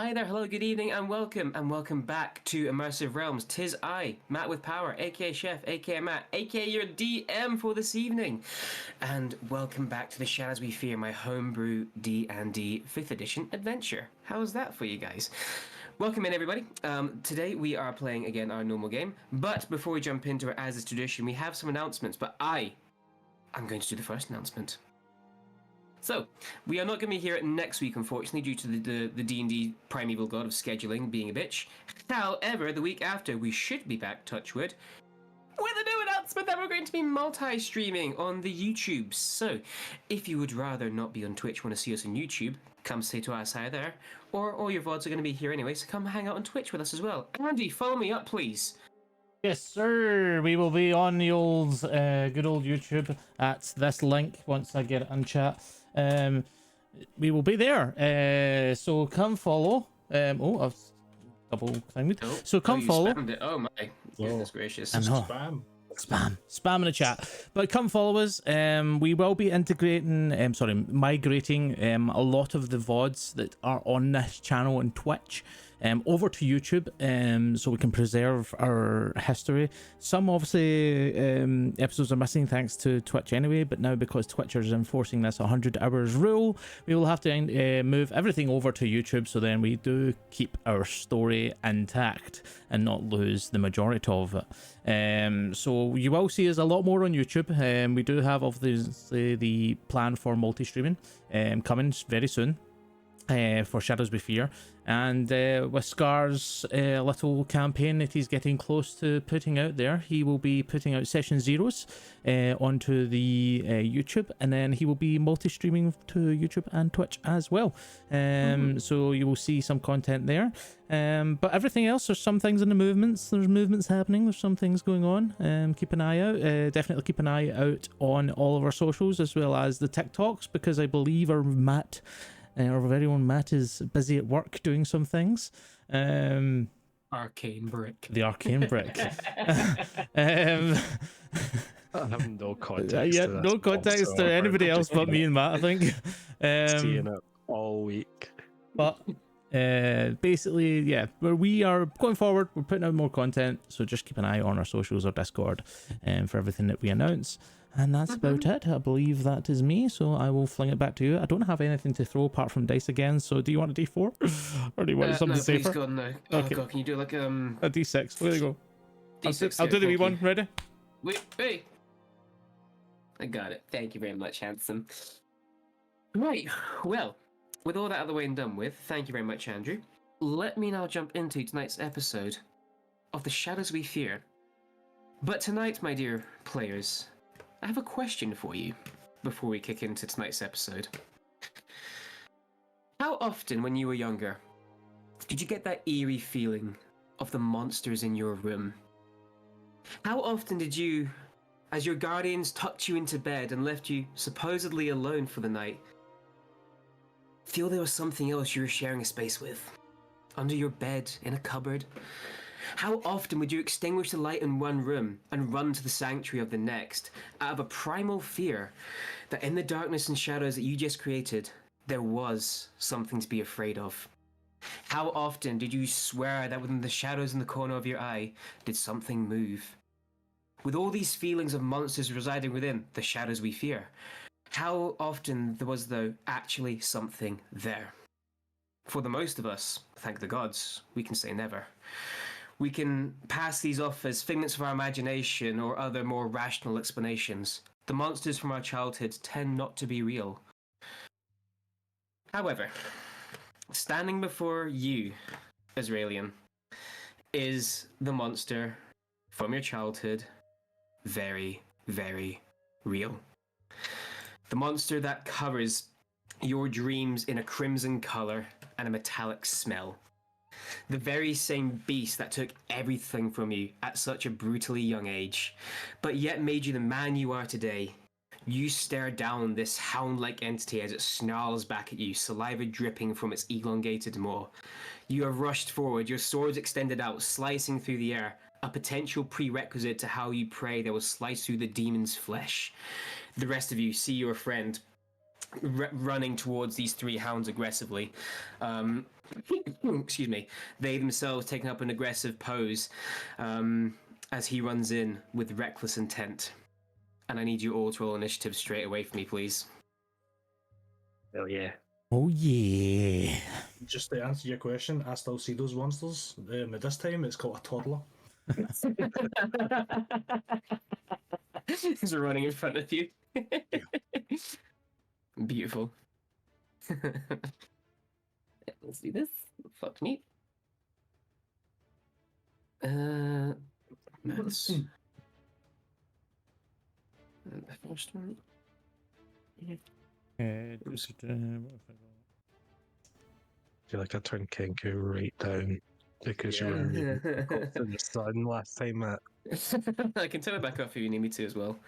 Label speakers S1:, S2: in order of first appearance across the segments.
S1: Hi there, hello, good evening, and welcome back to Immersive Realms. 'Tis I, Matt with Power, aka Chef, aka Matt, aka your DM for this evening. And welcome back to the Shadows We Fear, my homebrew D&D 5th edition adventure. How's that for you guys? Welcome in, everybody. Today we are playing again our normal game, but before we jump into it, as is tradition, we have some announcements, but I'm going to do the first announcement. So, we are not going to be here next week, unfortunately, due to the D&D Primeval God of scheduling being a bitch. However, the week after, we should be back, touchwood, with a new announcement that we're going to be multi-streaming on the YouTube. So, if you would rather not be on Twitch, want to see us on YouTube, come say to us hi there. Or all your VODs are going to be here anyway, so come hang out on Twitch with us as well. Andy, follow me up, please.
S2: Yes, sir. We will be on the old, good old YouTube at this link once I get it in chat. We will be there. So come follow. I've double thinged. So come follow.
S1: Spammed it. Oh my goodness gracious!
S2: I know. Spam in the chat. But come follow us. We will be integrating, migrating a lot of the VODs that are on this channel on Twitch over to YouTube, so we can preserve our history. Some obviously episodes are missing thanks to Twitch anyway, but now because Twitch is enforcing this 100 hours rule, we will have to move everything over to YouTube, so then we do keep our story intact and not lose the majority of it. So you will see us a lot more on YouTube. We do have obviously the plan for multi-streaming coming very soon. For Shadows We Fear, and with Scar's little campaign that he's getting close to putting out there, he will be putting out session zeros onto the YouTube, and then he will be multi-streaming to YouTube and Twitch as well. So you will see some content there, but everything else, there's some things in the movements, there's movements happening, there's some things going on. Keep an eye out. Definitely keep an eye out on all of our socials as well as the TikToks, because I believe our our very own Matt is busy at work doing some things.
S1: Arcane brick.
S2: The arcane brick.
S3: I have no context.
S2: Yeah, no context to anybody else but me and Matt, I think.
S3: Seeing it all week.
S2: But basically, yeah, where we are going forward, we're putting out more content, so just keep an eye on our socials or Discord for everything that we announce. And that's about it. I believe that is me, so I will fling it back to you. I don't have anything to throw apart from dice again, so do you want a d4? Or do you want something safer?
S1: Please God, no.
S2: Okay.
S1: Oh God, can you do like
S2: a d6? There you go.
S1: D6,
S2: I'll do the wee one. Ready?
S1: Wait. I got it. Thank you very much, handsome. Right, well, with all that out of the way and done with, thank you very much, Andrew. Let me now jump into tonight's episode of The Shadows We Fear. But tonight, my dear players, I have a question for you before we kick into tonight's episode. How often, when you were younger, did you get that eerie feeling of the monsters in your room? How often did you, as your guardians tucked you into bed and left you supposedly alone for the night, feel there was something else you were sharing a space with? Under your bed, in a cupboard? How often would you extinguish the light in one room and run to the sanctuary of the next, out of a primal fear that in the darkness and shadows that you just created, there was something to be afraid of? How often did you swear that within the shadows in the corner of your eye, did something move? With all these feelings of monsters residing within the shadows we fear, how often there was, though, actually something there? For the most of us, thank the gods, we can say never. We can pass these off as figments of our imagination or other more rational explanations. The monsters from our childhood tend not to be real. However, standing before you, Israelian, is the monster from your childhood very, very real. The monster that covers your dreams in a crimson color and a metallic smell. The very same beast that took everything from you at such a brutally young age, but yet made you the man you are today. You stare down this hound-like entity as it snarls back at you, saliva dripping from its elongated maw. You have rushed forward, your swords extended out, slicing through the air, a potential prerequisite to how you pray that will slice through the demon's flesh. The rest of you see your friend running towards these three hounds aggressively. excuse me, they themselves taking up an aggressive pose as he runs in with reckless intent. And I need you all to roll initiative straight away for me, please.
S3: Hell yeah.
S2: Oh yeah.
S4: Just to answer your question, I still see those monsters. At this time, it's called a toddler.
S1: He's running in front of you. Beautiful. Let's do this. Fuck me. Maths. The first one.
S3: I feel like I turned Kenku right down because you were really focused in the sun last time, Matt.
S1: I can turn it back off if you need me to as well.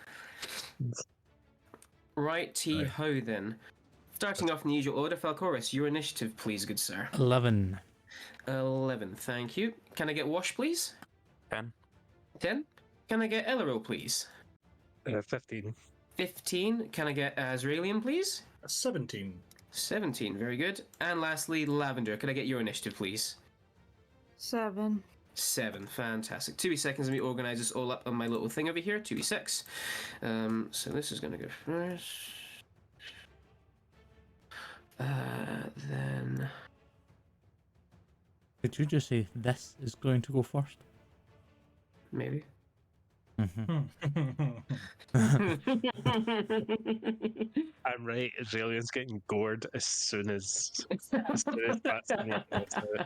S1: Righty ho then. Starting off in the usual order, Falcoris, your initiative, please, good sir.
S2: 11.
S1: 11, thank you. Can I get Wash, please?
S5: 10.
S1: 10. Can I get Elero, please?
S3: 15.
S1: 15. Can I get Azraelian, please?
S4: 17.
S1: 17, very good. And lastly, Lavender, can I get your initiative, please?
S6: 7.
S1: 7, fantastic. 2 seconds, let me organize this all up on my little thing over here. 2 so this is going to go first. Then...
S2: Did you just say this is going to go first?
S1: Maybe.
S2: Mm-hmm.
S3: I'm right. Israelian's getting gored as soon as that's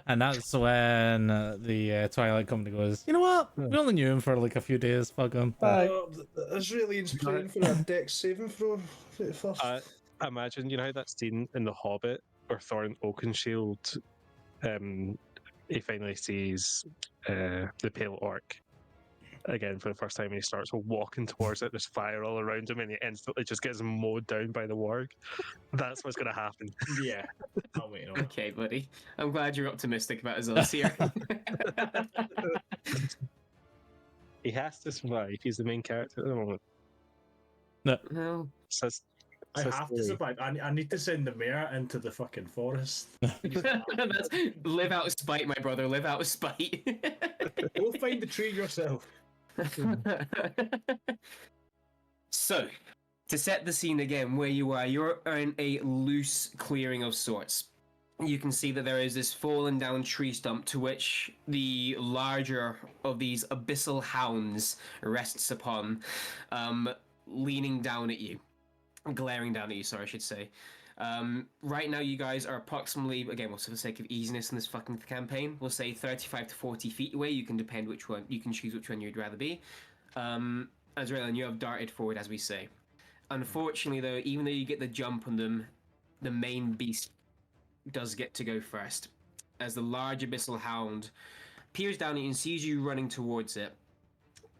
S2: And that's when the Twilight Company goes, you know what? We only knew him for like a few days. Fuck him. Bye.
S4: The Israelians playing for a dex saving throw first.
S3: Imagine, you know how that scene in The Hobbit where Thorin Oakenshield, he finally sees the Pale Orc again for the first time, and he starts walking towards it. There's fire all around him, and he instantly just gets mowed down by the warg. That's what's going to happen.
S4: Yeah. I'll wait on
S1: Okay, buddy. I'm glad you're optimistic about his odds here.
S3: He has to survive. He's the main character at the moment.
S1: Well,
S3: Says,
S4: I
S3: says
S4: have to
S3: Story.
S4: survive. I need to send the mayor into the fucking forest.
S1: that's, live out of spite, my brother. Live out of spite.
S4: Go find the tree yourself.
S1: So, to set the scene again, where you are, you're in a loose clearing of sorts. You can see that there is this fallen down tree stump to which the larger of these abyssal hounds rests upon, leaning down at you. Glaring down at you, sorry, I should say. Right now, you guys are approximately, again, well, for the sake of easiness in this fucking campaign, we'll say 35 to 40 feet away. You can depend which one, you can choose which one you'd rather be. Azrael, and you have darted forward, as we say. Unfortunately, though, even though you get the jump on them, the main beast does get to go first. As the large abyssal hound peers down at you and sees you running towards it,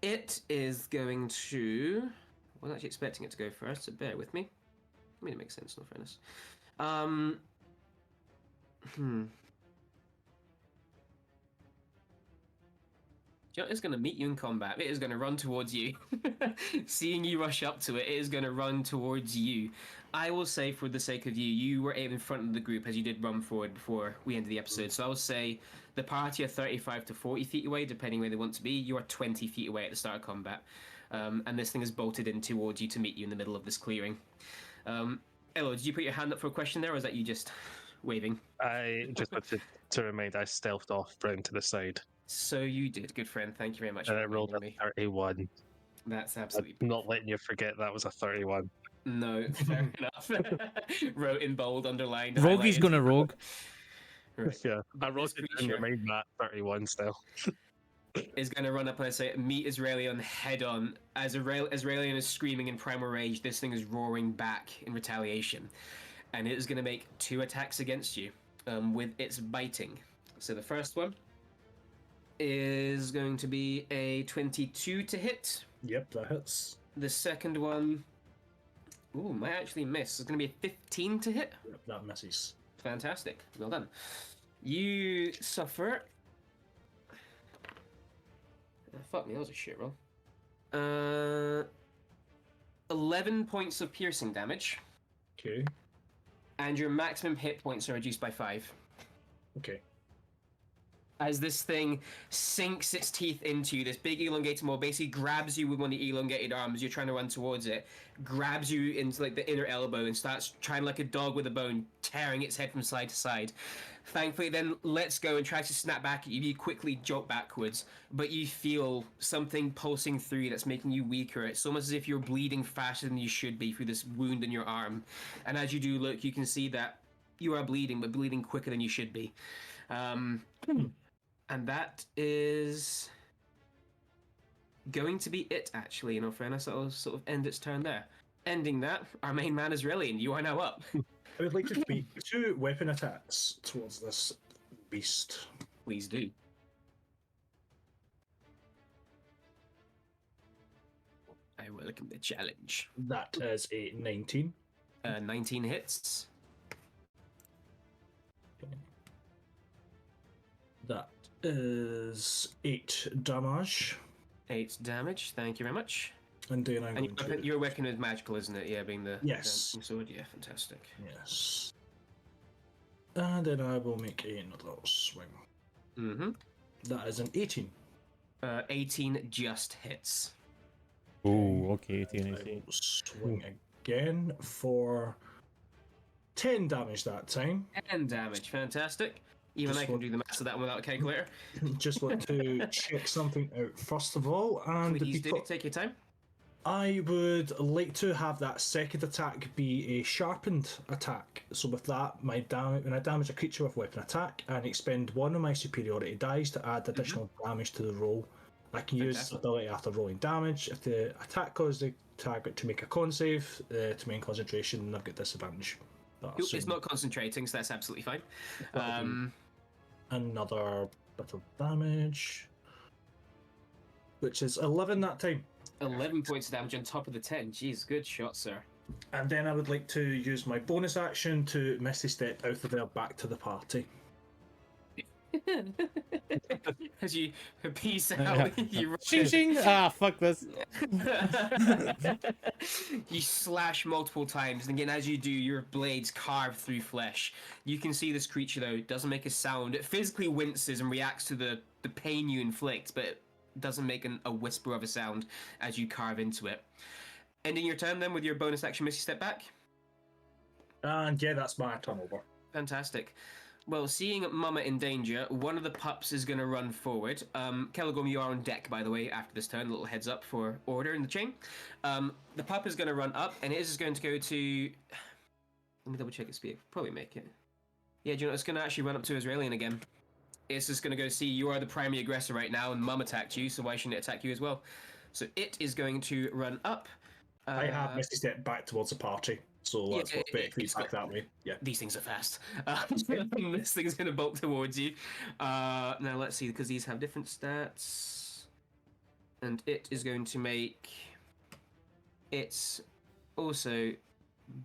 S1: it is going to... I wasn't actually expecting it to go first, so bear with me. I mean, it makes sense, in all fairness. You know, it's going to meet you in combat. It is going to run towards you. Seeing you rush up to it, it is going to run towards you. I will say, for the sake of you, you were in front of the group as you did run forward before we ended the episode. So I will say the party are 35 to 40 feet away, depending where they want to be. You are 20 feet away at the start of combat. And this thing is bolted in towards you to meet you in the middle of this clearing. Elo, did you put your hand up for a question there, or is that you just waving?
S3: I just wanted to remind, I stealthed off round to the side.
S1: So you did, good friend. Thank you very much
S3: And
S1: for
S3: I rolled a
S1: reminding me.
S3: 31.
S1: That's absolutely
S3: I'm not letting you forget that was a 31.
S1: No, fair enough. Wrote in bold, underlined.
S2: Rogue's
S1: highlighted.
S2: gonna rogue.
S1: Right.
S3: Yeah, I rolled
S1: This
S3: it and
S1: creature
S3: remind Matt 31 still.
S1: is going to run up and say, meet Israelian head on. As Israelian is screaming in primal rage, this thing is roaring back in retaliation. And it is going to make 2 attacks against you with its biting. So the first one is going to be a 22 to hit.
S4: Yep, that hits.
S1: The second one, ooh, might actually miss. It's going to be a 15 to hit.
S4: Yep, that misses.
S1: Fantastic. Well done. You suffer... fuck me, that was a shit roll. 11 points of piercing damage.
S4: Okay.
S1: And your maximum hit points are reduced by 5.
S4: Okay.
S1: As this thing sinks its teeth into you, this big elongated maw basically grabs you with one of the elongated arms. You're trying to run towards it, grabs you into like the inner elbow and starts trying like a dog with a bone, tearing its head from side to side. Thankfully, it then lets go and tries to snap back at you. You quickly jolt backwards, but you feel something pulsing through you that's making you weaker. It's almost as if you're bleeding faster than you should be through this wound in your arm. And as you do look, you can see that you are bleeding, but bleeding quicker than you should be. And that is going to be it, actually. In all fairness, I'll sort of end its turn there. Ending that, our main man is Rillian. You are now up.
S4: I would like to make 2 weapon attacks towards this beast.
S1: Please do. I welcome the challenge.
S4: That is a 19.
S1: 19 hits.
S4: That is 8 damage.
S1: 8 damage. Thank you very much.
S4: And then I'm
S1: And
S4: going to...
S1: your weapon is magical, isn't it? Yeah, being the
S4: Yes.
S1: dancing sword. Yeah, fantastic.
S4: Yes. And then I will make another swing.
S1: Mm-hmm.
S4: That is an 18.
S1: 18 just hits.
S2: Oh, okay,
S4: I will swing again for 10 damage that time.
S1: 10 damage. Fantastic. Even
S4: Just
S1: I can
S4: want-
S1: do the maths of that one without a calculator.
S4: Just want to check something out first of all. And
S1: Please do.
S4: because
S1: Take your time.
S4: I would like to have that second attack be a sharpened attack. So with that, my when I damage a creature with weapon attack and expend one of my superiority dice to add additional damage to the roll, I can use this
S1: Fantastic.
S4: ability after rolling damage. If the attack causes the target to make a con save, to main concentration, I've got disadvantage. But
S1: Cool.
S4: so
S1: It's not concentrating, so that's absolutely fine.
S4: That'll be- another bit of damage, which is 11 that time.
S1: 11 points of damage on top of the 10. Jeez, good shot, sir.
S4: And then I would like to use my bonus action to Misty Step out of there back to the party.
S1: As you peace out, you
S2: Shing shing! Ah, fuck this.
S1: you slash multiple times, and again, as you do, your blades carve through flesh. You can see this creature, though, doesn't make a sound. It physically winces and reacts to the pain you inflict, but it doesn't make a whisper of a sound as you carve into it. Ending your turn, then, with your bonus action Misty Step back.
S4: And yeah, that's my turn over.
S1: Fantastic. Well, seeing Mama in danger, one of the pups is going to run forward. Kelagorm, you are on deck, by the way, after this turn. A little heads up for order in the chain. The pup is going to run up, and it is going to go to... Let me double check its speed. Probably make it. Yeah, do you know, it's going to actually run up to Israelian again. It's just going to go see you are the primary aggressor right now, and Mum attacked you, so why shouldn't it attack you as well? So it is going to run up.
S4: I have Misty Step back towards the party, so let's
S1: yeah,
S4: work better
S1: it's
S4: feedback
S1: got-
S4: that way. Yeah.
S1: These things are fast. This thing's going to bolt towards you. Now let's see, because these have different stats. And it is going to make its also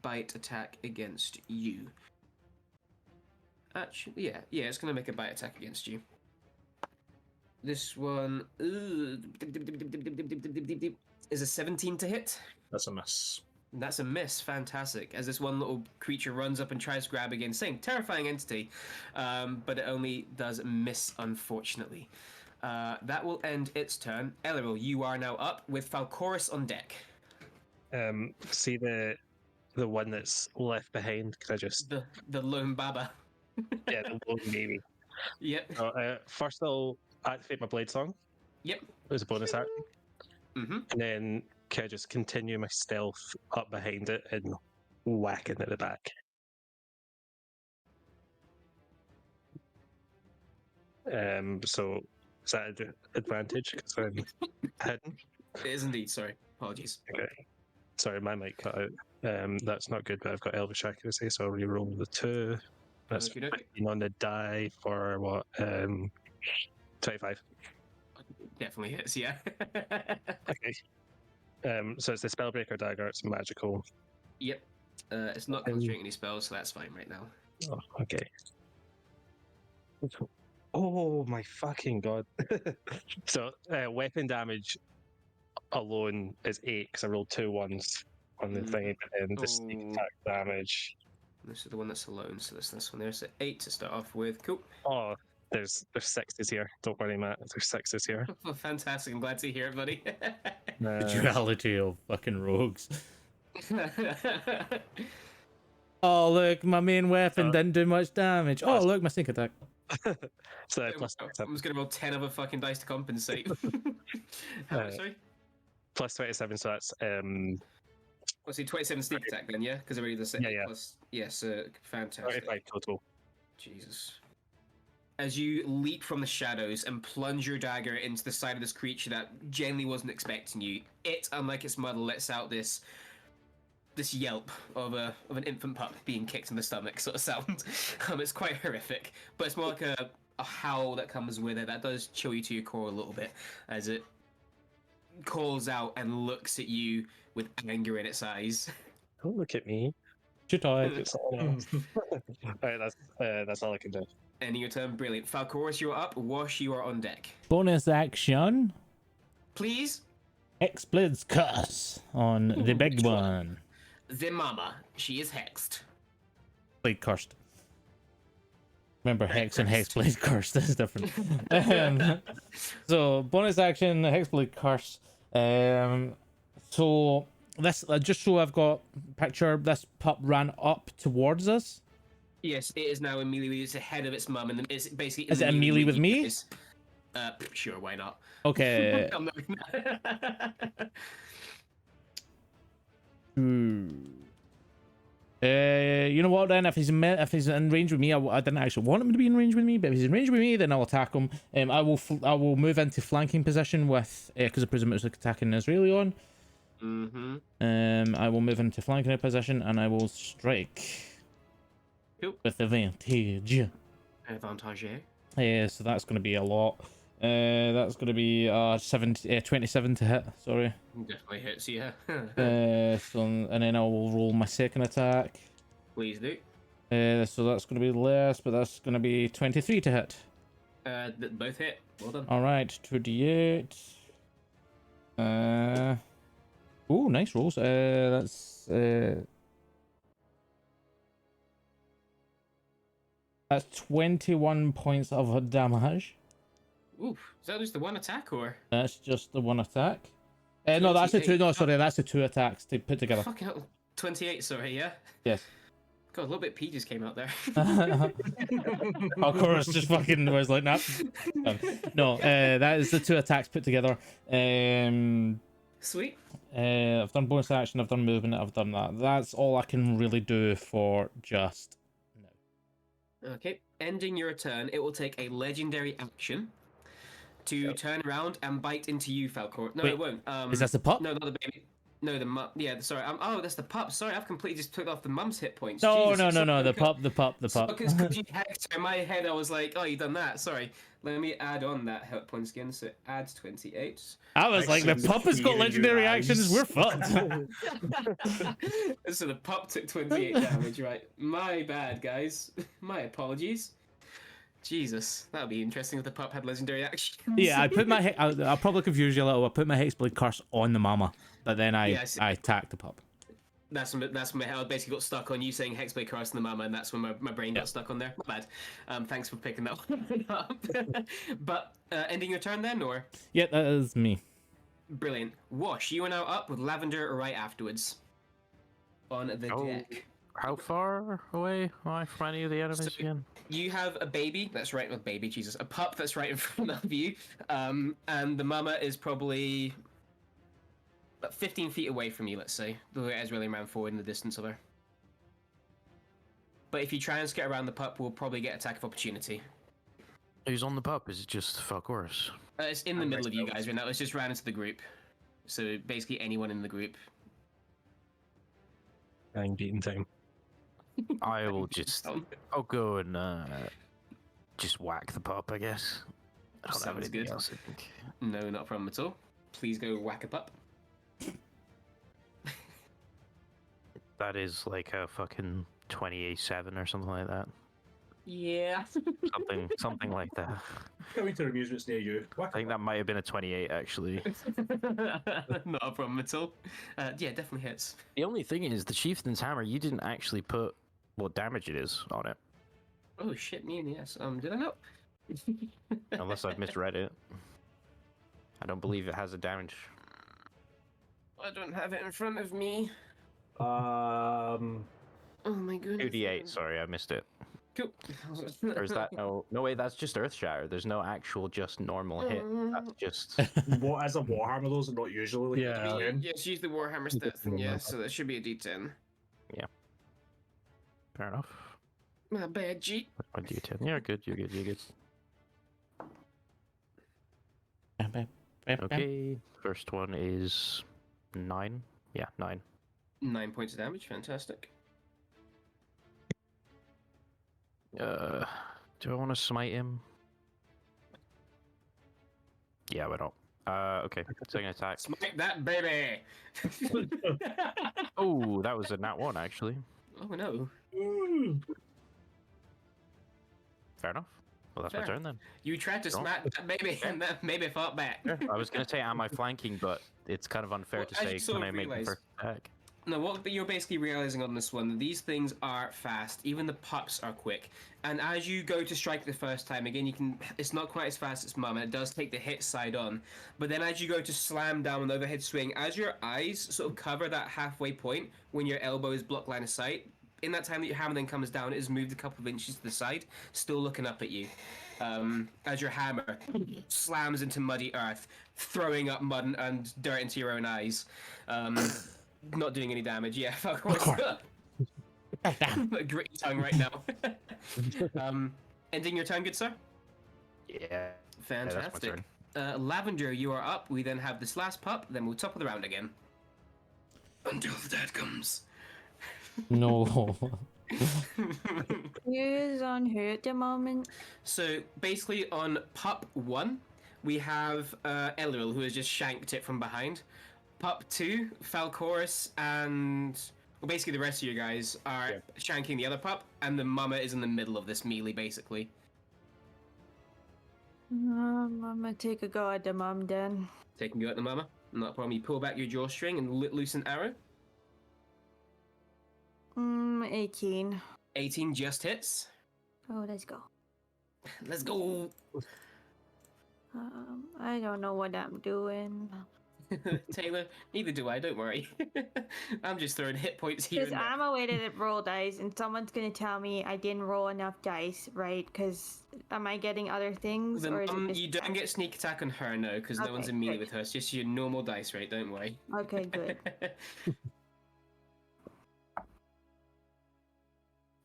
S1: bite attack against you. Actually, yeah, it's going to make a bite attack against you. This one is a 17 to hit.
S4: That's a miss.
S1: That's a miss. Fantastic. As this one little creature runs up and tries to grab again. Same terrifying entity, but it only does miss, unfortunately. That will end its turn. Eliril, you are now up with Falcoris on deck.
S3: See the one that's left behind. Can I just
S1: The lone baba.
S3: the lone baby?
S1: Yep.
S3: First, I'll activate my blade song
S1: Yep.
S3: as a bonus action,
S1: Mm-hmm.
S3: and then can I just continue my stealth up behind it and whack it at the back? So is that an advantage because I'm hidden?
S1: It is indeed. Sorry. Apologies.
S3: Okay. Sorry, my mic cut out. That's not good, but I've got Elvish accuracy, so I'll reroll the 2. That's
S1: Okey-dokey.
S3: 15 on the die for what? 25.
S1: Definitely hits. Yeah.
S3: Okay. So it's the Spellbreaker dagger. It's magical.
S1: Yep. It's not concentrating any spells, so that's fine right now.
S3: Oh, okay. Oh my fucking god! So weapon damage alone is 8 because I rolled 2 ones on the thing, and the sneak
S1: Ooh.
S3: attack damage
S1: This is the one that's alone, so this one there. So 8 to start off with. Cool.
S3: Oh, there's sixes here. Don't worry, Matt. There's sixes here.
S1: Well, fantastic. I'm glad to hear it, buddy.
S2: The duality of fucking rogues. Oh, look, my main weapon didn't do much damage. Oh, look, my sneak attack.
S3: So plus
S1: I'm just gonna roll 10 other fucking dice to compensate. How much, sorry?
S3: plus 27, so that's
S1: Let's see, 27 sneak attack then, yeah? Because I already said
S3: Yeah.
S1: plus. Yes, fantastic.
S3: 35 total.
S1: Jesus. As you leap from the shadows and plunge your dagger into the side of this creature that genuinely wasn't expecting you, it, unlike its mother, lets out this yelp of an infant pup being kicked in the stomach sort of sound. It's quite horrific, but it's more like a howl that comes with it that does chill you to your core a little bit as it calls out and looks at you with anger in its eyes.
S3: Don't look at me.
S2: Should I?
S3: It's all right, that's all I can do.
S1: Ending your turn, brilliant. Falcorus, you are up. Wash, you are on deck.
S2: Bonus action.
S1: Please.
S2: Hexblade's Curse on the big
S1: which
S2: one.
S1: The mama, she is hexed.
S2: Blade cursed. Remember, Hex and
S1: cursed.
S2: Hexblade Cursed is different. So, bonus action, Hexblade Curse. So, this, just so I've got picture, this pup ran up towards us.
S1: Yes, it is now immediately. It's ahead of its mum, and it's basically.
S2: Is it a melee with me?
S1: Sure, why not?
S2: Okay.
S1: I'm not-
S2: You know what then? If he's in range with me, I didn't actually want him to be in range with me, but if he's in range with me, then I'll attack him. I will move into flanking position with because I presume it's attacking Israeli. I will move into flanking position and I will strike.
S1: Cool.
S2: With advantage.
S1: Advantage.
S2: So that's going to be a lot. That's going to be 27 to hit. Sorry.
S1: Definitely hits, yeah.
S2: So and then I will roll my second attack.
S1: Please do.
S2: So that's going to be less, but that's going to be 23 to hit.
S1: Both hit. Well done.
S2: All right, 2d8. Oh, nice rolls. That's 21 points of damage.
S1: Oof. Is that just the one attack, or?
S2: That's just the one attack. No, that's the two. No, sorry, that's the two attacks to put together.
S1: Fucking hell. 28, sorry, yeah?
S2: Yes.
S1: God, a little bit P just came out there.
S2: Of course, just fucking was like that. No, that is the two attacks put together.
S1: Sweet.
S2: I've done bonus action, I've done movement, I've done that. That's all I can really do for just now.
S1: Okay. Ending your turn, it will take a legendary action to turn around and bite into you, Falcor. No,
S2: Wait,
S1: it won't.
S2: Is that the pup?
S1: No, not the baby. No, the mum. Yeah, sorry. Oh, that's the pup. Sorry, I've completely just took off the mum's hit points.
S2: No,
S1: Jesus,
S2: no. The
S1: sorry,
S2: pup.
S1: Because you hexed her. In my head, I was like, oh, you done that. Sorry. Let me add on that hit points again. So it adds 28.
S2: I was like, the pup has got legendary actions. We're fucked.
S1: So the pup took 28 damage, right? My bad, guys. My apologies. Jesus, that would be interesting if the pup had legendary actions.
S2: Yeah, I put my I'll probably confuse you a little. I put my Hexblade Curse on the mama, but then I attacked the pup.
S1: That's when my head basically got stuck on you saying Hexblade Curse and the mama, and that's when my brain got stuck on there. Not bad. Thanks for picking that one up. But ending your turn then, or?
S2: Yeah, that is me.
S1: Brilliant. Wash, you are now up with Lavender right afterwards. On the deck.
S5: How far away am I from any of the enemies again?
S1: You have a baby that's right with baby, Jesus. A pup that's right in front of you. And the mama is probably about 15 feet away from you, let's say. The way it is really ran forward in the distance of her. But if you try and get around the pup, we'll probably get attack of opportunity.
S5: Who's on the pup? Is it just Falcorus?
S1: It's in the middle of you guys right now. It's just ran into the group. So basically anyone in the group.
S3: I'm beating time.
S5: I will just... I'll go and just whack the pup, I guess. I don't have
S1: Sounds
S5: anything
S1: good.
S5: else, I think.
S1: No, not a problem at all. Please go whack a pup.
S5: That is like a fucking 28-7 or something like that.
S1: Yeah.
S5: Something like that.
S4: Coming to amusements near you.
S5: I think that might have been a 28, actually.
S1: Not a problem at all. Yeah, definitely hits.
S5: The only thing is, the Chieftain's Hammer, you didn't actually put what damage it is on it,
S1: Oh shit, me and yes. Did I know?
S5: unless I've misread it. I don't believe it has a damage.
S1: I don't have it in front of me. Oh my goodness.
S5: 2d8. Sorry, I missed it.
S1: Cool.
S5: Or is that no? No way. That's just Earth Shatter. There's no actual just normal hit. That's just.
S4: What as a Warhammer, those are not usually like
S3: Yeah.
S4: a 10.
S1: Yes, use the Warhammer stats thing, yes, so that should be a D10.
S5: Fair enough.
S1: My bad, G.
S5: One d10. Yeah, good. You're good. You're good. Okay. First one is 9. Yeah, 9.
S1: 9 points of damage, fantastic.
S5: Do I want to smite him? Yeah, why not? Okay. Second attack.
S1: Smite that baby!
S5: Oh, that was a nat 1 actually.
S1: Oh no.
S5: Fair enough. Well, that's my
S1: Fair.
S5: turn then.
S1: You tried to
S5: Sure.
S1: smack that baby and that baby fought back.
S5: Sure. I was gonna say, am I flanking? But it's kind of unfair
S1: Well,
S5: to
S1: as you
S5: say,
S1: sort
S5: can
S1: of
S5: I make the
S1: realise-
S5: first attack?
S1: No, what you're basically realizing on this one, these things are fast. Even the pups are quick. And as you go to strike the first time, again, you can. It's not quite as fast as Mum, and it does take the hit side on. But then as you go to slam down with an overhead swing, as your eyes sort of cover that halfway point when your elbow is blocked line of sight, in that time that your hammer then comes down, it has moved a couple of inches to the side, still looking up at you. As your hammer slams into muddy earth, throwing up mud and dirt into your own eyes. Not doing any damage, yeah. Of course. Gritty tongue right now. Ending your turn, good sir?
S5: Yeah.
S1: Fantastic.
S5: Yeah, that's
S1: Lavender, you are up. We then have this last pup, then we'll top of the round again. Until the dad comes.
S2: No.
S6: Who's on who at the moment?
S1: So basically on pup 1, we have Elril, who has just shanked it from behind. Pup 2, Falcorus, and well, basically the rest of you guys are shanking the other pup, and the mama is in the middle of this melee, basically.
S6: I'm gonna take a go at the mom then.
S1: Taking you at the mama, not a problem. You pull back your drawstring and loose an arrow.
S6: 18.
S1: 18 just hits.
S6: Oh, let's go.
S1: Let's go.
S6: I don't know what I'm doing.
S1: Taylor, neither do I, don't worry. I'm just throwing hit points here
S6: Because
S1: and there.
S6: I'm awaited at roll dice, and someone's gonna tell me I didn't roll enough dice, right? Because am I getting other things, or is it just
S1: You don't get sneak attack on her, no, because no one's
S6: Okay,
S1: in melee
S6: good.
S1: with her. It's just your normal dice rate, don't worry.
S6: Okay, good.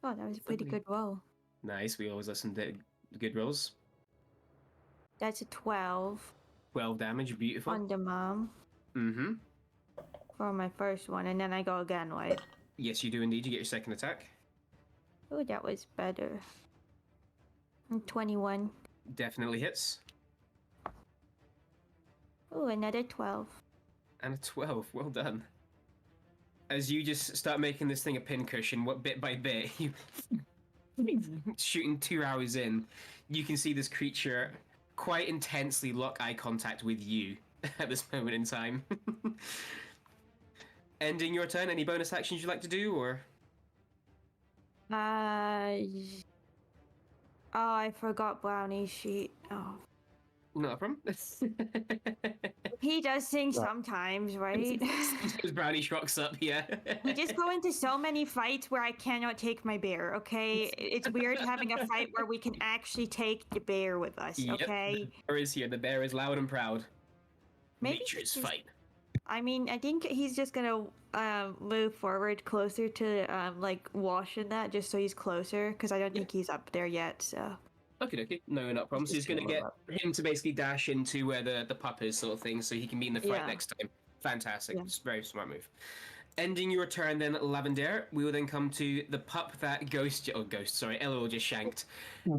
S6: Oh, that was a pretty good roll.
S1: Nice, we always listen to good rolls.
S6: That's a 12
S1: 12 damage, beautiful.
S6: on the mom
S1: Mm-hmm.
S6: for my first one, and then I go again, right?
S1: Yes, you do indeed. You get your second attack.
S6: Oh, that was better. 21.
S1: Definitely hits.
S6: Oh, another 12.
S1: And a 12. Well done. As you just start making this thing a pincushion, what bit by bit, you shooting 2 hours in, you can see this creature quite intensely lock eye contact with you at this moment in time. Ending your turn. Any bonus actions you'd like to do, or?
S6: Oh, I forgot Brownie's sheet. Oh.
S1: Not a problem.
S6: He does sing sometimes, right?
S1: Sometimes Brownie rocks up, yeah.
S6: We just go into so many fights where I cannot take my bear, okay? It's weird having a fight where we can actually take the bear with us,
S1: Yep,
S6: okay?
S1: The bear is here. The bear is loud and proud.
S6: Maybe
S1: Nature's
S6: he's-
S1: fight.
S6: I mean, I think he's just gonna move forward closer to like washing that, just so he's closer, because I don't think he's up there yet. So
S1: Okay. No, not a problem. So he's going to get him to basically dash into where the pup is, sort of thing, so he can be in the fight
S6: Yeah.
S1: next time. Fantastic.
S6: Yeah.
S1: It's a very smart move. Ending your turn then, Lavender, we will then come to the pup that Elril just shanked.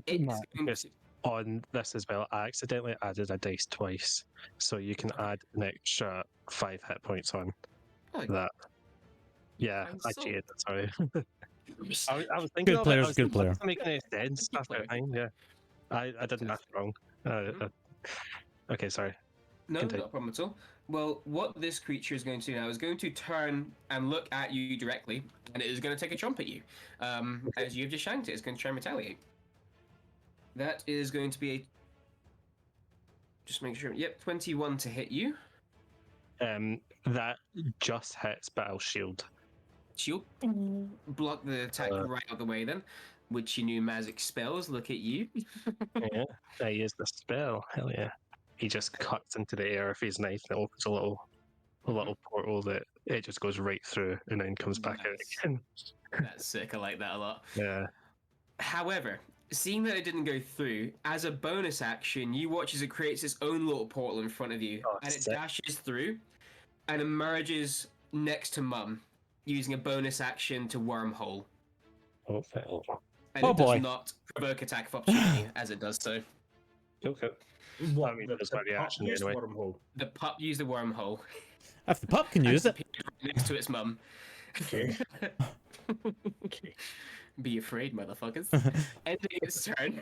S1: It's going
S3: Yes.
S1: to-
S3: On this as well, I accidentally added a dice twice, so you can add an extra 5 hit points on
S1: Oh,
S3: that. Yeah,
S1: I'm
S3: I
S1: so-
S3: cheated. Sorry. I was thinking
S2: Good
S3: of
S2: players,
S3: it. I was
S2: good
S3: like,
S2: player.
S3: That doesn't make any sense
S1: Good
S3: after
S1: player.
S3: time. Yeah, I did math wrong. Okay, sorry.
S1: No,
S3: Continue.
S1: not a problem at all. Well, what this creature is going to do now is going to turn and look at you directly, and it is going to take a jump at you. As you have just shanked it, it's going to try and retaliate. That is going to be a... Just make sure. Yep, 21 to hit you.
S3: That just hits, but I'll shield.
S1: Shield. Block the attack right out of the way then. Which you knew magic spells. Look at you.
S3: Yeah, I use the spell. Hell yeah! He just cuts into the air with his knife, and it opens a little portal that it just goes right through, and then comes back out
S1: Nice.
S3: again.
S1: That's sick. I like that a lot.
S3: Yeah.
S1: However, seeing that it didn't go through, as a bonus action, you watch as it creates its own little portal in front of you,
S3: Oh,
S1: and it
S3: sick.
S1: dashes through and emerges next to Mum, using a bonus action to wormhole.
S3: Okay.
S1: And
S2: Oh,
S1: it
S2: boy.
S1: does not provoke attack of opportunity as it does so.
S3: Okay.
S4: What?
S3: I mean, that's my
S4: pup
S3: reaction
S4: used
S3: anyway.
S4: wormhole.
S1: The pup used the wormhole.
S2: If the pup can use
S1: and
S2: it.
S1: appeared right next to its mum.
S4: Okay. Okay.
S1: Be afraid, motherfuckers. Ending its turn.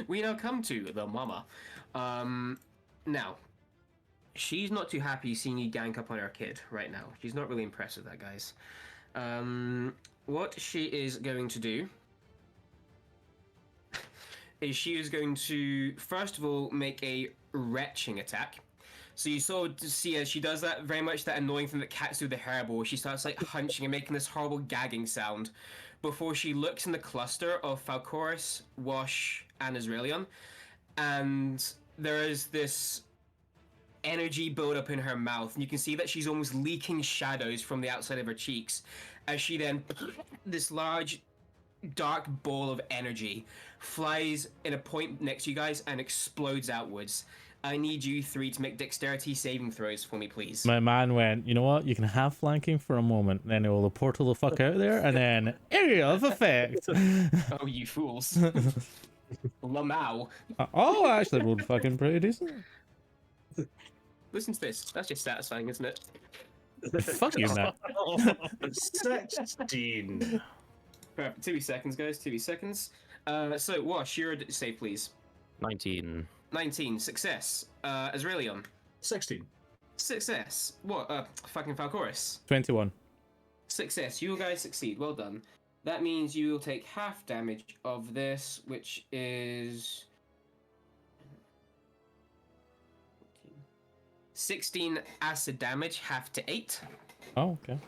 S1: We now come to the mama. Now, she's not too happy seeing you gank up on her kid right now. She's not really impressed with that, guys. What she is going to do is she is going to, first of all, make a retching attack. So you sort of see as she does that, very much that annoying thing that cats do with the hairball. She starts like hunching and making this horrible gagging sound before she looks in the cluster of Falcoris, Wash, and Israelion. And there is this energy build up in her mouth, and you can see that she's almost leaking shadows from the outside of her cheeks as she then this large dark ball of energy flies in a point next to you guys and explodes outwards. I need you three to make dexterity saving throws for me, please.
S2: My man went, you know what? You can have flanking for a moment, then it will portal the fuck out there, and then area of effect.
S1: Oh, you fools. Lamau.
S2: Oh, I actually rolled fucking pretty decent.
S1: Listen to this. That's just satisfying, isn't it?
S2: Fuck you, man.
S4: 16.
S1: Perfect. 2 seconds, guys. 2 seconds. So, Wash, your save, please.
S5: 19.
S1: 19. Success. Azraelion.
S4: 16.
S1: Success. What? Fucking Falcoris.
S2: 21.
S1: Success. You guys succeed. Well done. That means you will take half damage of this, which is 16 acid damage, half to 8.
S2: Oh, okay.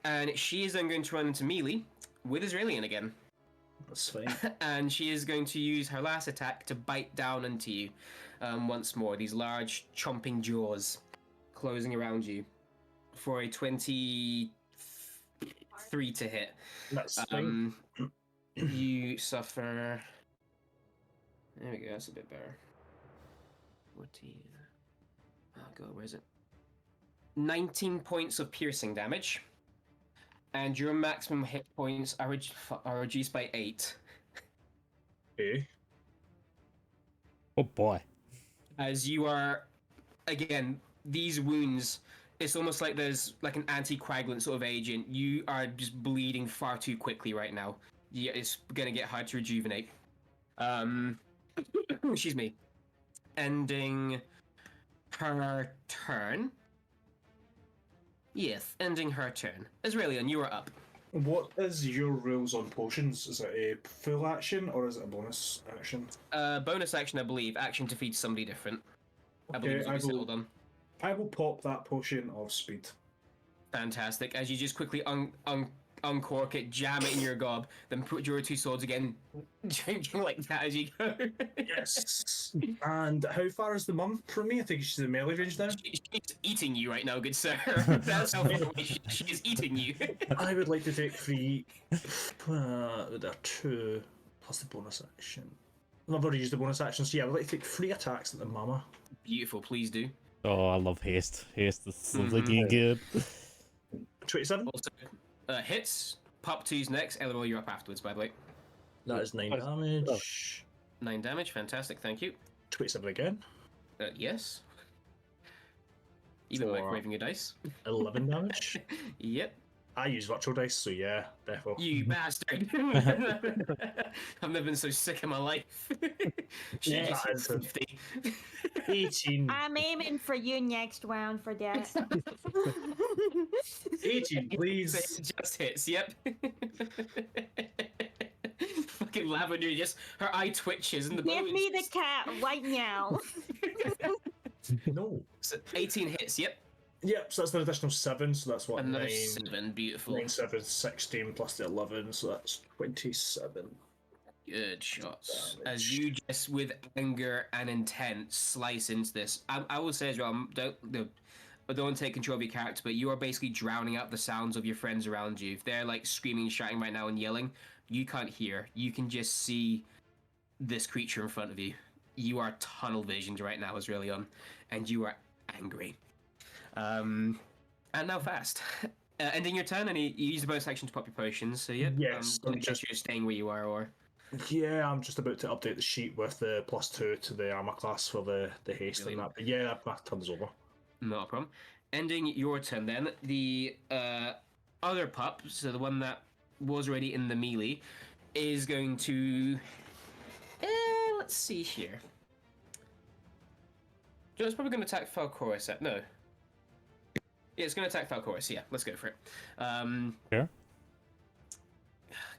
S1: And she is then going to run into melee with Israelian again.
S4: That's fine.
S1: And she is going to use her last attack to bite down into you once more. These large chomping jaws closing around you for a 23 to hit.
S4: That's fine.
S1: You suffer. There we go. That's a bit better. 14. Oh god, where is it? 19 points of piercing damage, and your maximum hit points are reduced by 8.
S4: Okay.
S2: Oh boy.
S1: As you are, again, these wounds. It's almost like there's like an anticoagulant sort of agent. You are just bleeding far too quickly right now. Yeah, it's gonna get hard to rejuvenate. Excuse me. Ending her turn. Yes, ending her turn. Azraelion, you are up.
S4: What is your rules on potions? Is it a full action or is it a bonus action?
S1: Bonus action, I believe. Action to feed somebody different. I believe it's what we settled on.
S4: I will pop that potion of speed.
S1: Fantastic. As you just quickly uncork it, jam it in your gob, then put your 2 swords again, drinking like that as you go.
S4: Yes. And how far is the mum from me? I think she's in melee range now.
S1: She's eating you right now, good sir. That's how far away she is eating you.
S4: I would like to take 3. With a 2 plus the bonus action. I've already used the bonus action, so yeah, I would like to take 3 attacks at the mama.
S1: Beautiful, please do.
S2: Oh, I love haste. Haste is looking good.
S4: 27.
S1: Also, hits. Pop 2's next. Elroy, you're up afterwards, by the way.
S4: That is 9 damage.
S1: 9 damage, fantastic, thank you.
S4: 27 again.
S1: Yes. Even
S4: For-
S1: microwaving your dice.
S4: 11 damage.
S1: Yep.
S4: I use virtual dice, so yeah, definitely.
S1: You bastard. I've never been so sick in my life. She
S4: Yeah,
S1: just hit
S4: it's a-
S1: 50.
S4: 18.
S6: I'm aiming for you next round for that.
S4: 18,
S1: So
S4: please.
S1: it just hits, yep. Fucking Lavender, just her eye twitches and the
S6: Give
S1: bow
S6: me the
S1: is
S6: cat right now.
S4: No.
S1: so 18 hits, yep.
S4: Yep, so that's an additional 7, so that's what,
S1: Another
S4: 9,
S1: 7, beautiful.
S4: 9, 7, 16 plus the 11, so that's 27.
S1: Good shots.
S4: Damage.
S1: As you just, with anger and intent, slice into this. I will say as well, don't take control of your character, but you are basically drowning out the sounds of your friends around you. If they're like screaming, shouting right now and yelling, you can't hear. You can just see this creature in front of you. You are tunnel visioned right now, Aurelion, and you are angry. And now fast. Ending your turn, and you use the bonus action to pop your potions. So yeah,
S4: Yes, I'm just-
S1: you're staying where you are, or
S4: Yeah, I'm just about to update the sheet with the +2 to the armor class for the haste and
S1: Brilliant.
S4: that. But yeah, my turn's over.
S1: not a problem. Ending your turn, then the other pup, so the one that was already in the melee, is going to. Let's see here. Joe's probably going to attack Falcoris. No. Yeah, it's going to attack Falcoris. Yeah, let's go for it.
S2: Sure.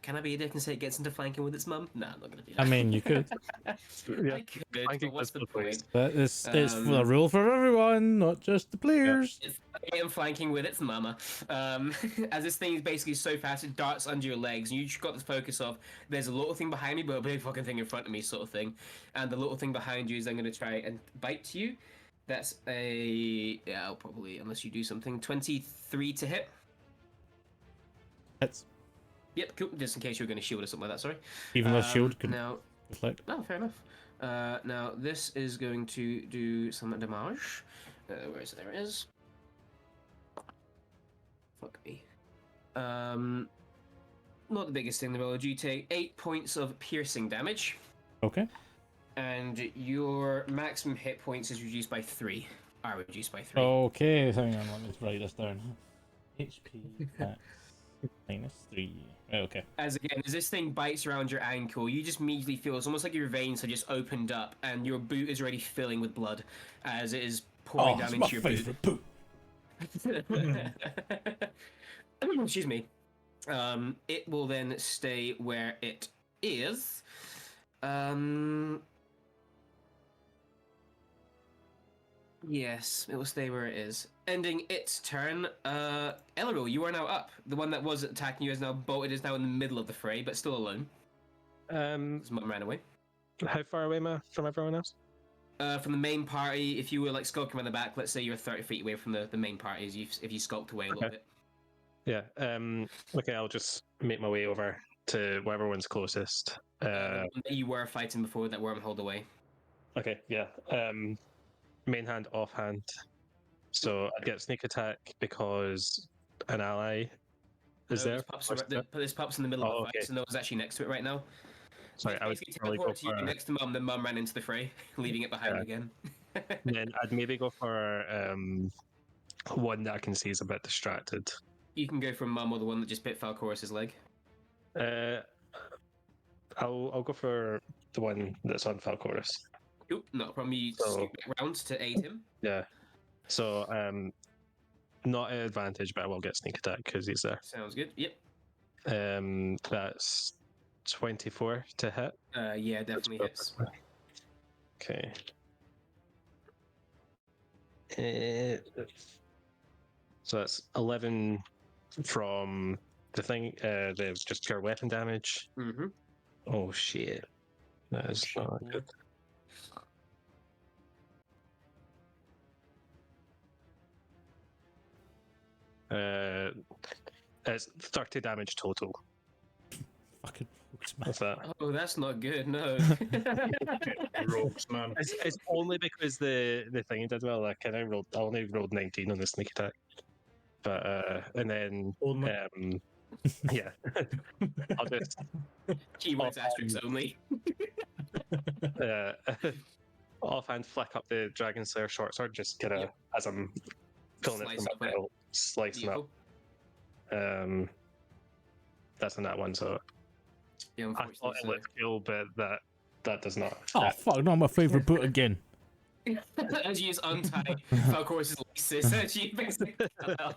S1: Can I be a dick and say it gets into flanking with its mum? No, I'm not going to do that.
S2: I mean, you could.
S1: I could,
S3: Flanking
S1: but what's the
S3: with the
S1: point?
S2: But it's
S1: Um,
S2: a rule for everyone, not just the players.
S1: It's getting flanking with its mama. As this thing is basically so fast, it darts under your legs, and you just got this focus of there's a little thing behind me, but a big fucking thing in front of me, sort of thing. And the little thing behind you is I'm going to try and bite you. That's I'll probably, unless you do something, 23 to hit.
S2: It's
S1: Yep, cool. Just in case you were going to shield or something like that. Sorry.
S2: even though shield can
S1: Now,
S2: reflect.
S1: no, fair enough. Now this is going to do some damage. Where is it? There it is. Fuck me. Not the biggest thing in the world. You take 8 points of piercing damage,
S2: Okay.
S1: and your maximum hit points is reduced by 3. Are reduced by 3.
S2: Okay, hang on, let me write this down. HP max -3. Right, okay.
S1: As this thing bites around your ankle, you just immediately feel it's almost like your veins have just opened up, and your boot is already filling with blood as it is pouring down
S2: it's my
S1: into your boot.
S2: favorite boot.
S1: Excuse me. It will then stay where it is. Yes, it will stay where it is. Ending its turn. Elril, you are now up. The one that was attacking you is now bolted, is now in the middle of the fray, but still alone. His mum ran away.
S3: How far away am I from everyone else?
S1: From the main party, if you were like skulking around the back, let's say you're 30 feet away from the main party, if you skulked away a little bit.
S3: Yeah. Okay, I'll just make my way over to wherever one's closest.
S1: The one that you were fighting before that wormhole away.
S3: Okay, yeah. Main hand, off hand. So I'd get sneak attack because an ally is there.
S1: This pup's in the middle of
S3: Oh,
S1: the fight,
S3: okay.
S1: so no one's actually next to it right now.
S3: Sorry, I would
S1: basically
S3: probably go
S1: teleported to you
S3: for.
S1: next to mum, then mum ran into the fray, leaving it behind
S3: Yeah.
S1: again.
S3: Then I'd maybe go for one that I can see is a bit distracted.
S1: You can go for mum or the one that just bit Falcoris's leg.
S3: I'll go for the one that's on Falcoris.
S1: Cool, not a problem. You
S3: So-
S1: scoot back round to aid him.
S3: Yeah. So not at advantage, but I will get sneak attack because he's there.
S1: Sounds good. Yep.
S3: That's 24 to hit.
S1: Yeah, definitely hits.
S3: Okay. So that's 11 from the thing, the just pure weapon damage.
S1: Mm-hmm.
S3: Oh shit. That is not good. It's 30 damage total.
S2: Fucking rogues, man.
S3: What's that?
S1: Oh, that's not good. No.
S4: Rogues, man.
S3: It's only because the thing he did well. I only rolled 19 on the sneak attack, but and then
S4: Only.
S3: yeah, I'll just
S1: Keywords asterisks only.
S3: uh, offhand flick up the Dragon Slayer short sword, just kind of
S1: Yep.
S3: as I'm pulling it
S1: Slice
S3: from my
S1: up it.
S3: belt, slicing up.
S1: Beautiful.
S3: That's on that one. So
S1: Yeah,
S3: I thought
S1: unfortunately.
S3: it would kill, but that does not.
S2: Oh fuck! Not my favorite boot again.
S1: As you just untie Falcoris's laces, as you basically cut it off.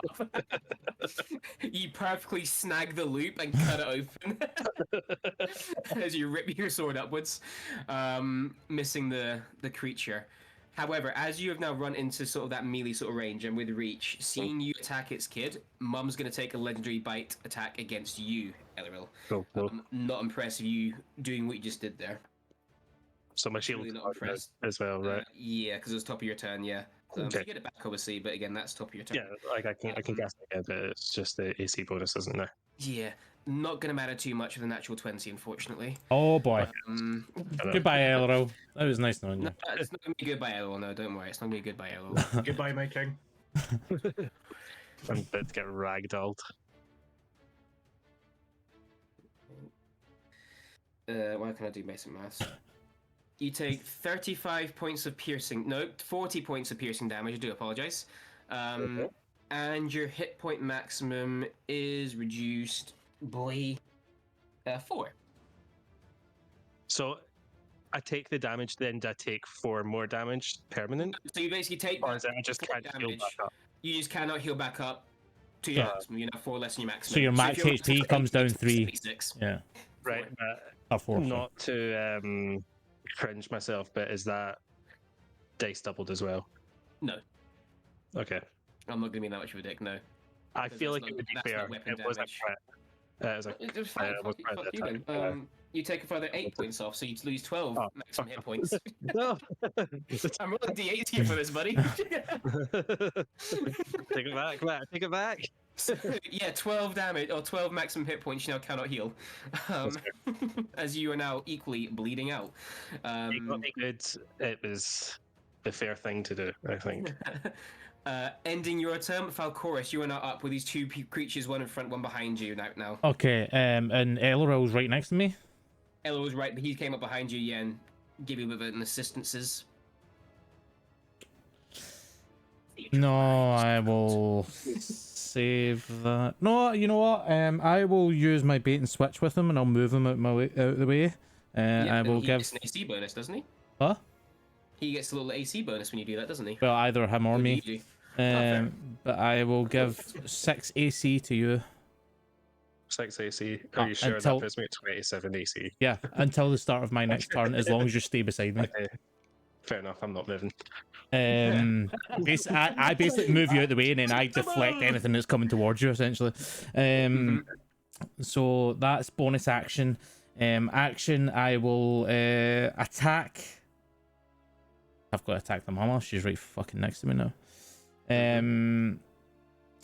S1: You perfectly snag the loop and cut it open as you rip your sword upwards, missing the creature. However, as you have now run into sort of that melee sort of range and with reach, seeing you attack its kid, Mum's going to take a legendary bite attack against you, Elril.
S3: Cool.
S1: Not impressed with you doing what you just did there.
S3: So my shield
S1: Really not impressed.
S3: as well, right?
S1: Yeah, because it was top of your turn, yeah. So
S3: Okay.
S1: you get it back, obviously, but again, that's top of your turn.
S3: Yeah, like I can cast it again, but it's just the AC bonus, isn't there?
S1: Yeah, not going to matter too much with a natural 20, unfortunately.
S2: Oh boy. Goodbye, Elro. That was nice knowing you.
S1: No, it's not going to be good by Elril, no, don't worry. It's not going to be good by Elril.
S4: Goodbye, my king.
S3: I'm about to get ragdolled.
S1: Why can I do basic maths? You take 35 points of piercing. No, 40 points of piercing damage. I do apologize. And your hit point maximum is reduced by 4.
S3: So I take the damage, then I take 4 more damage permanent?
S1: So you basically take
S3: Or is it I just can't heal
S1: damage.
S3: back up?
S1: You just cannot heal back up to your
S2: Yeah.
S1: maximum. You know, 4 less than your maximum.
S2: So your max
S1: if you're
S2: HP comes down 3.
S1: 6.
S2: Yeah.
S3: Right, but
S2: Or 4.
S3: not to cringe myself, but is that dice doubled as well?
S1: No,
S3: Okay.
S1: I'm not going to be that much of a dick, no.
S3: I
S1: Because
S3: feel
S1: that's
S3: like it
S1: not-
S3: would be
S1: that's not
S3: fair.
S1: weapon
S3: It was a
S1: damage.
S3: crit. It was a
S1: It was fine.
S3: was
S1: Fuck,
S3: quite
S1: fuck
S3: the
S1: you then.
S3: attack,
S1: You take a further 8 points off, so you lose 12
S3: Oh,
S1: maximum hit points.
S3: No!
S1: I'm rolling d8s here for this, buddy.
S3: Take it back, Matt. Take it back.
S1: So, yeah, 12 damage, or 12 maximum hit points you now cannot heal. As you are now equally bleeding out.
S3: It got me good. It was the fair thing to do, I think.
S1: Ending your turn, Falcoris, you are now up with these 2 creatures, one in front, one behind you now.
S2: Okay, and Elro's right next to me.
S1: Ella was right, but he came up behind you, yeah, and give you a bit of an assistances.
S2: No, I will save that. No, you know what? I will use my bait and switch with him, and I'll move him out of the way.
S1: Yeah,
S2: I
S1: then
S2: will
S1: he
S2: give.
S1: gets an AC bonus, doesn't he?
S2: Huh?
S1: He gets a little AC bonus when you do that, doesn't he?
S2: Well, either him or
S1: What do
S2: me.
S1: you do?
S2: Um, but I will give 6 AC to you.
S3: 6 AC. Are you sure
S2: until-
S3: that puts me at 27 AC?
S2: Yeah, until the start of my next turn, as long as you stay beside me.
S3: Okay. Fair enough, I'm not moving.
S2: I basically move you out the way, and then I deflect anything that's coming towards you, essentially. So that's bonus action. Action, I will attack. I've got to attack the mama. She's right fucking next to me now.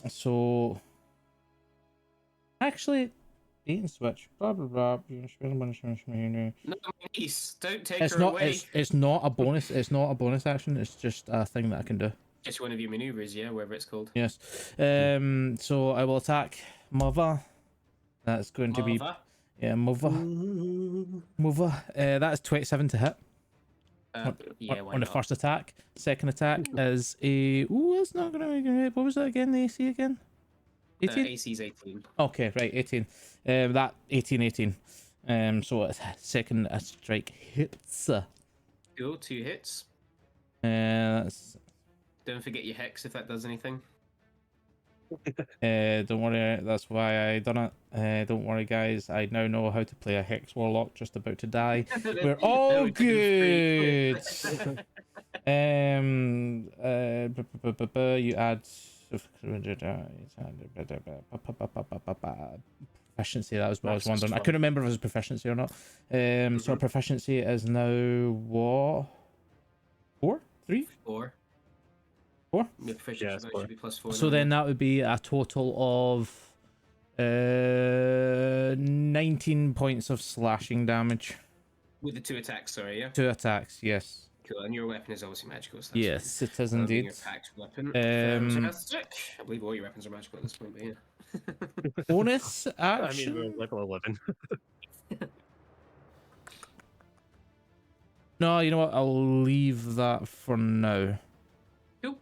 S2: So actually, bait and switch. Blah blah blah.
S1: No, my niece, don't take
S2: It's
S1: her
S2: not.
S1: away.
S2: It's not a bonus. It's not a bonus action. It's just a thing that I can do.
S1: Just one of your maneuvers, yeah, whatever it's called.
S2: Yes. So I will attack Mother. That's going to be Mother. Mother. That's 27 to hit.
S1: Yeah, why
S2: On the
S1: not?
S2: first attack. Second attack is a. Ooh, that's not gonna make it. What was that again? The AC again? 18.
S1: AC's 18.
S2: Okay, right, 18. That 18. So it's second strike hits.
S1: Cool, 2 hits.
S2: That's.
S1: Don't forget your hex if that does anything.
S2: Don't worry, that's why I done it. Don't worry, guys. I now know how to play a Hex Warlock. Just about to die. We're all good. You add proficiency. That was what I was wondering. I couldn't remember if it was proficiency or not. So our proficiency is now what? 4? 3?
S1: 4.
S2: 4?
S1: Your proficiency
S3: Yeah,
S1: bonus
S3: four.
S1: should be +4.
S2: So then that would be a total of 19 points of slashing damage.
S1: With the 2 attacks, sorry, yeah?
S2: 2 attacks, yes.
S1: Cool, and your weapon is obviously magical, so that's
S2: Yes, it is
S1: fine.
S2: indeed.
S1: Your packed weapon.
S2: Um,
S1: Fantastic. I believe all your weapons are magical at this point, but yeah.
S2: Bonus
S3: I
S2: action.
S3: mean, we're level 11.
S2: No, you know what? I'll leave that for now.
S1: Cool.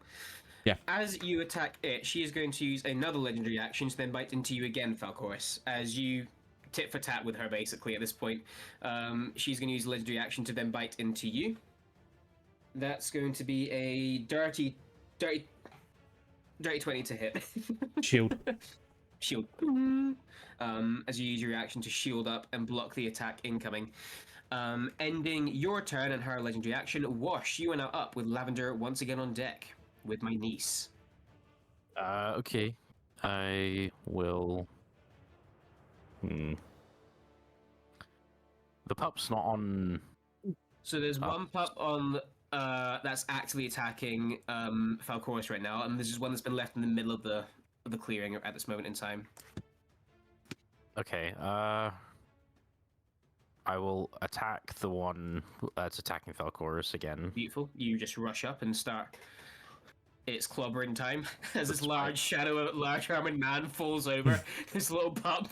S2: Yeah.
S1: As you attack it, she is going to use another legendary action to then bite into you again, Falcoris. As you tit for tat with her, basically, at this point. She's going to use a legendary action to then bite into you. That's going to be a dirty 20 to hit.
S2: Shield.
S1: Shield. As you use your reaction to shield up and block the attack incoming. Ending your turn and her legendary action. Wash, you are now up with Lavender once again on deck with my niece.
S5: Okay. I will. The pup's not on.
S1: So there's one pup on that's actively attacking Falcoris right now, and there's one that's been left in the middle of the clearing at this moment in time.
S5: Okay. I will attack the one that's attacking Falcoris again.
S1: Beautiful. You just rush up and start. It's clobbering time as this
S5: That's
S1: large large armored man falls over this little pup.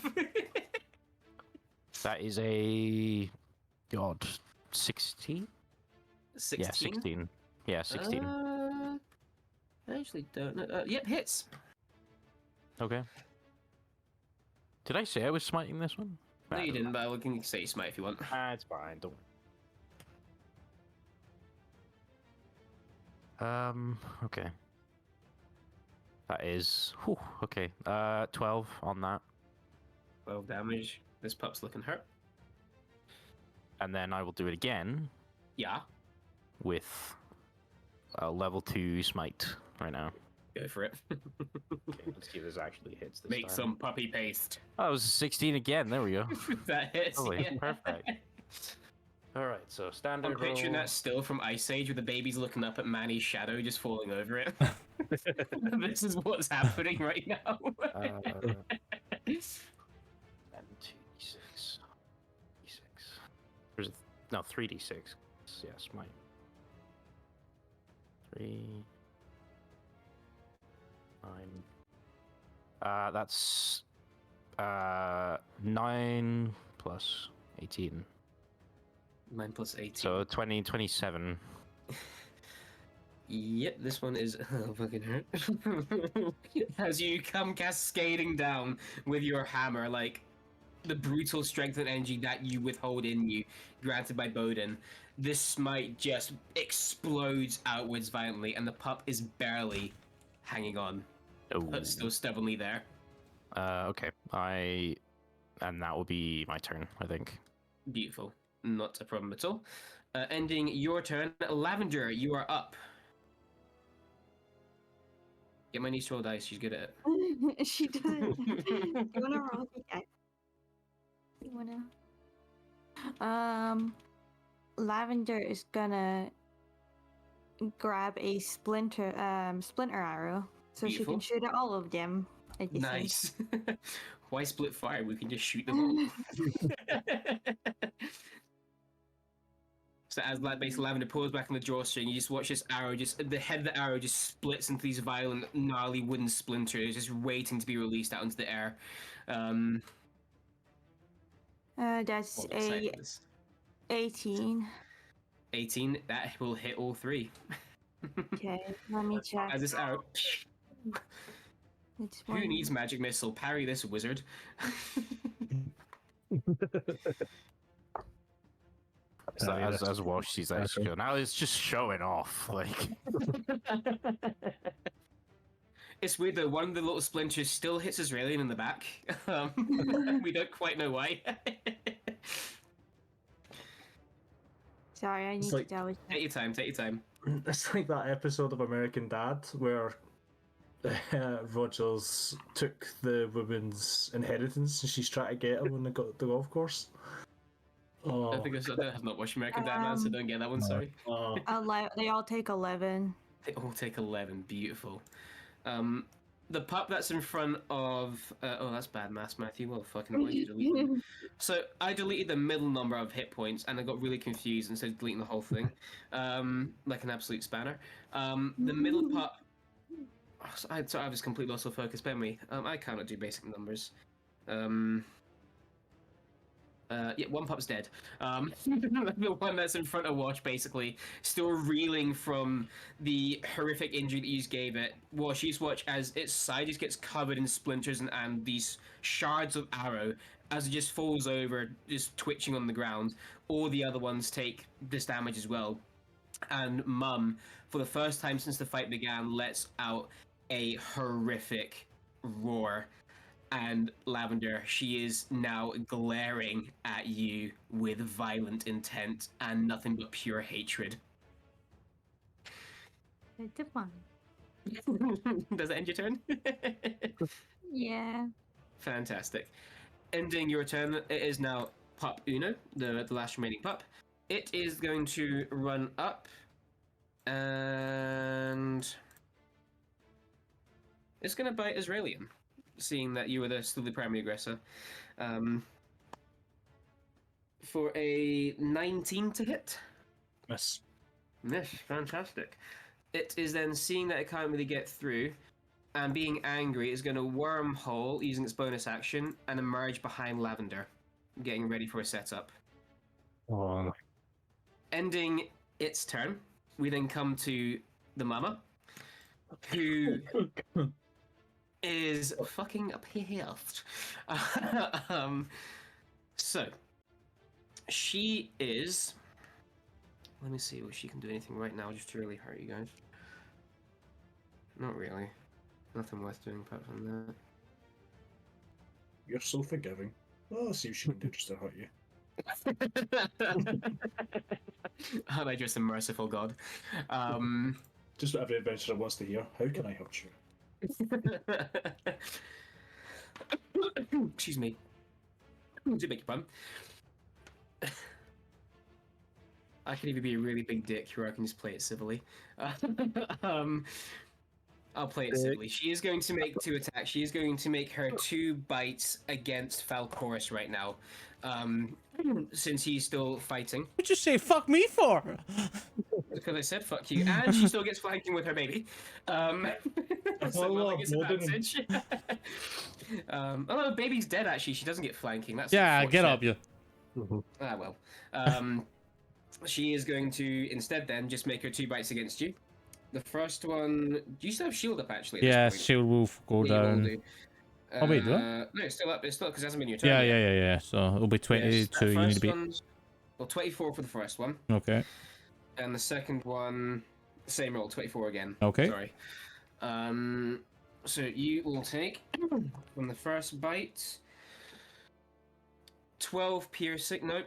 S5: That is a 16.
S1: 16?
S5: Yeah, 16. Yeah, 16.
S1: I actually don't know. Yep, hits.
S5: Okay. Did I say I was smiting this one?
S1: No, you
S5: Nah,
S1: didn't, but I can say smite if you want.
S5: it's fine. Don't. Okay. That is. Whew, okay. 12 on that,
S1: 12 damage. This pup's looking hurt.
S5: and then I will do it again
S1: Yeah,
S5: with a level 2 smite right now.
S1: go for it.
S5: Okay, let's see if this actually hits this
S1: Make
S5: time.
S1: some puppy paste.
S5: Oh, it was 16 again. There we go.
S1: That hits.
S5: Lovely,
S1: Yeah.
S5: perfect. All right, so standard.
S1: I'm picturing
S5: roll.
S1: that still from Ice Age with the baby's looking up at Manny's shadow just falling over it. This is what's happening right now.
S5: And 2d6. D6. There's no 3d6. Yes, my 3. 9. That's 9 plus 18.
S1: 9 plus 18.
S5: So 27.
S1: Yep, this one is fucking hurt. As you come cascading down with your hammer, like the brutal strength and energy that you withhold in you, granted by Bodin, this smite just explodes outwards violently, and the pup is barely hanging on,
S5: Oh.
S1: but still stubbornly there.
S5: Okay. And that will be my turn, I think.
S1: Beautiful. Not a problem at all. Ending your turn. Lavender, you are up. Get my niece to roll dice, she's good at it.
S6: She does. You wanna roll the dice? You wanna? Lavender is gonna grab a splinter arrow, so she
S1: Beautiful.
S6: can shoot at all of them. At the same
S1: Nice. Why split fire? We can just shoot them all. So as basically Lavender pulls back on the drawstring, you just watch this arrow, the head of the arrow just splits into these violent, gnarly wooden splinters, just waiting to be released out into the air.
S6: That's
S1: What side
S6: a
S1: is this?
S6: 18.
S1: 18. That will hit all three.
S6: Okay, let me check.
S1: As this arrow.
S6: It's
S1: Who needs magic missile? Parry this wizard.
S5: So as Walsh sees that, she's going, now it's just showing off. Like,
S1: It's weird though, one of the little splinters still hits Israelian in the back. We don't quite know why.
S6: Sorry, I need
S4: like-
S6: to double check.
S1: Take your time, take your time.
S4: It's like that episode of American Dad where Rogers took the woman's inheritance and she's trying to get him on the golf course. Oh,
S1: I think I have not watched American Dad, man, so don't get that one, sorry.
S4: oh.
S6: They all take 11.
S1: They all take 11, beautiful. The pup that's in front of... oh, that's bad maths, Matthew. Well, fucking why did you delete them? So I deleted the middle number of hit points, and I got really confused instead of deleting the whole thing. Like an absolute spanner. The middle pup... Oh, I was completely lost of focus, bear me. I cannot do basic numbers. Yeah, one pup's dead. The one that's in front of Wash, basically, still reeling from the horrific injury that you just gave it. Wash, you just watch as its side just gets covered in splinters and these shards of arrow as it just falls over, just twitching on the ground. All the other ones take this damage as well. And Mum, for the first time since the fight began, lets out a horrific roar. And Lavender, she is now glaring at you with violent intent and nothing but pure hatred.
S6: It's fun.
S1: Does that end your turn?
S6: Yeah.
S1: Fantastic. Ending your turn, it is now Pup Uno, the last remaining pup. It is going to run up and it's going to bite Israelian, seeing that you were still the primary aggressor. For a 19 to hit.
S4: Miss.
S1: Yes, fantastic. It is then seeing that it can't really get through, and being angry, is going to wormhole using its bonus action and emerge behind Lavender, getting ready for a setup.
S3: Oh,
S1: Ending its turn, we then come to the mama, who is fucking pissed. So, she is. Let me see if she can do anything right now just to really hurt you guys. Not really. Nothing worth doing apart from that.
S4: You're so forgiving. Oh, I'll see if she can do just to hurt you.
S1: Am I just a merciful god?
S4: Just what every adventurer wants to hear. How can I hurt you?
S1: Excuse me. Do make a pun. I could even be a really big dick, or I can just play it civilly. I'll play it civilly. She is going to make 2 attacks. She is going to make her 2 bites against Falcorus right now. Since he's still fighting.
S2: What'd you say fuck me for?
S1: Because I said fuck you. And she still gets flanking with her baby. So Mother gets advantage. Although baby's dead, actually. She doesn't get flanking. That's
S2: Yeah, get up, you.
S1: Ah, well. She is going to instead then just make her 2 bites against you. The first one. Do you still have shield up actually? At
S2: Yeah,
S1: this point?
S2: shield will go
S1: Yeah, you all
S2: down.
S1: do.
S2: Oh, wait, do I?
S1: No, it's still up. It's still because it hasn't been your turn.
S2: Yeah,
S1: yet.
S2: yeah. So it'll be 22.
S1: Yes, that
S2: You need to
S1: first
S2: beat.
S1: one's- Well, 24 for the first one,
S2: Okay.
S1: and the second one, same roll, 24 again.
S2: Okay.
S1: Sorry. So you will take from the first bite 12 piercing. No,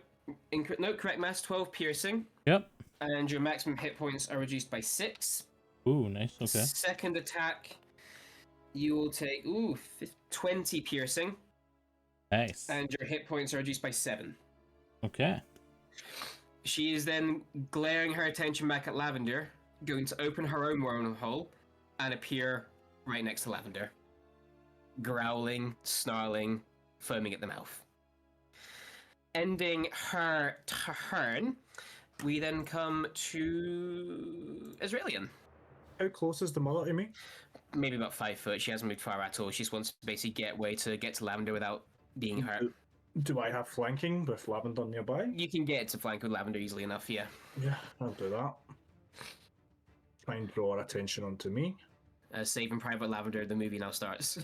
S1: no, correct mass. 12 piercing.
S2: Yep.
S1: And your maximum hit points are reduced by 6.
S2: Ooh, nice. Okay.
S1: Second attack, you will take 20 piercing,
S2: Nice.
S1: and your hit points are reduced by 7.
S2: Okay.
S1: She is then glaring her attention back at Lavender, going to open her own wormhole and appear right next to Lavender, growling, snarling, foaming at the mouth. Ending her turn, we then come to Israelian.
S4: How close is the mother to me?
S1: Maybe about 5 foot. She hasn't moved far at all. She just wants to basically get to Lavender without being hurt.
S4: Do I have flanking with Lavender nearby?
S1: You can get to flank with Lavender easily enough, yeah.
S4: Yeah, I'll do that. Try and draw her attention onto me.
S1: Saving Private Lavender, the movie now starts.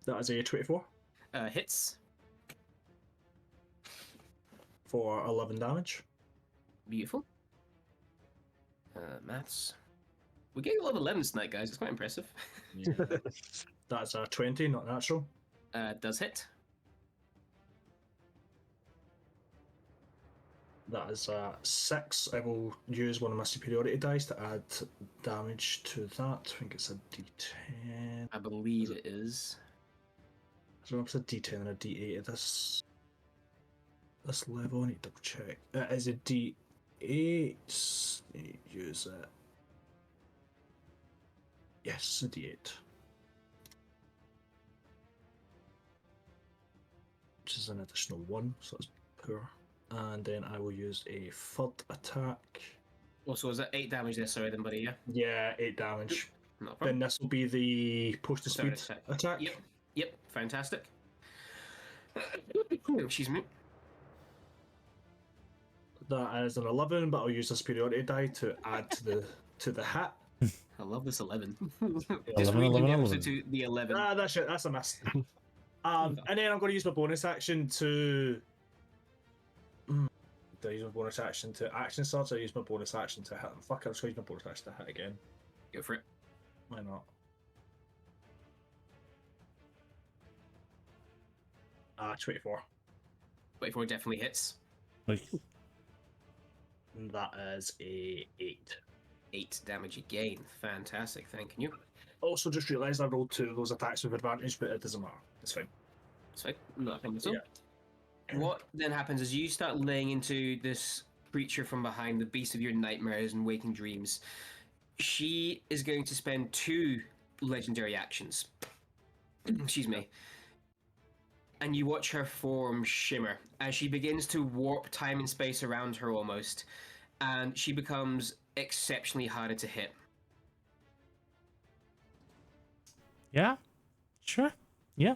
S4: That is a 24
S1: Hits.
S4: for 11 damage.
S1: Beautiful. Maths. We're getting a lot of 11s tonight, guys. It's quite impressive.
S4: Yeah. That's a 20, not natural.
S1: Does hit.
S4: That is a 6. I will use one of my superiority dice to add damage to that. I think it's a d10.
S1: I believe it is.
S4: I don't know if it's a d10 and a d8 at this level. I need to double check. It is a d8. Use it. Yes, a d8. Which is an additional 1, so it's poor. And then I will use a third attack.
S1: Also, is that 8 damage there? Sorry, then, buddy, yeah?
S4: Yeah, 8 damage.
S1: Not a problem.
S4: Then this will be the post of
S1: Third
S4: speed attack.
S1: Yep, fantastic. Excuse me.
S4: That is an 11, but I'll use a superiority die to add to the hit.
S1: I love this 11.
S2: 11,
S1: Just reading the
S2: 11.
S1: episode to the 11.
S4: Ah, that's it. That's a miss. And then I'm going to use my bonus action to Do I use my bonus action to action surge? Or I use my bonus action to hit him? Fuck, I'll just use my bonus action to hit again.
S1: Go for it.
S4: Why not? 24.
S1: 24 definitely hits.
S2: Like,
S4: And that is a 8.
S1: 8 damage again. Fantastic, thank you.
S4: Also, just realised I rolled 2 of those attacks with advantage, but it doesn't matter. It's fine.
S1: So, nothing at all.
S4: Yeah.
S1: What then happens is you start laying into this creature from behind, the beast of your nightmares and waking dreams. She is going to spend 2 legendary actions. Excuse me. And you watch her form shimmer as she begins to warp time and space around her almost, and she becomes exceptionally harder to hit.
S2: yeah, sure, yeah.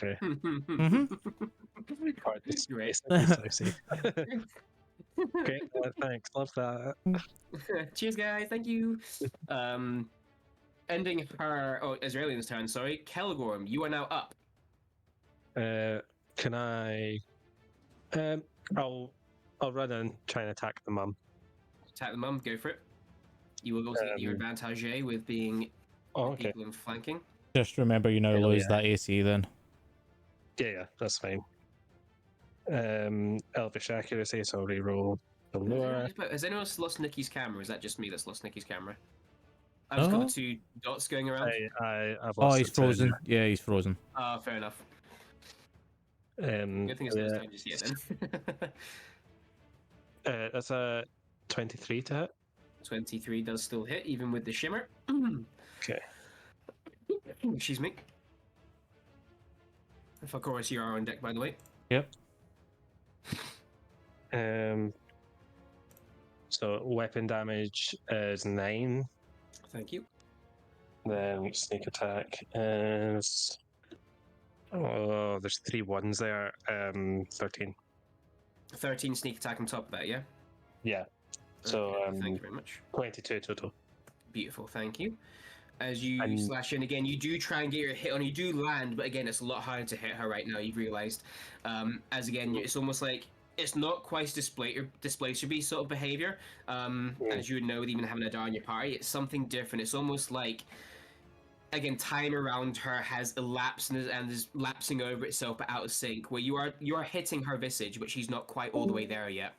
S3: Okay.
S2: Mm-hmm.
S3: Hard to
S1: Great.
S3: space, I see. Great, thanks. Love that.
S1: Cheers, guys. Thank you. Ending her. Oh, Israelian's turn. Sorry, Kelgorm. You are now up.
S3: Can I? I'll run and try and attack the mum.
S1: Attack the mum. Go for it. You will also get your advantage with being
S3: Oh,
S1: with
S3: okay.
S1: people in flanking.
S2: Just remember, you now
S3: Hell
S2: lose
S3: yeah.
S2: that AC then.
S3: Yeah, that's fine. Elvish accuracy, so reroll the lower.
S1: Has anyone else lost Nikki's camera? Is that just me that's lost Nikki's camera? I've just got
S2: Oh.
S1: the 2 dots going around.
S3: I've
S2: Oh,
S3: lost
S2: he's
S3: it to-
S2: frozen. Yeah, he's frozen.
S1: Ah, fair enough. Good thing it's not
S3: yeah,
S1: done just yet then.
S3: that's a 23 to hit.
S1: 23 does still hit, even with the shimmer.
S3: Okay.
S1: Excuse me. If I chorus, you are on deck, by the way.
S2: Yep.
S3: So weapon damage is 9.
S1: Thank you.
S3: Then sneak attack is. Oh, there's 3 1s there. 13.
S1: 13 sneak attack on top of that, yeah?
S3: Yeah. So
S1: Okay, thank you very much.
S3: 22 total.
S1: Beautiful, thank you. As you
S3: And-
S1: slash in again, you do try and get your hit on. You do land, but again, it's a lot harder to hit her right now. You've realised, as again, it's almost like it's not quite displacer-based sort of behaviour. As you would know, with even having a Dar in your party, it's something different. It's almost like, again, time around her has elapsed and is lapsing over itself, but out of sync. Where you are hitting her visage, but she's not quite all the way there yet.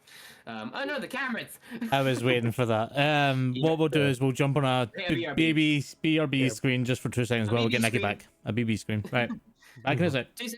S1: Oh no, the cameras!
S2: I was waiting for that. What we'll do is we'll jump on a
S1: Yeah,
S2: BRB screen just for 2 seconds
S1: A
S2: while we
S1: BB
S2: get Nikki
S1: screen.
S2: back. A BB screen. Right. Back in a sec.
S1: Jeez.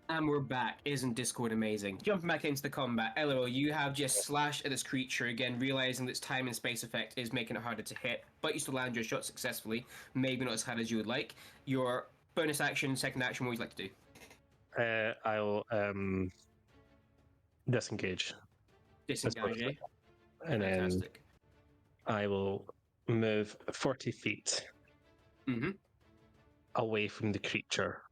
S1: And we're back. Isn't Discord amazing? Jumping back into the combat, LOL, you have just slashed at this creature again, realizing that its time and space effect is making it harder to hit, but you still land your shot successfully. Maybe not as hard as you would like. Your bonus action, second action, what would you like to do?
S3: I'll disengage,
S1: Disengage, eh?
S3: and then
S1: Fantastic.
S3: I will move 40 feet
S1: Mm-hmm.
S3: away from the creature.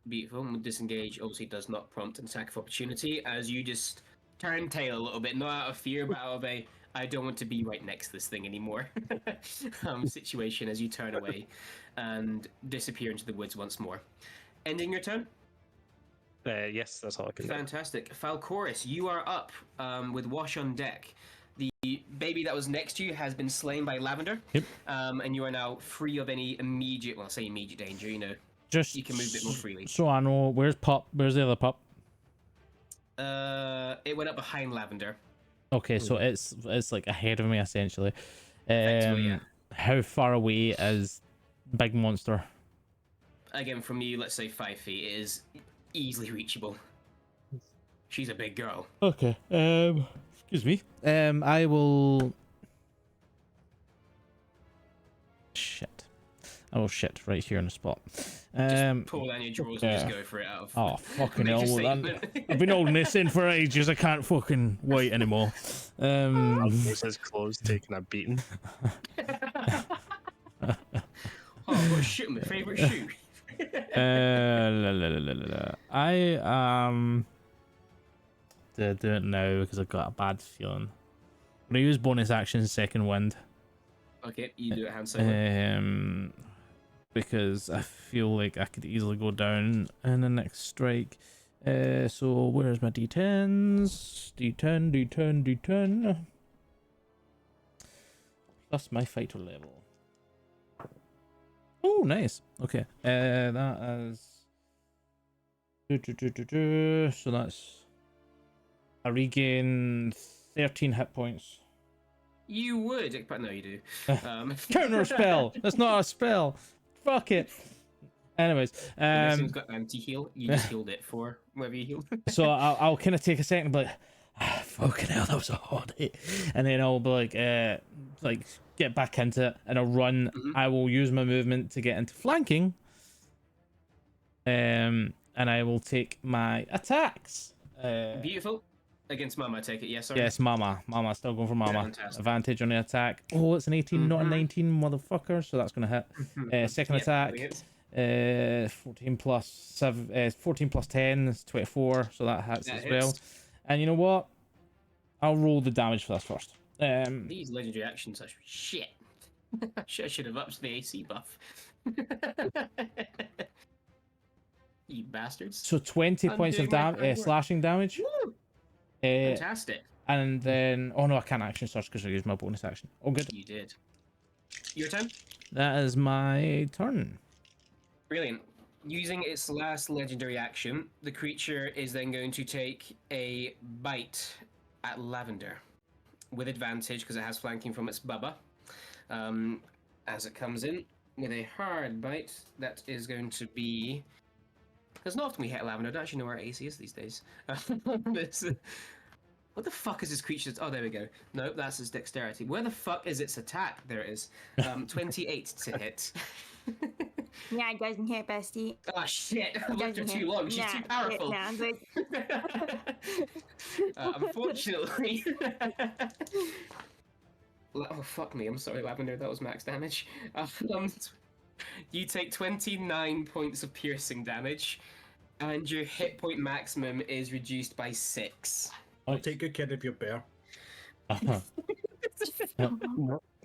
S1: Beautiful. Disengage obviously does not prompt an attack of opportunity, as you just turn tail a little bit, not out of fear, but out of a I don't want to be right next to this thing anymore situation as you turn away and disappear into the woods once more. Ending your turn?
S3: Yes, that's all I can do.
S1: Fantastic. Falcoris, you are up with Wash on deck. The baby that was next to you has been slain by Lavender.
S2: Yep.
S1: And you are now free of any immediate, well, I say immediate danger, you know.
S2: Just
S1: You can move a bit more freely.
S2: So I know, where's Pup? Where's the other pup?
S1: It went up behind Lavender.
S2: Okay, so it's like ahead of me essentially.
S1: Effectively, yeah.
S2: How far away is Big Monster?
S1: Again, from you, let's say 5 feet. It is easily reachable. She's a big girl.
S2: Okay. Excuse me. I will. Shit. I will shit right here on the spot.
S1: Just pull down your drawers and just go for it out of.
S2: Oh fucking
S1: Make a
S2: hell!
S1: statement.
S2: I've been holding this in for ages. I can't fucking wait anymore.
S3: There's his clothes taking a beating.
S1: Oh, what shoot, my favourite shoot.
S2: I do it now because I've got a bad feeling. I'm gonna use bonus action second wind.
S1: Okay, you do it hand solo.
S2: Because I feel like I could easily go down in the next strike. So where's my D10s? D10. Plus my fighter level. Oh, nice. Okay. That is. So that's. I regain 13 hit points.
S1: You would, but no, you do.
S2: Counter spell. That's not a spell. Fuck it. Anyways,
S1: This one's got anti-heal. You just healed it for wherever you healed.
S2: so I'll kind of take a second, but fucking hell, that was a hard hit. And then I'll be like get back into it, and I'll run.
S1: Mhm.
S2: I will use my movement to get into flanking. And I will take my attacks.
S1: Beautiful. Against Mama, I take it. Yes, sorry.
S2: Yes, Mama. Mama, still going for Mama.
S1: Fantastic.
S2: Advantage on the attack. Oh, it's an 18, not a 19, motherfucker. So that's going to hit. Second
S1: Yep,
S2: attack.
S1: brilliant.
S2: 14 plus 7. 14 plus 10 is 24. So that hits
S1: That
S2: as
S1: hits.
S2: well. And you know what? I'll roll the damage for this first.
S1: These legendary actions are shit. I should have upped the AC buff. You bastards.
S2: So 20 points of
S1: Undoing my hard work.
S2: slashing damage.
S1: Woo!
S2: Uh,
S1: Fantastic.
S2: and then, oh no, I can't action search because I used my bonus action. Oh, good.
S1: You did. Your turn.
S2: That is my turn.
S1: Brilliant. Using its last legendary action, the creature is then going to take a bite at Lavender with advantage because it has flanking from its bubba. As it comes in with a hard bite, that is going to be. Because not often we hit Lavender. I don't actually know where AC is these days. What the fuck is this creature's? Oh, there we go. Nope, that's its dexterity. Where the fuck is its attack? There it is. 28 to hit.
S6: Yeah, it doesn't hit, bestie.
S1: Ah, shit. I've
S6: It
S1: left her
S6: doesn't
S1: too
S6: hit.
S1: long. She's too powerful.
S6: Nah, but
S1: Unfortunately. Oh, fuck me. I'm sorry, Lavender. That was max damage. You take 29 points of piercing damage, and your hit point maximum is reduced by 6.
S4: I'll take good care of your bear.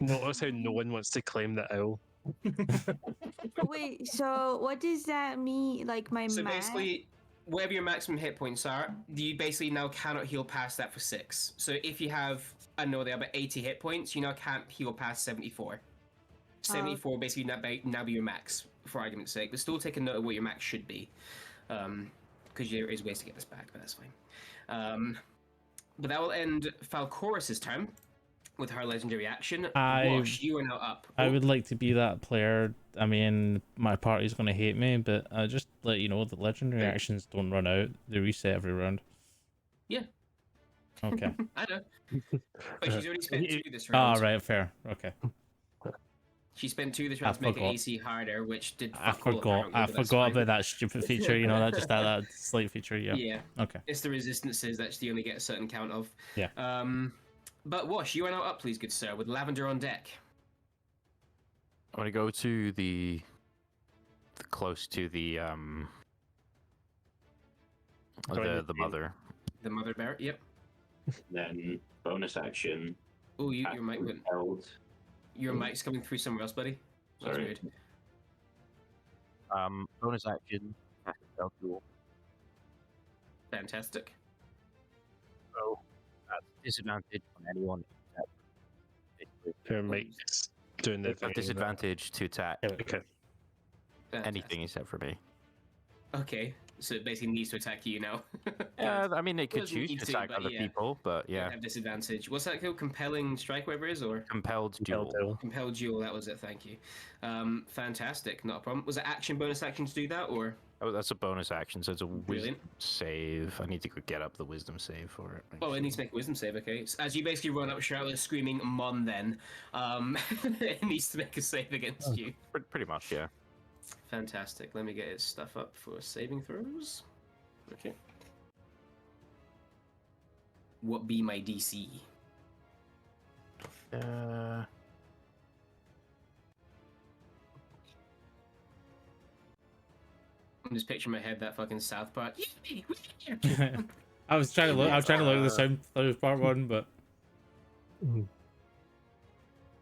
S3: Notice how no one wants to claim the owl.
S6: wait, so what does that mean? Like my
S1: So
S6: max?
S1: basically, whatever your maximum hit points are, you basically now cannot heal past that for 6. So if you have I know they have about 80 hit points. You now can't heal past 74. 74 basically now be your max, for argument's sake. But still take a note of what your max should be. Because there is ways to get this back, but that's fine. But that will end Falcoris's turn with her legendary action. Wash, you are now up.
S2: I would like to be that player. I mean, my party's going to hate me, but I just let you know that legendary actions don't run out. They reset every round.
S1: Yeah.
S2: Okay.
S1: I know. But she's already spent 2 this
S2: Ah,
S1: round.
S2: right, fair. Okay.
S1: She spent 2 this round to make it AC harder, which did
S2: I
S1: fuck all,
S2: forgot.
S1: apparently,
S2: I
S1: but that's
S2: forgot
S1: fine.
S2: about that stupid feature. You know, that slight feature. Yeah.
S1: Yeah.
S2: Okay.
S1: It's the resistances that you only get a certain count of.
S2: Yeah.
S1: But Wash, you are now up, please, good sir, with Lavender on deck.
S5: I'm gonna go to the close to the mother.
S1: The Mother Bear, yep.
S7: Then bonus action.
S1: Oh, your mic went.
S7: Held.
S1: Your mic's coming through somewhere else, buddy. That's
S7: Sorry.
S1: weird.
S5: Bonus action. Duel.
S1: Fantastic.
S5: So that's disadvantage on anyone except
S3: Her mate's doing the thing.
S5: disadvantage to attack
S3: Okay.
S1: Fantastic.
S5: anything except for me.
S1: Okay, so it basically needs to attack you now.
S5: Yeah, I mean it could
S1: Doesn't
S5: choose
S1: need
S5: to
S1: to,
S5: attack
S1: but
S5: other
S1: yeah.
S5: people, but
S1: You
S5: yeah,
S1: have disadvantage. What's that called? Compelling strike, whatever it is, or
S5: compelled duel.
S1: compelled duel? That was it. Thank you. Fantastic. Not a problem. Was it action, bonus action to do that, or
S5: Oh, that's a bonus action, so it's a wisdom
S1: Brilliant.
S5: save. I need to get up the wisdom save for it.
S1: oh, it needs to make a wisdom save. Okay, so as you basically run up shirtless, screaming "Mon," then it needs to make a save against you.
S5: Pretty much, yeah.
S1: Fantastic. Let me get its stuff up for saving throws. Okay. What be my DC? I'm just picturing in my head that fucking South Park.
S2: I was trying to look. I was trying to look at the sound part one, but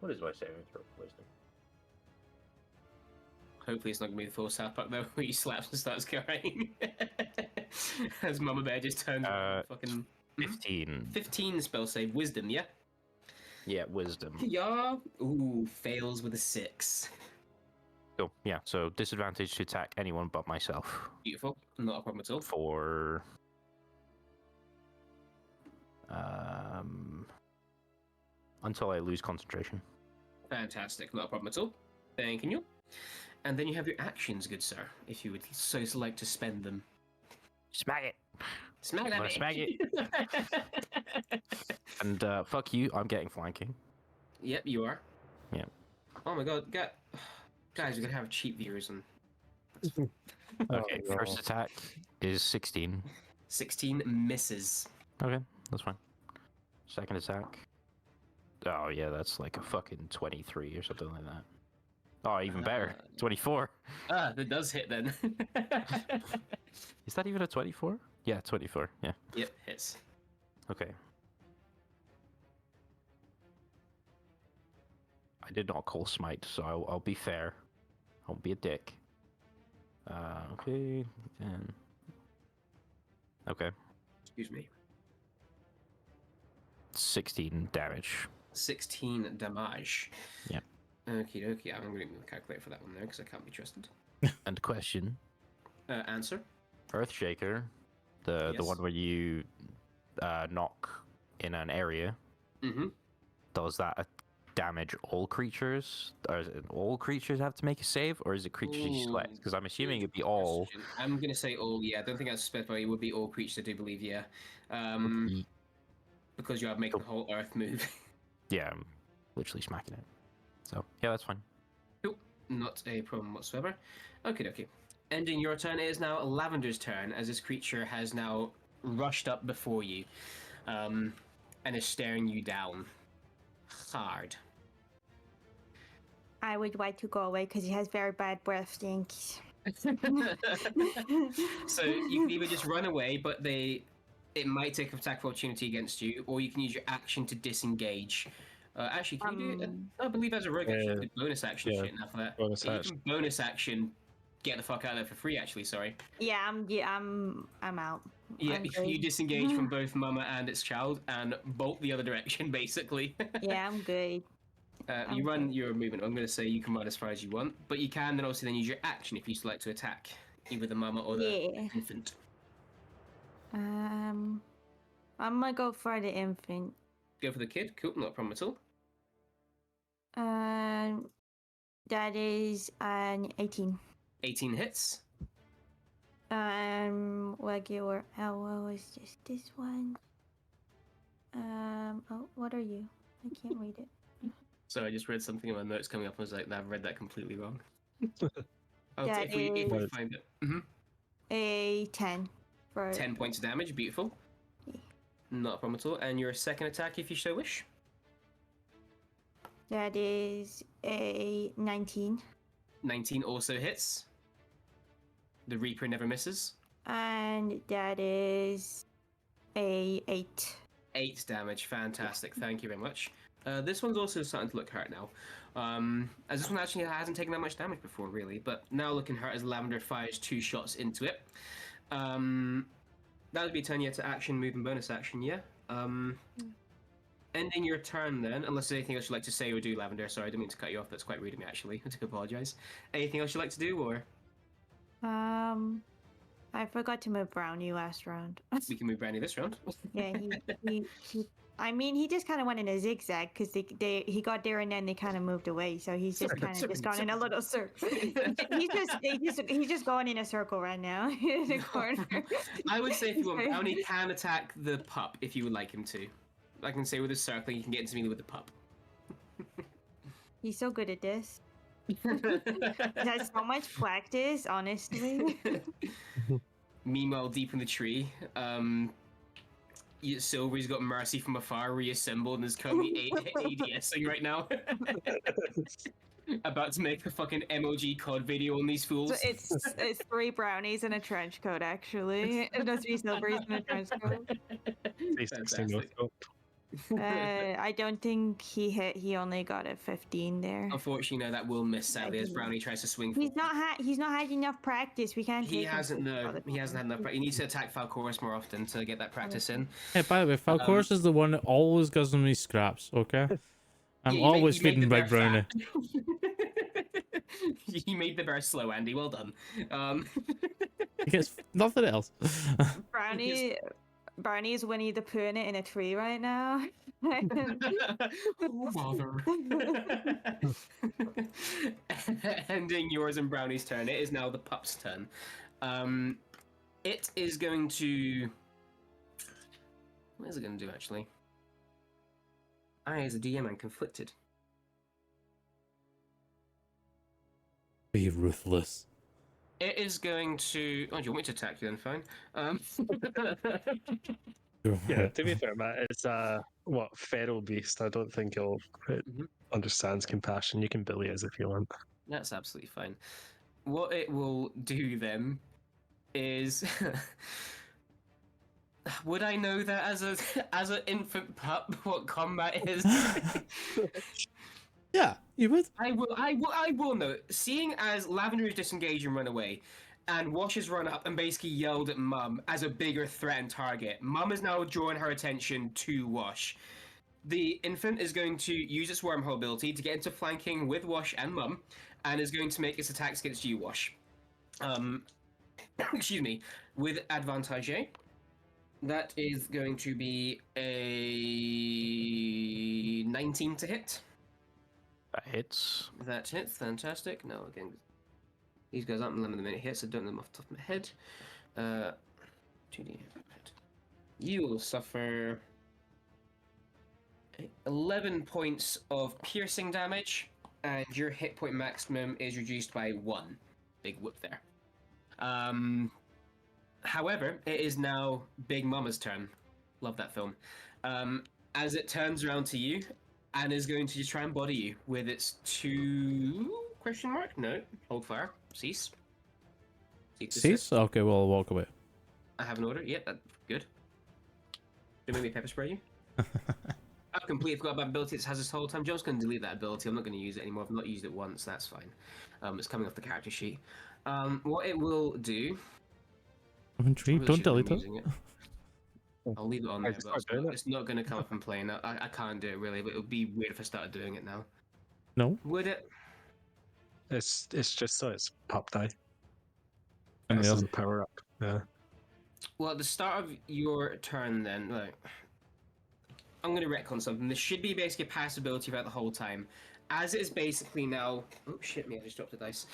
S7: What is my saving throw? Wisdom.
S1: Hopefully it's not gonna be the full South Park though, where he slaps and starts crying. As Mama Bear just turns fucking
S5: 15.
S1: 15 spell save, wisdom, yeah?
S5: Yeah, wisdom.
S1: Yeah. Ooh, fails with a 6.
S5: Oh, yeah. So disadvantage to attack anyone but myself
S1: Beautiful. Not a problem at all.
S5: for until I lose concentration.
S1: Fantastic, not a problem at all. Thank you. And then you have your actions, good sir, if you would so like to spend them.
S5: Smack it.
S1: Smack
S5: I'm
S1: that
S5: gonna
S1: bitch.
S5: smack it. And fuck you. I'm getting flanking.
S1: Yep, you are.
S5: Yep.
S1: Oh my god, guys, we're gonna have cheap viewers on.
S5: Okay. First attack is 16.
S1: 16 misses.
S5: Okay, that's fine. Second attack. Oh yeah, that's like a fucking 23 or something like that. Oh, even better. 24.
S1: Ah, that does hit then.
S5: Is that even a 24? Yeah, 24. Yeah.
S1: Yep, hits.
S5: Okay. I did not call smite, so I'll be fair. I'll be a dick. Okay. 10. Okay.
S1: Excuse me.
S5: 16 damage.
S1: 16 damage.
S5: Yep.
S1: Okie dokie. I'm going to calculate for that one there because I can't be trusted.
S5: And question.
S1: Answer.
S5: Earthshaker, the
S1: Yes.
S5: one where you knock in an area,
S1: Mm-hmm.
S5: does that damage all creatures? Or is it all creatures have to make a save, or is it creatures you select? Because I'm assuming it'd be all.
S1: I'm going to say all, yeah. I don't think that's specified. It would be all creatures, I do believe, yeah.
S5: Ye-
S1: Because you are making the whole earth move.
S5: Yeah, I'm literally smacking it. So yeah, that's fine.
S1: Cool. Not a problem whatsoever. Okay, okay. Ending your turn, it is now Lavender's turn, as this creature has now rushed up before you, and is staring you down hard.
S6: I would like to go away because he has very bad breath stinks.
S1: So you can either just run away, but it might take an attack of opportunity against you, or you can use your action to disengage. Actually, can you do it? I believe as a rogue, actually, you can bonus action shit now for that.
S3: bonus
S1: Yeah, you
S3: action.
S1: can bonus action, get the fuck out of there for free. Actually, sorry.
S6: Yeah, I'm out.
S1: Yeah,
S6: I'm
S1: you
S6: good.
S1: disengage from both Mama and its child and bolt the other direction, basically.
S6: Yeah, I'm good.
S1: You
S6: I'm
S1: run
S6: good.
S1: your movement. I'm going to say you can run as far as you want, but you can then also then use your action if you select to attack either the Mama or the
S6: Yeah.
S1: infant.
S6: I'm gonna go for the infant.
S1: Go for the kid. Cool, not a problem at all.
S6: That is an 18.
S1: 18 hits.
S6: Regular. What was just this one? Oh, what are you? I can't read it.
S1: So I just read something in my notes coming up. I was like, I've read that completely wrong.
S6: That
S1: if we
S6: is
S1: find it.
S6: a 10 for
S1: 10 points of damage. Beautiful.
S6: Yeah.
S1: Not a problem at all. And your second attack, if you so wish.
S6: That is a 19.
S1: 19 also hits. The Reaper never misses.
S6: And that is a 8.
S1: 8 damage. Fantastic. Thank you very much. This one's also starting to look hurt now. As this one actually hasn't taken that much damage before, really. But now looking hurt as Lavender fires 2 shots into it. That would be a turn yet to action, move, and bonus action, yeah? Ending your turn then, unless there's anything else you'd like to say or do, Lavender. Sorry, I didn't mean to cut you off. That's quite rude of me, actually. I do apologize. Anything else you'd like to do, or
S6: I forgot to move Brownie last round.
S1: we can move Brandy this round?
S6: Yeah, he I mean, he just kind of went in a zigzag because he got there and then they kind of moved away. So he's just kind of just gone in a little circle. he's just going in a circle right now in the corner.
S1: I would say if you want, Brownie can attack the pup if you would like him to. I can say with a circle, you can get into melee with the pup.
S6: He's so good at this. He has so much practice, honestly.
S1: Meanwhile, deep in the tree, Silvery's got Mercy from afar reassembled and is currently ADSing right now. About to make a fucking MOG COD video on these fools.
S6: So it's 3 brownies in a trench coat, actually. No, 3 silveries in a trench coat.
S1: Fantastic.
S6: I don't think he hit. He only got a 15 there.
S1: Unfortunately, no, that will miss sadly as Brownie tries to swing.
S6: He's not had enough practice. We can't.
S1: He hasn't. No, he hasn't had enough practice. He needs to attack Falcorus more often to get that practice in.
S2: Hey, by the way, Falcorus is the one that always gives me scraps. Okay, I'm always feeding Big Brownie.
S1: You made the bear slow, Andy. Well done.
S2: He gets nothing else.
S6: Barney is Winnie the Pooh in a tree right now.
S1: Oh, bother. Ending yours and Brownie's turn. It is now the pup's turn. It is going to... What is it going to do, actually? I, as a DM, am conflicted.
S2: Be ruthless.
S1: It is going to... Oh, do you want me to attack you then? Fine.
S3: Yeah, to be fair, Matt, it's feral beast. I don't think he'll understands compassion. You can bully us if you want.
S1: That's absolutely fine. What it will do then is... Would I know that as an infant pup what combat is?
S2: Yeah, you would.
S1: I will know. Seeing as Lavender is disengaged and run away, and Wash has run up and basically yelled at Mum as a bigger threat and target. Mum is now drawing her attention to Wash. The infant is going to use its wormhole ability to get into flanking with Wash and Mum, and is going to make its attacks against you, Wash. Excuse me, with advantage. That is going to be a 19 to hit.
S5: That hits.
S1: That hits, fantastic. Now again, these guys aren't limited minute hits, so I don't know them off the top of my head. 2d. You will suffer 11 points of piercing damage, and your hit point maximum is reduced by 1. Big whoop there. However, it is now Big Mama's turn. Love that film. As it turns around to you, and is going to just try and body you with its 2 question mark? No. Hold fire. Cease.
S2: Cease? Okay, well, I'll walk away.
S1: I have an order. Yep, that's good. Do you make me pepper spray you? I've completely forgot about ability it has this whole time. Joe's going to delete that ability. I'm not going to use it anymore. I've not used it once. That's fine. It's coming off the character sheet. What it will do...
S2: I'm intrigued. Don't delete it.
S1: I'll leave it on
S3: I
S1: there,
S3: just
S1: but
S3: start doing it.
S1: it's not going to come up and playing. I can't do it really, but it would be weird if I started doing it now.
S2: No.
S1: Would it?
S3: It's just so it's pop die.
S2: And
S3: This
S2: the
S3: is
S2: other.
S3: a power up. Yeah.
S1: Well, at the start of your turn, then, like, I'm going to retcon something. This should be basically a passability throughout the whole time. As it is basically now. Oh shit! Me, I just dropped the dice.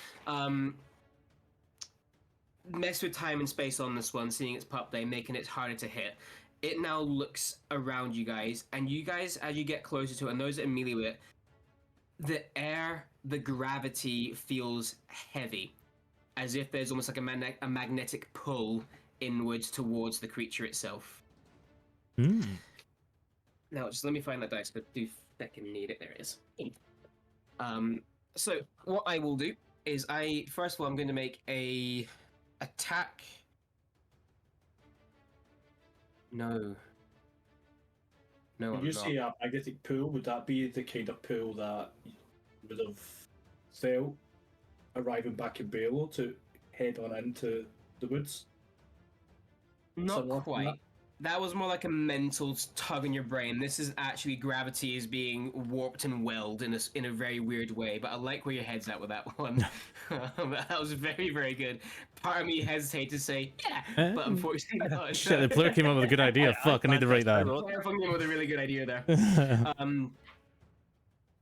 S1: Mess with time and space on this one, seeing it's pop day, making it harder to hit. It now looks around you guys, and you guys, as you get closer to it, and those that are melee with it, the air, the gravity feels heavy, as if there's almost like a magnetic pull inwards towards the creature itself.
S2: Hmm.
S1: Now, just let me find that dice, but do fucking need it. There it is. So what I will do is first of all, I'm going to make a attack. No. No,
S4: When
S1: I'm
S4: you
S1: not.
S4: say a magnetic pool, would that be the kind of pool that you would have felt arriving back in Baylor to head on into the woods?
S1: Not
S4: Somewhat from
S1: quite. That was more like a mental tug in your brain. This is actually gravity is being warped and welled in a very weird way. But I like where your head's at with that one. That was very, very good. Part of me hesitated to say yeah, but unfortunately not.
S2: Shit, the player came up with a good idea. Fuck, I need to write that.
S1: Claire came up with a really good idea there.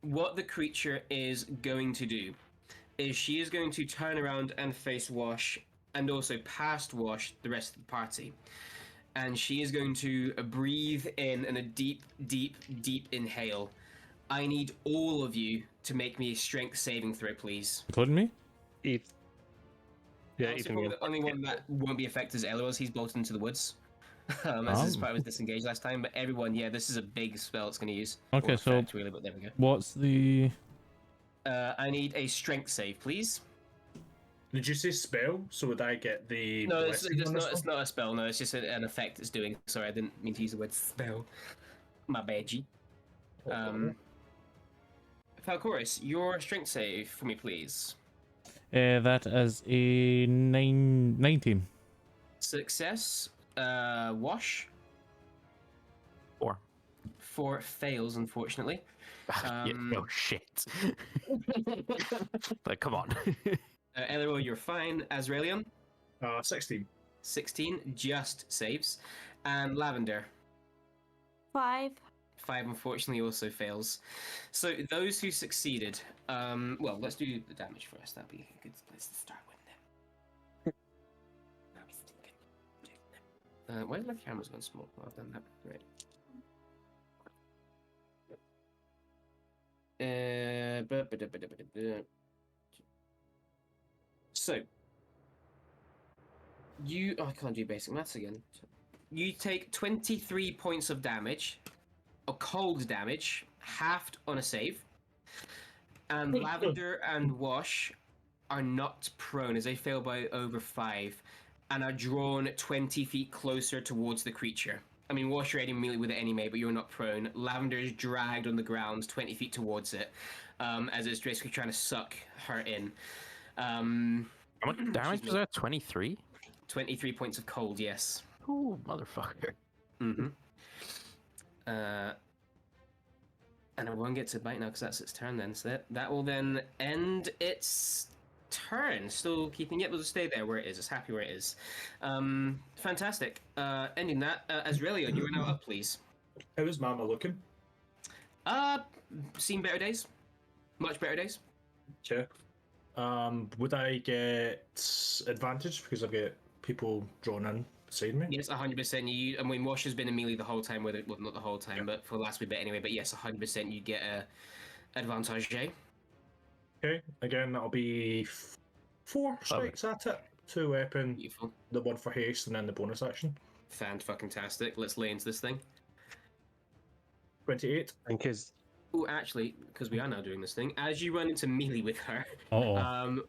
S1: What the creature is going to do is she is going to turn around and face Wash, and also past Wash the rest of the party. And she is going to breathe in a deep, deep, deep inhale. I need all of you to make me a strength saving throw, please.
S2: Including me?
S3: Yeah,
S1: Also,
S3: even
S1: probably the only one that won't be affected is Eloas. He's bolted into the woods. As this part was disengaged last time. But everyone, yeah, this is a big spell it's going to use.
S2: Okay,
S1: Or
S2: so
S1: effect, really, but there we go.
S2: what's the...
S1: I need a strength save, please.
S4: Did you say spell? So would I get the
S1: No, it's
S4: blessing on this
S1: it's
S4: one?
S1: not a spell. No, it's just an effect it's doing. Sorry, I didn't mean to use the word spell. My badgy. Falcoris, your strength save for me, please.
S2: that is a 19.
S1: Success. Wash.
S5: 4.
S1: 4 fails, unfortunately.
S5: Yeah, no shit. Like, come on.
S1: Elero, you're fine. Azraelion,
S4: 16.
S1: 16, just saves. And Lavender,
S6: 5.
S1: 5 unfortunately also fails. So those who succeeded, well, let's do the damage first. That'd be a good place to start with them. Why did my camera's gone small? Well, I've done that. Right. So, I can't do basic maths again. You take 23 points of damage, or cold damage, halved on a save. And Lavender and Wash are knocked prone as they fail by over 5 and are drawn 20 feet closer towards the creature. I mean, Wash, you're aiming melee with it anyway, but you're not prone. Lavender is dragged on the ground 20 feet towards it, as it's basically trying to suck her in.
S5: How much damage was that? 23?
S1: 23 points of cold, yes.
S5: Ooh, motherfucker.
S1: Mm-hmm. And it won't get to bite now because that's its turn then. So that will then end its turn. Still keeping it, will stay there where it is. It's happy where it is. Fantastic. Ending that. Azraelion, you are now up, please.
S4: How is Mama looking?
S1: Seen better days. Much better days.
S4: Okay. Would I get advantage because I've got people drawn in beside me?
S1: Yes, 100%. I mean, Wash has been in melee the whole time, well, not the whole time, but for the last wee bit anyway. But yes, 100% you get a advantage, Jay.
S4: Okay, again, that'll be 4 strikes at it. 2 weapon,
S1: Beautiful.
S4: the one for haste, and then the bonus action.
S1: Fan-fucking-tastic. Let's lay into this thing.
S4: 28.
S3: And because
S1: Oh, actually, because we are now doing this thing, as you run into melee with her,
S2: Uh-oh.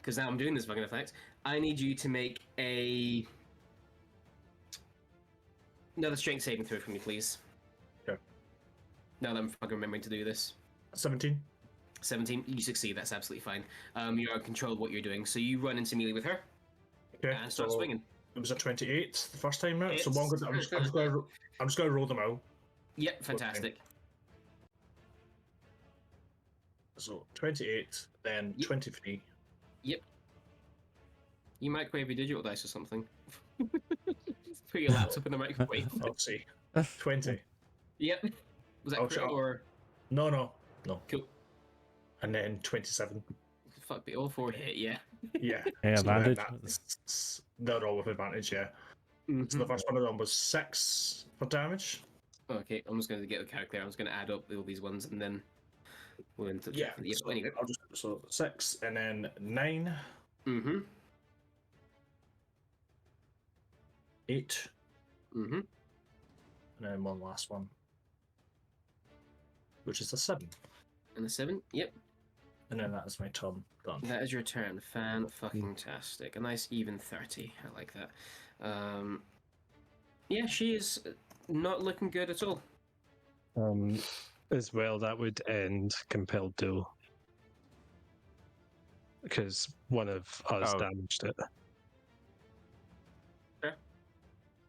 S1: because now I'm doing this fucking effect, I need you to make another strength saving throw for me, please.
S4: Okay.
S1: Now that I'm fucking remembering to do this.
S4: 17.
S1: 17, you succeed, that's absolutely fine. You're in control of what you're doing, so you run into melee with her
S4: Okay,
S1: and start swinging.
S4: It was a 28 the first time round. So
S1: Hits.
S4: I'm just going to roll them out.
S1: Yep, fantastic.
S4: So 28, then
S1: Yep.
S4: 23.
S1: Yep. You microwave your digital dice or something. Put your laptop in the microwave.
S4: I'll see. 20.
S1: Yep. Was that
S4: Oh,
S1: crit
S4: sure.
S1: or
S4: No.
S1: cool?
S4: And then 27.
S1: Fuck, but all 4 hit, yeah.
S4: Yeah.
S2: Yeah,
S4: So then
S2: advantage.
S4: they're all with advantage, yeah. So the first one of them was 6 for damage.
S1: Okay, I'm just going to get the calculator. I'm just going to add up all these ones and then we'll into
S4: Yeah.
S1: so anyway.
S4: So 6 and then 9,
S1: Mm-hmm.
S4: 8,
S1: Mm-hmm.
S4: and then one last one, which is a 7.
S1: And the 7. Yep.
S4: And then that is my turn done.
S1: That is your turn. Fan-fucking-tastic. A nice even 30. I like that. Yeah, she is not looking good at all.
S3: As well, that would end compelled duel because one of us
S5: Oh.
S3: damaged it.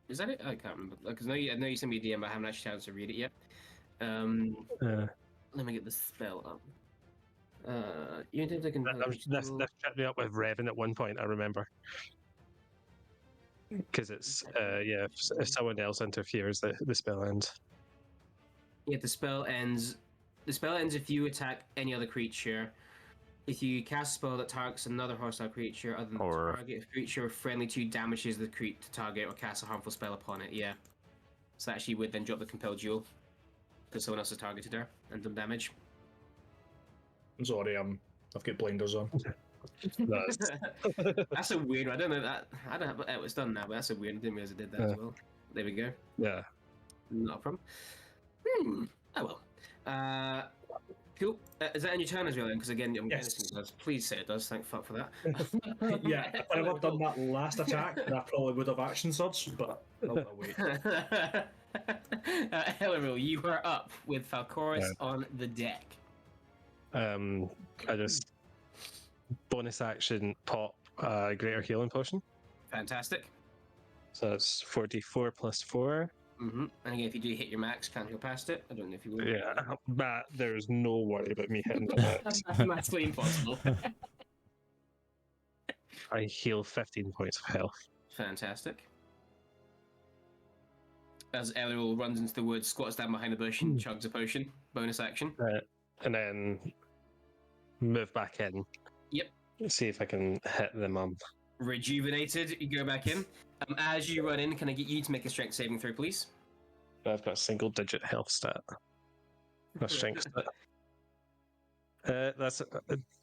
S1: Is that it? I can't remember. Because I know you sent me a DM, but I haven't actually had to read it yet. Let me get the spell up. You did like
S3: This tripped me up with Revan at one point. I remember because it's if someone else interferes, the spell ends.
S1: Yeah, the spell ends. The spell ends if you attack any other creature. If you cast a spell that targets another hostile creature other than the
S5: Or-
S1: target creature friendly to you damages the target or casts a harmful spell upon it, yeah. So that she would then drop the compelled duel because someone else has targeted her and done damage.
S4: I'm sorry, I've got blinders on.
S1: That's a weird one. I don't know that. I don't know how it's done now, but that's a weird. I didn't realize it did that as well. There we go.
S3: Yeah.
S1: Not a problem. Oh well. Cool. Is that in your turn as well then? Because again, I'm
S4: Yes.
S1: guessing it does. Please say it does. Thank fuck for that.
S4: Yeah, if I had done that last attack, then I probably would have action surge, but I'll wait.
S1: Elleril, you are up with Falcoris on the deck.
S3: I just bonus action pop greater healing potion.
S1: Fantastic.
S3: So that's 4d4 plus 4.
S1: Mm-hmm. And again, if you do hit your max, can't heal past it. I don't know if you will.
S3: Yeah, Matt, there's no worry about me hitting the max.
S1: Mathematically impossible.
S3: I heal 15 points of health.
S1: Fantastic. As Elleril runs into the woods, squats down behind the bush, and chugs a potion. Bonus action.
S3: And then move back in.
S1: Yep.
S3: See if I can hit the mum.
S1: Rejuvenated, you go back in. As you run in, can I get you to make a strength saving throw, please?
S3: I've got a single digit health stat. A strength stat. That's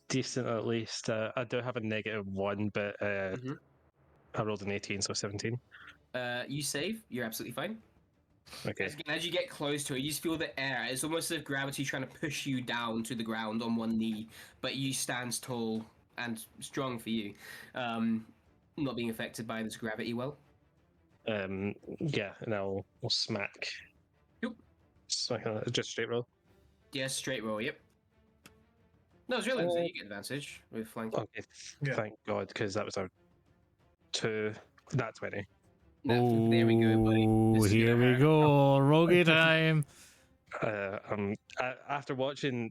S3: decent at least. I do have a -1, but I rolled an 18, so 17.
S1: You save. You're absolutely fine.
S3: Okay.
S1: As you get close to it, you just feel the air. It's almost as if gravity trying to push you down to the ground on one knee, but you stand tall and strong for you, not being affected by this gravity well.
S3: Yeah, and I'll smack.
S1: Yep.
S3: Smack on it. Just straight roll.
S1: Yeah, straight roll. Yep. No, it's really you get advantage with flanking.
S3: Okay.
S4: Yeah.
S3: Thank God, because that was a 2. Not 20.
S1: No, there we go, buddy.
S2: Oh,
S1: This is
S2: here
S1: gonna
S2: we
S1: hurt.
S2: go. Rogue time.
S3: After watching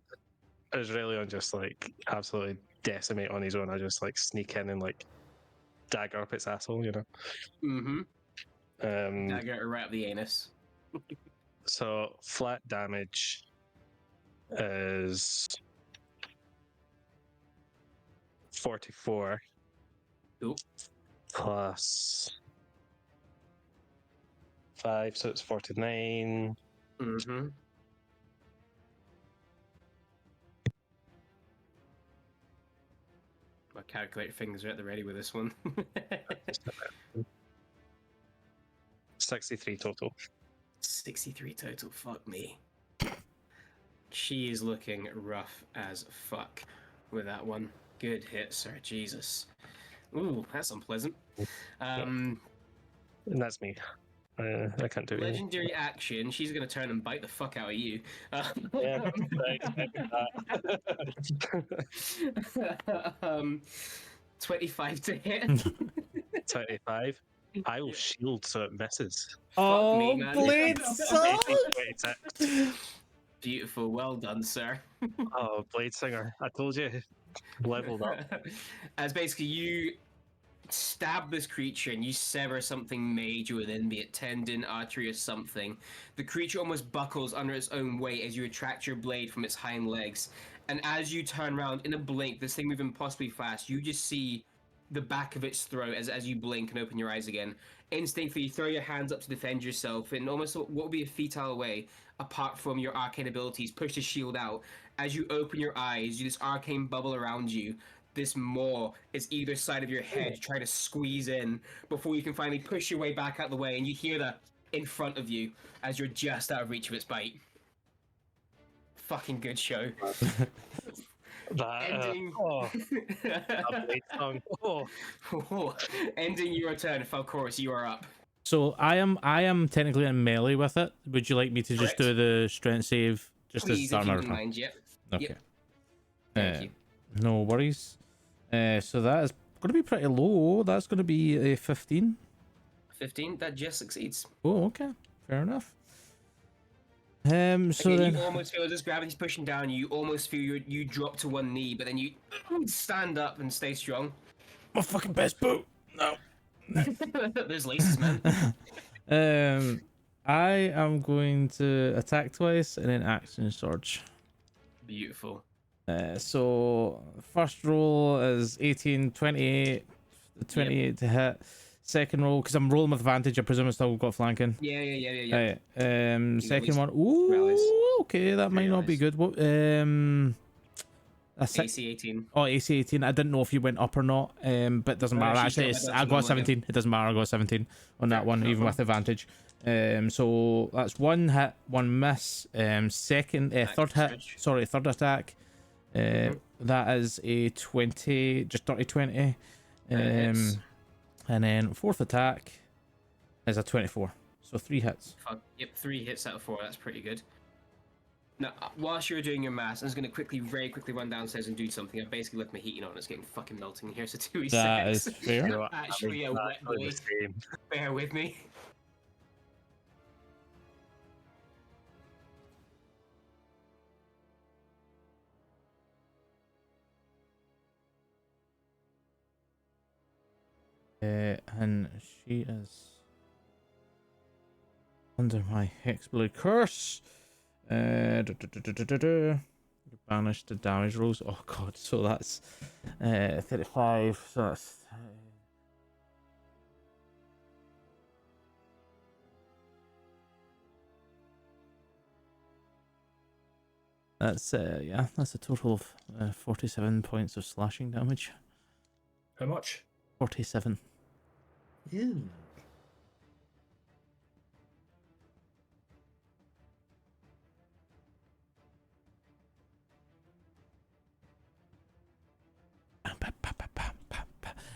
S3: Israelion just like absolutely decimate on his own, I just like sneak in and like dagger up its asshole, you know.
S1: Mm-hmm.
S3: Um,
S1: Dagger right up the anus.
S3: so flat damage is 44
S1: Cool.
S3: plus 5, so it's 49.
S1: Mm-hmm. My calculator fingers are at the ready with this one.
S3: 63 total.
S1: 63 total. Fuck me. She is looking rough as fuck with that one. Good hit, sir. Jesus. Ooh, that's unpleasant.
S3: And that's me. I can't do it.
S1: Legendary action. She's gonna turn and bite the fuck out of you.
S3: Yeah,
S1: 25 to hit.
S3: 25. I will shield so it misses.
S2: Oh,
S1: me, man.
S2: Blade
S3: 18,
S2: Song!
S3: 26.
S1: Beautiful. Well done, sir.
S3: Oh, Blade Singer. I told you. Leveled up.
S1: As basically you stab this creature and you sever something major within, be it tendon, artery, or something. The creature almost buckles under its own weight as you retract your blade from its hind legs. And as you turn around, in a blink, this thing moving possibly fast, you just see the back of its throat as you blink and open your eyes again. Instinctively, you throw your hands up to defend yourself in almost what would be a futile way, apart from your arcane abilities, push the shield out. As you open your eyes, this arcane bubble around you, this maw is either side of your head trying to squeeze in before you can finally push your way back out the way, and you hear that in front of you as you're just out of reach of its bite. Fucking good show.
S3: That,
S1: Ending.
S3: that Blade Song. Oh,
S1: Ending your turn, Falcoris, you are up.
S2: So I am technically in melee with it. Would you like me to just
S1: Correct.
S2: do the strength save just
S1: Please,
S2: to
S1: if
S2: start
S1: you
S2: my
S1: don't
S2: turn?
S1: mind, yep.
S2: Okay.
S1: Yep. Thank you.
S2: No worries. So that is going to be pretty low. That's going to be a 15.
S1: 15, that just succeeds.
S2: Oh, okay. Fair enough. So
S1: Again,
S2: then,
S1: you almost feel as gravity's pushing down you almost feel you drop to one knee, but then you stand up and stay strong.
S2: my fucking best boot. No.
S1: There's laces, man.
S2: I am going to attack twice and then action surge.
S1: Beautiful.
S2: So first roll is 18, 28, 28 to hit. Second roll, because I'm rolling with advantage, I presume I still got flanking.
S1: Yeah.
S2: Second
S1: least
S2: one. Ooh,
S1: rallies.
S2: okay, that might not be
S1: Rallies.
S2: good. What?
S1: AC 18.
S2: Oh, AC 18. I didn't know if you went up or not. But it doesn't matter.
S1: Actually,
S2: Actually,
S1: sure,
S2: I
S1: that's
S2: got
S1: normal,
S2: 17. It doesn't matter. I got 17 on that
S1: Fair,
S2: one,
S1: no
S2: even with advantage. So that's one hit, one miss. Second, third hit.
S1: Stretch.
S2: Sorry, third attack. That is a 20, just dirty 20.
S1: Hits.
S2: And then fourth attack is a 24. So 3 hits.
S1: Fuck. Yep, 3 hits out of 4. That's pretty good. Now, whilst you're doing your mass, I'm just going to very quickly run downstairs and do something. I've basically left my heating on. It's getting fucking melting in here, so 2
S2: That is fair.
S3: No,
S1: Actually, a
S3: I'm
S1: wet
S3: exactly
S1: boy.
S3: the same.
S1: Bear with me.
S2: And she is under my Hexblade curse. Banished to damage rolls. Oh god, so that's 35. So that's yeah, that's a total of 47 points of slashing damage.
S4: How much?
S2: 47.
S4: Ew.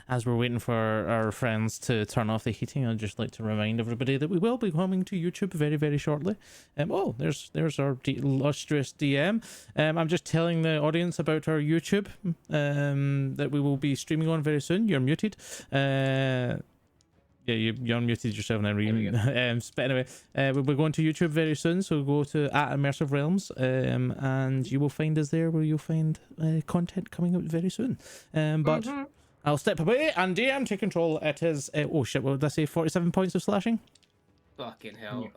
S2: As we're waiting for our friends to turn off the heating, I'd just like to remind everybody that we will be coming to YouTube very, very shortly. Oh, there's our illustrious DM. I'm just telling the audience about our YouTube that we will be streaming on very soon. You're muted. Yeah, you unmuted yourself now. But anyway, we're going to YouTube very soon, so go to @Immersive Realms, and you will find us there, where you'll find content coming out very soon. But I'll step away and DM take control. It is oh shit! What did I say? 47 points of slashing.
S1: Fucking hell.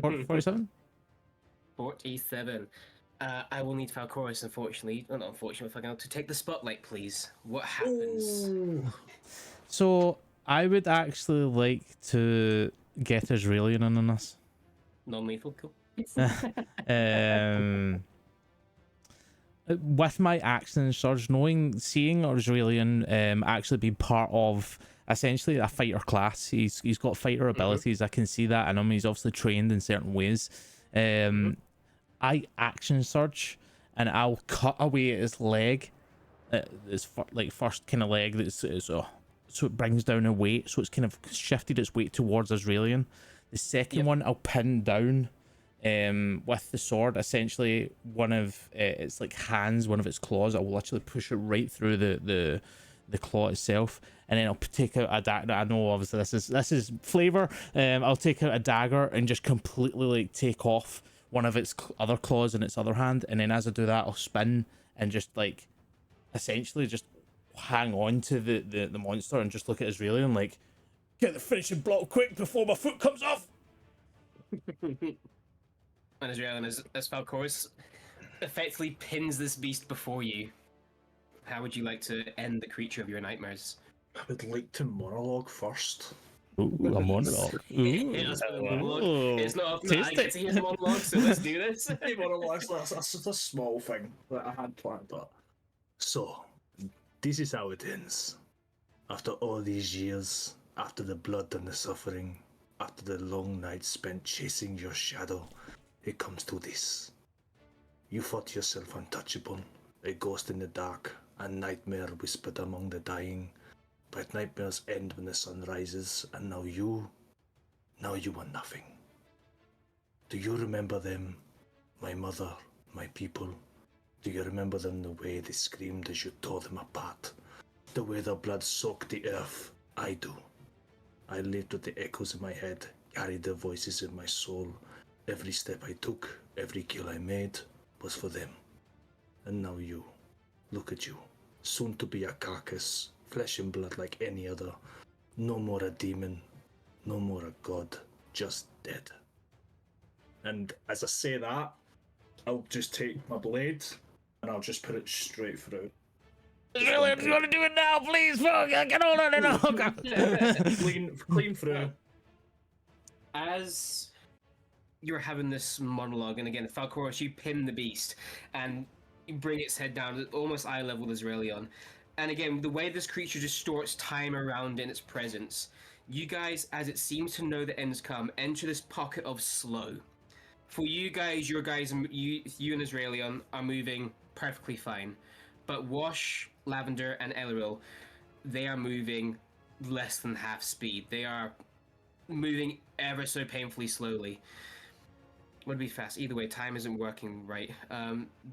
S2: 47.
S1: 47. I will need Falcoris, unfortunately. Oh, not unfortunately, fucking hell, to take the spotlight, please. What happens?
S2: So I would actually like to get Israelian in on this.
S1: Non-lethal, cool.
S2: With my action surge, seeing Israelian actually be part of essentially a fighter class. He's got fighter abilities. I can see that in him. He's obviously trained in certain ways. I action surge and I'll cut away at his leg. His first kind of leg so it brings down a weight. So it's kind of shifted its weight towards Israelian. The second one I'll pin down with the sword. Essentially one of its like hands, one of its claws, I will literally push it right through the the claw itself, and then I'll take out a dagger. I know obviously this is flavor. I'll take out a dagger and just completely like take off one of its other claws in its other hand, and then as I do that, I'll spin and just like essentially just hang on to the monster and just look at Israeli and like, get the finishing block quick before my foot comes off.
S1: And Israeli, as Falcoris effectively pins this beast before you, how would you like to end the creature of your nightmares?
S4: I would like to monologue first.
S2: Ooh, a monologue.
S1: Hit us with a monologue. It's not often that I get to hear a monologue, so let's do this.
S4: Hey, monologues, that's a small thing that I had planned. But so, this is how it ends. After all these years, after the blood and the suffering, after the long nights spent chasing your shadow, it comes to this. You thought yourself untouchable, a ghost in the dark, a nightmare whispered among the dying. But nightmares end when the sun rises, and now you are nothing. Do you remember them? My mother, my people. Do you remember them the way they screamed as you tore them apart? The way their blood soaked the earth? I do. I lived with the echoes in my head, carried their voices in my soul. Every step I took, every kill I made, was for them. And now you. Look at you. Soon to be a carcass, flesh and blood like any other. No more a demon, no more a god, just dead. And as I say that, I'll just take my blade and I'll just put it straight through.
S2: Really, I just want to do it now, please. Fuck, get hold on it. Oh, God.
S4: clean through.
S1: As you're having this monologue, and again, Falcoris, you pin the beast and you bring its head down almost eye level with Israelion. And again, the way this creature distorts time around in its presence, you guys, as it seems to know the end's come, enter this pocket of slow. For you guys, you and Israelion are moving perfectly fine. But Wash, Lavender, and Elril, they are moving less than half speed. They are moving ever so painfully slowly. Would be fast. Either way, time isn't working right.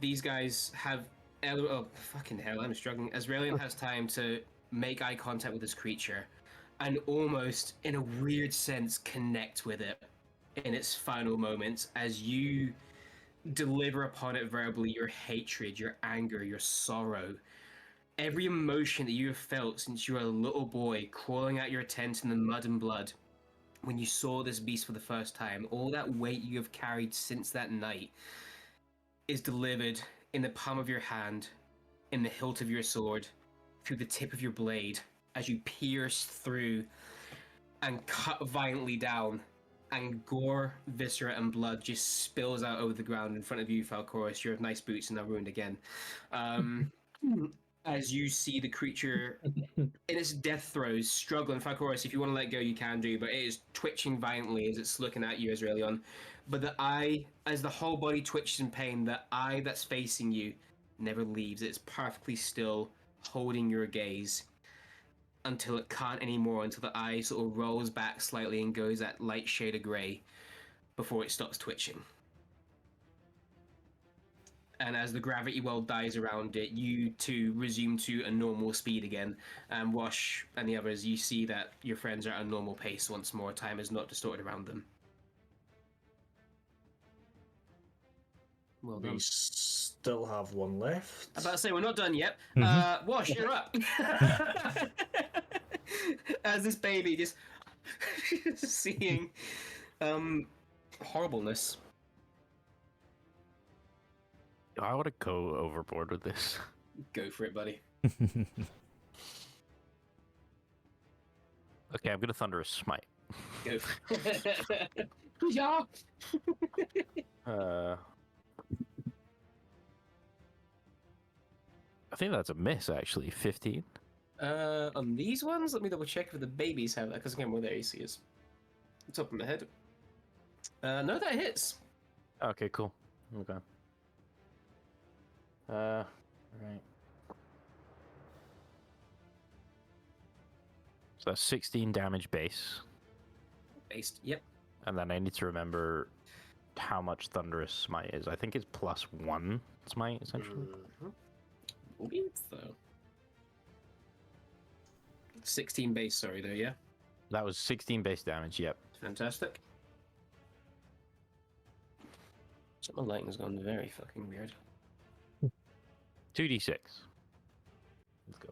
S1: These guys have... Oh, fucking hell, I'm struggling. Azraelian has time to make eye contact with this creature and almost, in a weird sense, connect with it in its final moments as you deliver upon it verbally your hatred, your anger, your sorrow. Every emotion that you have felt since you were a little boy crawling out your tent in the mud and blood when you saw this beast for the first time, all that weight you have carried since that night is delivered in the palm of your hand, in the hilt of your sword, through the tip of your blade, as you pierce through and cut violently down, and gore, viscera, and blood just spills out over the ground in front of you, Falcoris. Your nice boots are now ruined again. As you see the creature in its death throes, struggling. Falcoris, if you want to let go, you can do, but it is twitching violently as it's looking at you, Azraelion. But the eye, as the whole body twitches in pain, the eye that's facing you never leaves. It's perfectly still, holding your gaze until it can't anymore, until the eye sort of rolls back slightly and goes that light shade of grey before it stops twitching. And as the gravity well dies around it, you two resume to a normal speed again. And Wash and the others, you see that your friends are at a normal pace once more. Time is not distorted around them. Well done.
S4: We still have one left.
S1: I'm about to say, we're not done yet. Wash, you're up. As this baby just seeing horribleness.
S5: I want to go overboard with this.
S1: Go for it, buddy.
S5: Okay, I'm gonna Thunderous Smite.
S1: Go for it. Yeah.
S5: I think that's a miss, actually. 15.
S1: On these ones, let me double check if the babies have that, because again, where their AC is. Top of my head. No, that hits.
S5: Okay, cool. Okay. Right. So that's 16 damage base.
S1: Based, yep.
S5: And then I need to remember how much Thunderous Smite is. I think it's +1 smite, essentially.
S1: Believe so. 16 base, sorry, there, yeah?
S5: That was 16 base damage. Yep.
S1: Fantastic. So my lighting's gone very fucking weird.
S5: 2d6. Let's go.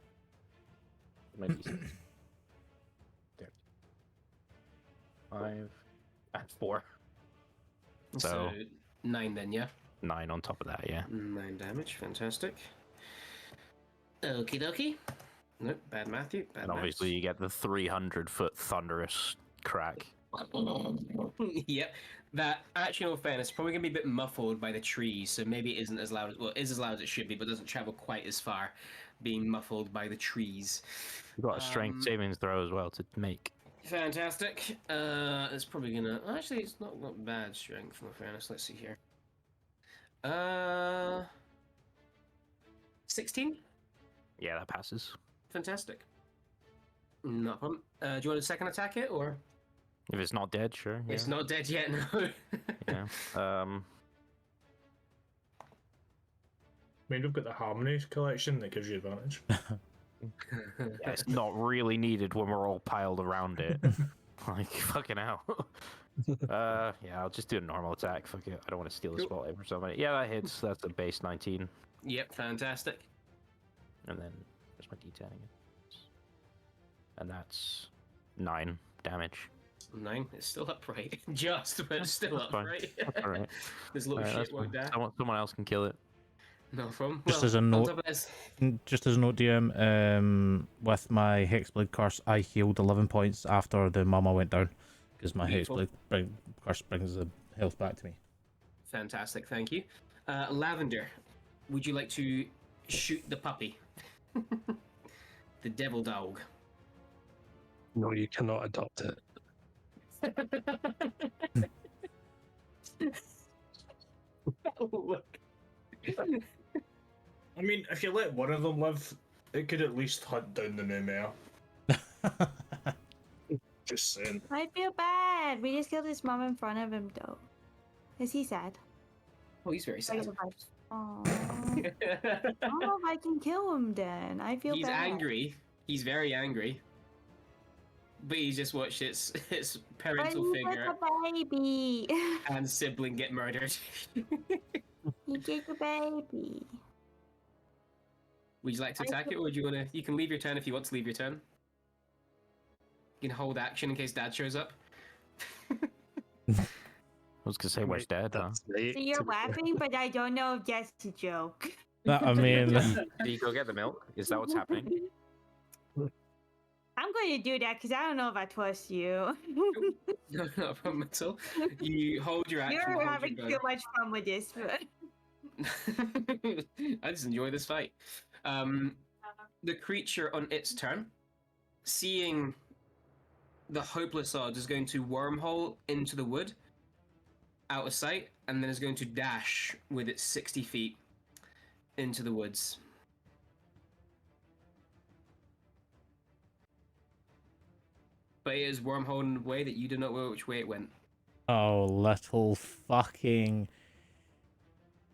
S5: My d6. There. 5 and 4.
S1: So
S5: So
S1: 9 then, yeah?
S5: 9 on top of that, yeah.
S1: 9 damage, fantastic. Okie dokie. Nope, bad Matthew. Bad
S5: And obviously you get the 300-foot thunderous crack.
S1: Yep. That, actually, in all fairness, probably going to be a bit muffled by the trees, so maybe it isn't as loud. Well, it is as loud as it should be, but doesn't travel quite as far, being muffled by the trees.
S5: You've got a strength savings throw as well to make.
S1: Fantastic. It's probably going to... Actually, it's not bad strength, in all fairness. Let's see here. 16?
S5: Yeah, that passes.
S1: Fantastic. Not a problem. Do you want to second attack it, or...?
S5: If it's not dead, sure. Yeah.
S1: It's not dead yet, no.
S5: Yeah.
S4: I mean, we've got the Harmony collection that gives you advantage.
S5: Yeah, it's not really needed when we're all piled around it. Like, fucking hell. Yeah, I'll just do a normal attack. Fuck it. I don't want to steal the spotlight for somebody. Yeah, that hits. That's a base 19.
S1: Yep, fantastic.
S5: And then, where's my d10 again? And that's 9 damage.
S1: 9. It's still upright. Just, but it's still
S5: That's fine.
S1: upright.
S5: That's all right.
S1: This little
S5: Alright,
S1: shit
S5: that's
S1: won't
S5: fine.
S1: die.
S5: Someone else can kill it.
S1: No problem.
S2: Just
S1: Well,
S2: as a
S1: on
S2: note-
S1: top of this,
S2: Just as a note, DM, with my Hexblade curse, I healed 11 points after the mama went down, because my
S1: Beautiful.
S2: Hexblade curse brings the health back to me.
S1: fantastic, thank you. Lavender, would you like to shoot the puppy? The devil dog.
S3: No, you cannot adopt it.
S4: I mean, if you let one of them live, it could at least hunt down the new mare. Just saying.
S6: I feel bad. We just killed his mom in front of him, though. Is he sad?
S1: Oh, he's very sad.
S6: Oh. I don't know if I can kill him then. I feel
S1: He's
S6: bad.
S1: angry. He's very angry. But he's just watched its
S6: But
S1: parental
S6: he's
S1: figure
S6: like a baby.
S1: and sibling get murdered.
S6: He's just a baby.
S1: Would you like to
S6: I
S1: attack it,
S6: think-
S1: or would you want to? You can leave your turn if you want to leave your turn. You can hold action in case Dad shows up.
S5: I was gonna say, where's Dad? Huh?
S3: That's late.
S6: So you're laughing, but I don't know if that's a joke.
S2: I mean,
S5: Do you go get the milk? Is that what's happening?
S6: I'm going to do that because I don't know if I trust you.
S1: No, not a problem at all. You hold your action.
S6: You're
S1: hold
S6: having
S1: your
S6: too much fun with this.
S1: gun. I just enjoy this fight. The creature on its turn, seeing the hopeless odds, is going to wormhole into the wood, out of sight, and then is going to dash with its 60 feet into the woods. But it is wormhole in a way that you do not know which way it went.
S2: oh, little fucking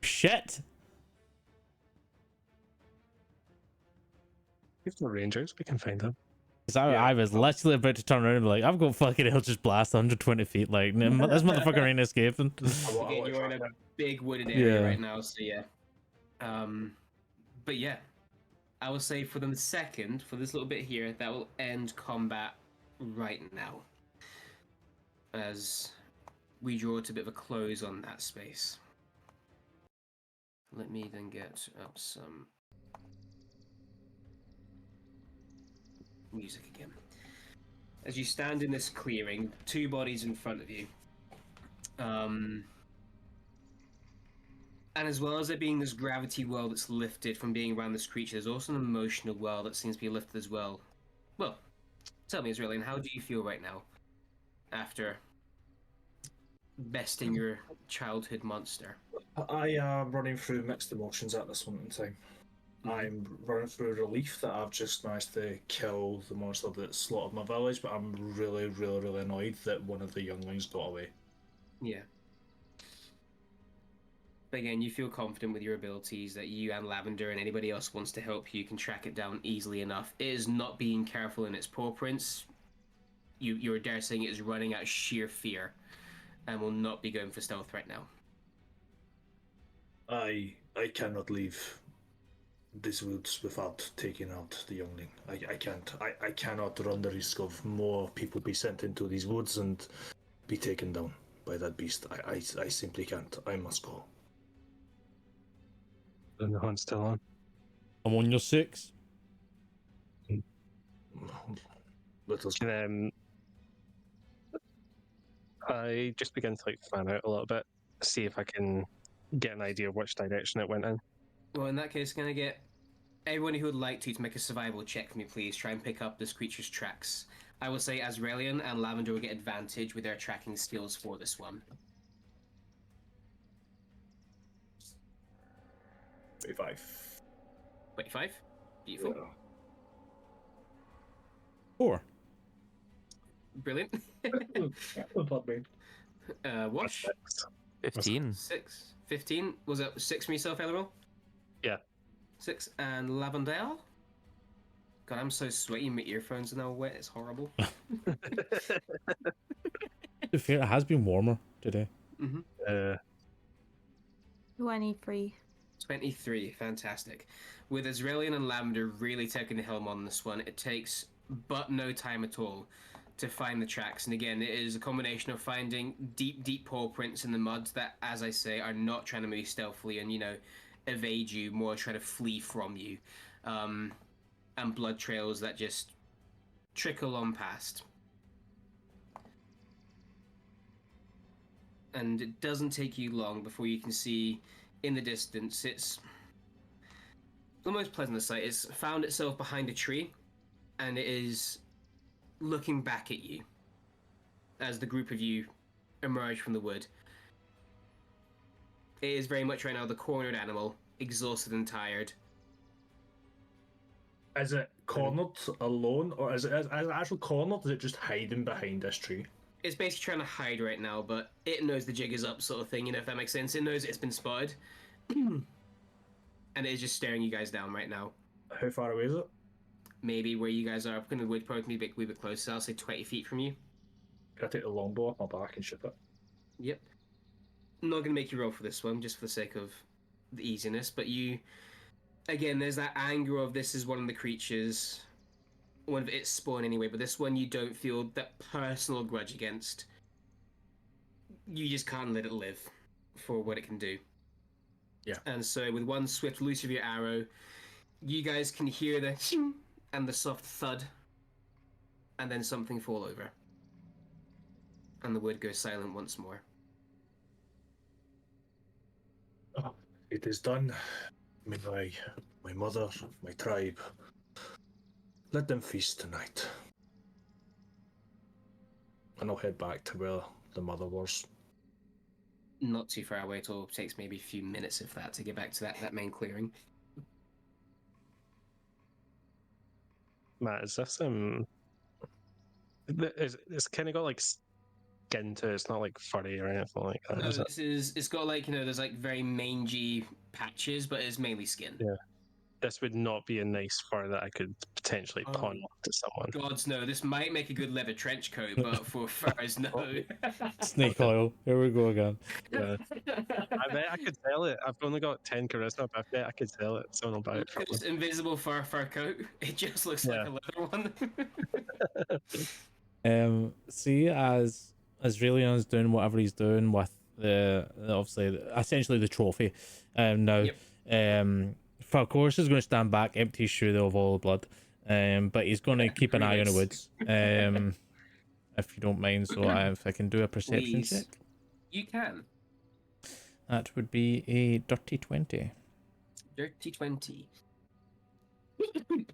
S2: shit.
S3: If the Rangers, we can find them.
S2: Because I was literally about to turn around and be like, I've got fucking Eldritch Blast 120 feet. Like, this motherfucker ain't escaping.
S1: Again, you're in a big wooded area
S2: Yeah.
S1: right now, so yeah. But yeah, I will say for the second, for this little bit here, that will end combat right now. As we draw to a bit of a close on that space. Let me then get up some music again. As you stand in this clearing, two bodies in front of you. And as well as there being this gravity well that's lifted from being around this creature, there's also an emotional well that seems to be lifted as well. Well, tell me, Israelian, how do you feel right now after besting your childhood monster?
S4: I am running through mixed emotions at this moment in time. I'm running through relief that I've just managed to kill the monster that slaughtered my village, but I'm really, really, really annoyed that one of the younglings got away.
S1: Yeah. But again, you feel confident with your abilities that you and Lavender and anybody else wants to help you can track it down easily enough. It is not being careful in its paw prints. You're dare saying it is running out of sheer fear and will not be going for stealth right now.
S4: I cannot leave these woods without taking out the youngling. I can't. I cannot run the risk of more people be sent into these woods and be taken down by that beast. I simply can't. I must go.
S3: And the hunt's still on.
S2: I'm on your 6.
S4: Let us.
S3: I just begin to like fan out a little bit, see if I can get an idea of which direction it went in.
S1: Well, in that case, can I get everyone who would like to make a survival check for me, please? Try and pick up this creature's tracks. I will say Azraelian and Lavender will get advantage with their tracking skills for this one.
S4: 25.
S1: 25. Beautiful.
S4: Yeah.
S2: 4.
S1: Brilliant. Wash.
S5: 15.
S1: 6. 15. Was it 6 from yourself, Ellerol?
S3: Yeah.
S1: 6. And Lavendale? God, I'm so sweaty. My earphones are now wet. It's horrible.
S2: To be fair, it has been warmer today.
S1: Mm-hmm.
S6: 23.
S1: 23. Fantastic. With Azraelian and Lavender really taking the helm on this one, it takes but no time at all to find the tracks. And again, it is a combination of finding deep paw prints in the mud that, as I say, are not trying to move stealthily and, evade you, more trying to flee from you. And blood trails that just trickle on past. And it doesn't take you long before you can see in the distance, it's the most pleasant sight. It's found itself behind a tree, and it is looking back at you as the group of you emerge from the wood. It is very much right now the cornered animal, exhausted and tired.
S4: Is it cornered alone, or is it actually cornered? Is it just hiding behind this tree?
S1: It's basically trying to hide right now, but it knows the jig is up, sort of thing, if that makes sense. It knows it's been spotted. And it is just staring you guys down right now.
S4: How far away is it?
S1: Maybe where you guys are up in the wood, probably be a wee bit closer. I'll say 20 feet from you.
S4: Can I take the longbow off my back and shoot it?
S1: Yep. I'm not going to make you roll for this one, just for the sake of the easiness, but you... Again, there's that anger of this is one of the creatures, one of its spawn anyway, but this one you don't feel that personal grudge against. You just can't let it live for what it can do.
S4: Yeah.
S1: And so with one swift loose of your arrow, you guys can hear the and the soft thud, and then something fall over. And the wood goes silent once more.
S4: Oh, it is done. My mother, my tribe. Let them feast tonight. And I'll head back to where the mother was.
S1: Not too far away at all. It takes maybe a few minutes, if that, to get back to that main clearing.
S3: Matt, is this it's kind of got like skin to it. It's not like furry or anything like that.
S1: No,
S3: Is it?
S1: it's got like, there's like very mangy patches, but it's mainly skin.
S3: Yeah. This would not be a nice fur that I could potentially pawn
S1: Oh,
S3: off to someone.
S1: Gods no, this might make a good leather trench coat, but for furs, no.
S2: Snake oil. Here we go again.
S3: Yeah. I bet I could sell it. I've only got 10 charisma, but I bet I could sell it. Someone will buy it from
S1: It's
S3: me.
S1: invisible fur coat. It just looks like a leather one.
S2: See, as Aurelion's doing whatever he's doing with obviously essentially the trophy, now,
S1: Yep.
S2: Falcourse is going to stand back, empty his shoe of all the blood, but he's going to keep an eye on the woods, if you don't mind. So if I can do a perception
S1: Please.
S2: check,
S1: You can.
S2: that would be a dirty 20.
S1: Dirty 20.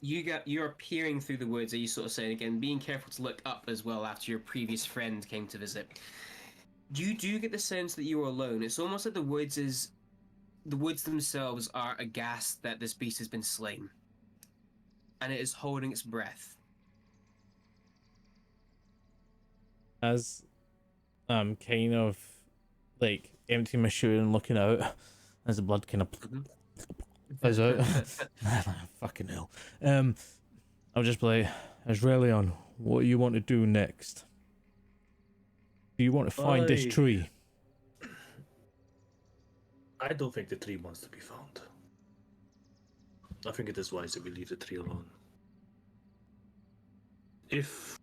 S1: You're peering through the woods, are you sort of saying again, being careful to look up as well after your previous friend came to visit. You do get the sense that you are alone. It's almost like the woods themselves are aghast that this beast has been slain. And it is holding its breath.
S2: As I'm kind of like emptying my shoe and looking out, as the blood kind of
S1: Mhm.
S2: fizz out. Fucking hell. I'll just play Azraelion. What do you want to do next? Do you want to find this
S4: I-
S2: tree?
S4: I don't think the tree wants to be found. I think it is wise that we leave the tree alone. If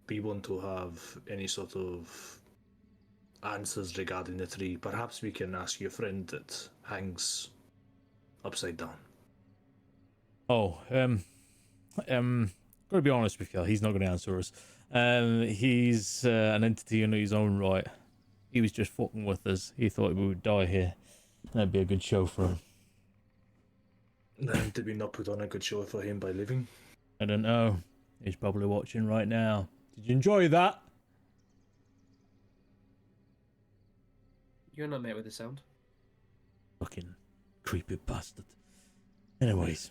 S4: we want to have any sort of answers regarding the tree, perhaps we can ask your friend that hangs upside down.
S2: Oh, gotta be honest with you, he's not gonna answer us. He's an entity in his own right. He was just fucking with us. He thought we would die here. That'd be a good show for him.
S4: Then did we not put on a good show for him by living?
S2: I don't know. He's probably watching right now. Did you enjoy that?
S1: You're not met with the sound.
S2: Fucking creepy bastard. Anyways,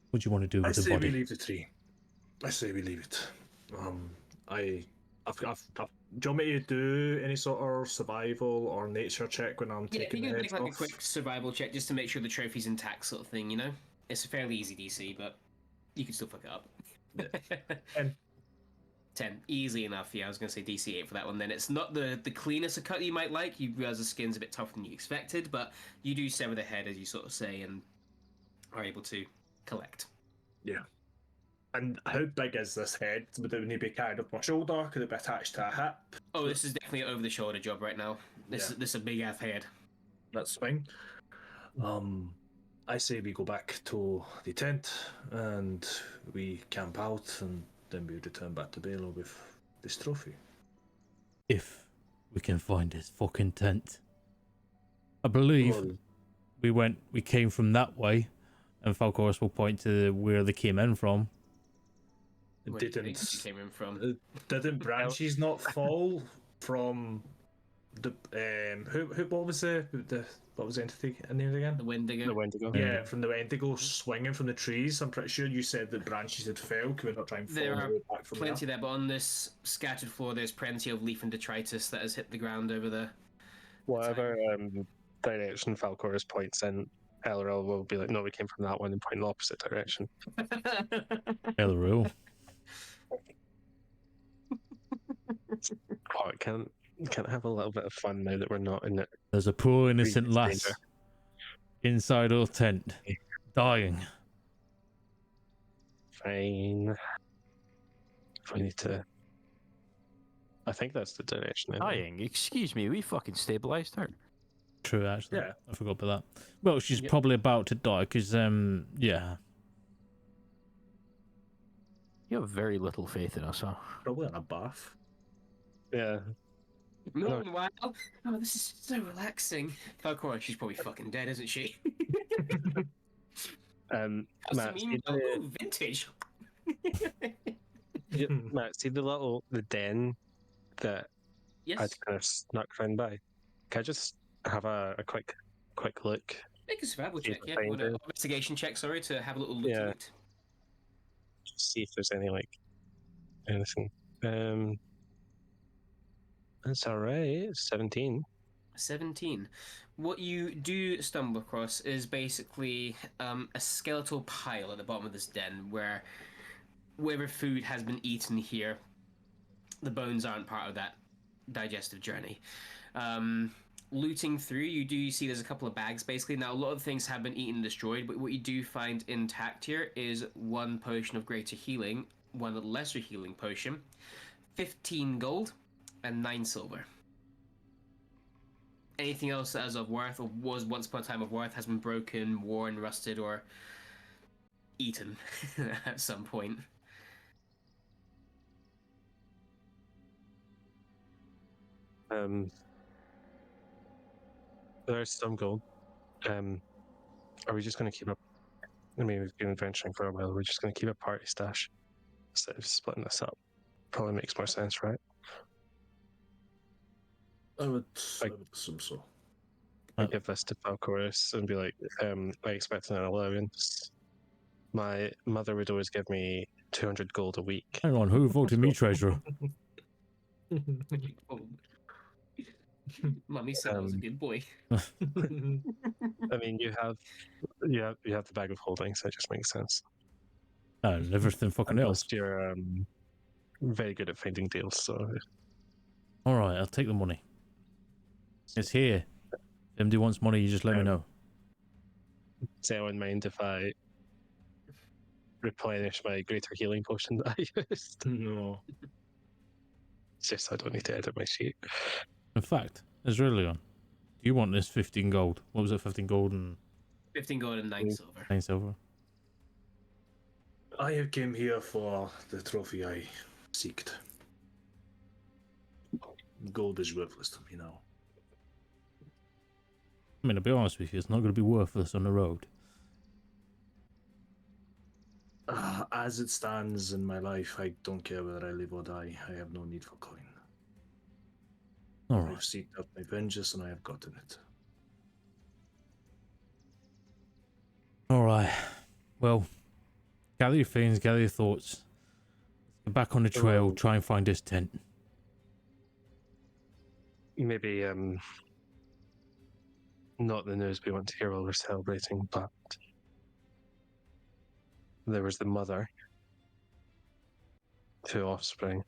S2: what do you want to do
S4: I
S2: with the
S4: say we
S2: body?
S4: leave the tree. I say we leave it. Do you want me to do any sort of survival or nature check when I'm
S1: Yeah,
S4: taking
S1: you
S4: the
S1: can
S4: heads
S1: make like
S4: off?
S1: a quick survival check just to make sure the trophy's intact, sort of thing. You know, it's a fairly easy DC, but you can still fuck it up.
S4: 10.
S1: 10, easy enough. Yeah, I was gonna say DC 8 for that one. Then it's not the cleanest of cut you might like. You realize the skin's a bit tougher than you expected, but you do sever the head, as you sort of say, and are able to collect.
S4: Yeah. And how big is this head? Would it need to be carried up my shoulder? Could it be attached to a hip?
S1: Oh, this is definitely an over the shoulder job right now. This
S4: Yeah.
S1: is a big ass head.
S4: That's fine. I say we go back to the tent and we camp out, and then we return back to Balo with this trophy.
S2: If we can find this fucking tent. I believe
S4: Well,
S2: we came from that way, and Falcoris will point to where they came in from.
S1: Where do you think you came in from?
S4: didn't branches not fall from the what was the entity name again?
S1: The Wendigo.
S3: The Wendigo.
S4: Yeah, from the Wendigo swinging from the trees. I'm pretty sure you said that branches had fell. Can we not try and
S1: There
S4: follow
S1: are
S4: the way back from
S1: plenty
S4: there?
S1: there, but on this scattered floor, there's plenty of leaf and detritus that has hit the ground over there.
S3: Whatever direction Falcoris points in, Elril will be like, no, we came from that one, and point in the opposite direction.
S2: Elril.
S3: Oh, it can't have a little bit of fun now that we're not in it.
S2: There's a poor innocent
S3: Previous
S2: lass
S3: danger.
S2: inside our tent, dying.
S3: Fine. If we need to. I think that's the direction. Anyway.
S5: Dying. Excuse me, we fucking stabilized her.
S2: True, actually.
S4: Yeah.
S2: I forgot about that. Well, she's
S1: Yep.
S2: probably about to die because, yeah.
S5: You have very little faith in us, huh?
S4: Probably in a bath.
S3: Yeah.
S1: Meanwhile, oh, this is so relaxing. Falcor, she's probably fucking dead, isn't she?
S3: Matt, see
S1: Meanwhile,
S3: the,
S1: ooh, vintage.
S3: Matt, see the den that
S1: Yes.
S3: I'd kind of snuck round by. Can I just have a quick look?
S1: Make a survival
S3: See if
S1: check.
S3: I
S1: Yeah,
S3: find
S1: you want an
S3: it.
S1: investigation check. Sorry, to have a little look
S3: Yeah.
S1: at it.
S3: Just see if there's anything. That's all right. 17.
S1: 17. What you do stumble across is basically a skeletal pile at the bottom of this den where whatever food has been eaten here, the bones aren't part of that digestive journey. Looting through, you do see there's a couple of bags basically. Now, a lot of things have been eaten and destroyed, but what you do find intact here is one potion of greater healing, one lesser healing potion, 15 gold, and 9 silver. Anything else that is of worth or was once upon a time of worth has been broken, worn, rusted, or eaten at some point.
S3: There's some gold. Are we just going to keep up? I mean, we've been adventuring for a while. We're just going to keep a party stash instead of splitting this up. Probably makes more sense, right?
S4: I would
S3: Like-
S4: assume so.
S3: I give this to Falcoris and be like, I expect an allowance. My mother would always give me 200 gold a week.
S2: Hang on, who voted me treasurer?
S1: Mummy said I was a good boy.
S3: I mean, you have the bag of holding, so it just makes sense.
S2: And everything fucking
S3: And
S2: else.
S3: plus, you're very good at finding deals, so
S2: All right, I'll take the money. It's here. If anybody wants money, you just let me know.
S3: does anyone mind if I replenish my greater healing potion that I used?
S4: No.
S3: It's just I don't need to edit my sheet.
S2: In fact, Israelion, do you want this 15 gold? What was it, 15 gold and
S1: 15 gold and 9 silver.
S2: 9 silver?
S4: I have came here for the trophy I seeked. Gold is worthless to me now.
S2: I mean, to be honest with you, it's not going to be worthless on the road.
S4: As it stands in my life, I don't care whether I live or die. I have no need for coin.
S2: All
S4: I've
S2: right.
S4: seeked out my vengeance and I have gotten it.
S2: All right. Well, gather your feelings, gather your thoughts. Get back on the trail, try and find this tent.
S3: Maybe not the news we want to hear while we're celebrating, but there was the mother, 2 offspring.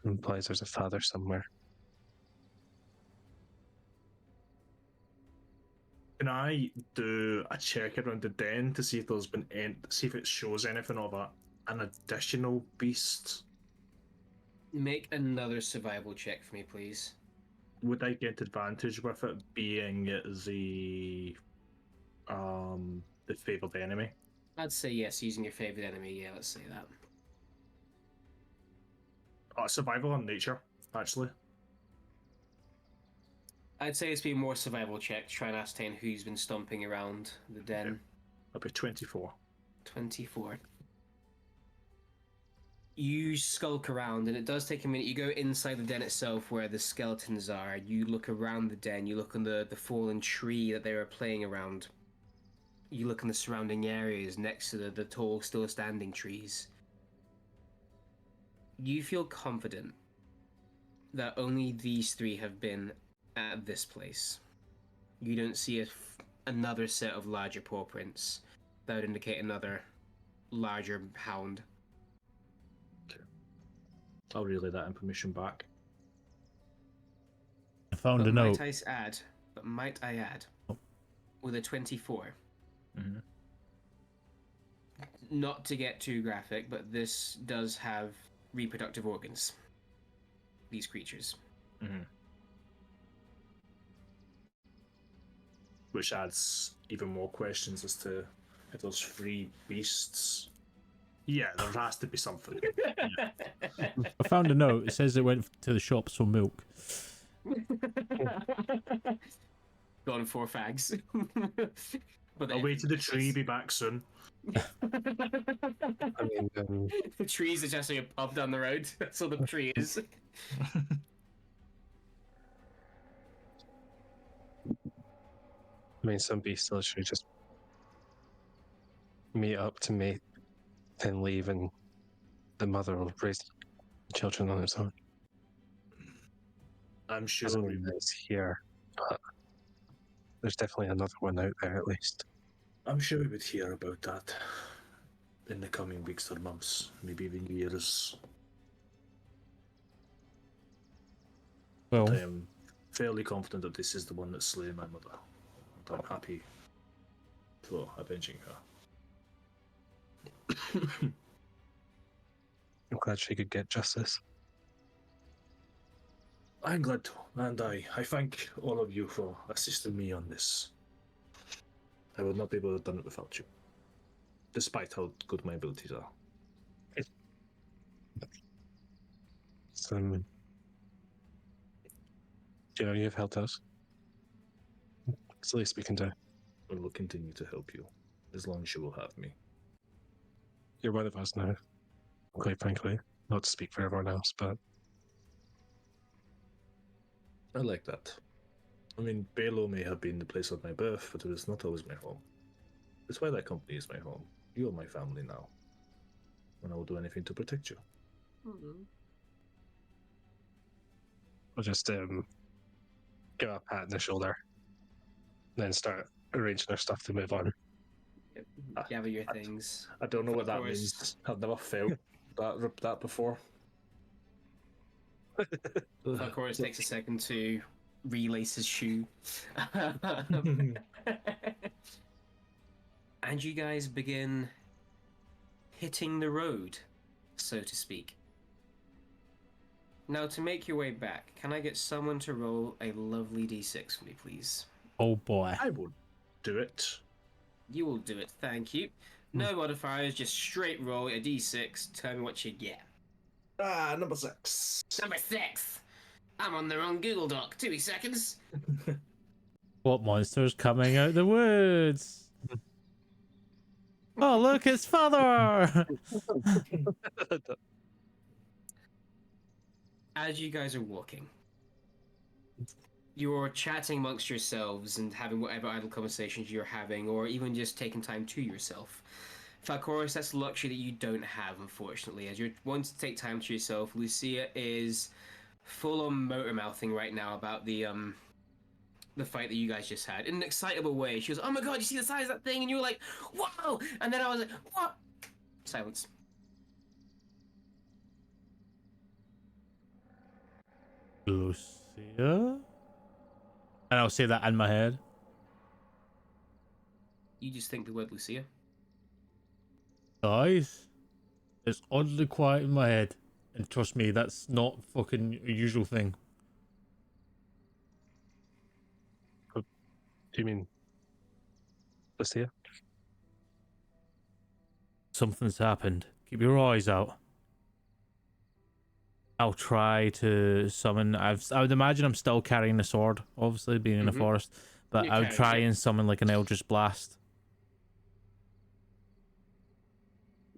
S3: Implies there's a father somewhere.
S4: Can I do a check around the den to see if there's been see if it shows anything of an additional beast?
S1: Make another survival check for me, please.
S4: Would I get advantage with it being the favored enemy?
S1: I'd say yes, using your favorite enemy. Yeah, let's say that.
S4: Survival on nature, actually.
S1: I'd say it's been more survival check, try and ascertain who's been stomping around the den.
S4: Okay. That'd be 24.
S1: 24. You skulk around, and it does take a minute. You go inside the den itself where the skeletons are. You look around the den. You look on the fallen tree that they were playing around. You look in the surrounding areas next to the tall, still standing trees. You feel confident that only these 3 have been at this place. You don't see another set of larger paw prints that would indicate another larger hound.
S4: I'll relay that information back.
S2: I found a note.
S1: Might I add, with a 24.
S4: Mm-hmm.
S1: Not to get too graphic, but this does have reproductive organs. These creatures.
S4: Mm-hmm. Which adds even more questions as to if those 3 beasts. Yeah, there has to be something.
S2: I found a note. It says it went to the shops for milk.
S1: Gone 4 fags. But
S4: Away to the tree, be back soon.
S3: I mean,
S1: the trees is actually a pub down the road. That's all the tree is.
S3: some beasts literally just meet up to mate, then leave, and the mother will raise children on its own.
S4: I'm sure
S3: Doesn't mean that it's here, but there's definitely another one out there at least.
S4: I'm sure we would hear about that in the coming weeks or months, maybe even years.
S2: Well,
S4: I am fairly confident that this is the one that slew my mother. And I'm happy for avenging her.
S3: I'm glad she could get justice.
S4: I'm glad to, and I thank all of you for assisting me on this. I would not be able to have done it without you, despite how good my abilities are.
S3: So, you've helped us. It's the least we can do.
S4: I will continue to help you, as long as you will have me.
S3: You're one of us now, quite frankly. Not to speak for everyone else, but
S4: I like that. I mean, Balo may have been the place of my birth, but it was not always my home. That's why that company is my home. You are my family now. And I will do anything to protect you.
S3: I'll just give her a pat on the shoulder, then start arranging her stuff to move on.
S1: Gather your things.
S4: I don't know what that
S1: course.
S4: means. I've never felt that before.
S1: Falcoris takes a second to relace his shoe. And you guys begin hitting the road, so to speak. Now, to make your way back, can I get someone to roll a lovely d6 for me, please?
S2: Oh boy.
S4: I will do it.
S1: You will do it, thank you. No modifiers, just straight roll a d6. Tell me what you get.
S4: Number 6.
S1: Number 6! I'm on the wrong Google Doc. 2 seconds.
S2: What monster's coming out the woods? Oh, look, it's father!
S1: As you guys are walking, you're chatting amongst yourselves and having whatever idle conversations you're having, or even just taking time to yourself. Falcoris, that's a luxury that you don't have, unfortunately. As you're wanting to take time to yourself, Lucia is full on motor mouthing right now about the fight that you guys just had in an excitable way. She was, "Oh my god, you see the size of that thing?" And you were like, "Whoa!" And then I was like, "What?" Silence.
S2: Lucia? And I'll say that in my head.
S1: You just think the word Lucia.
S2: Guys, it's oddly quiet in my head. And trust me, that's not fucking a usual thing.
S3: Do you mean Lucia?
S2: Something's happened. Keep your eyes out. I'll try to summon. I would imagine I'm still carrying the sword, obviously being in the forest, but I would try and summon like an Eldritch Blast.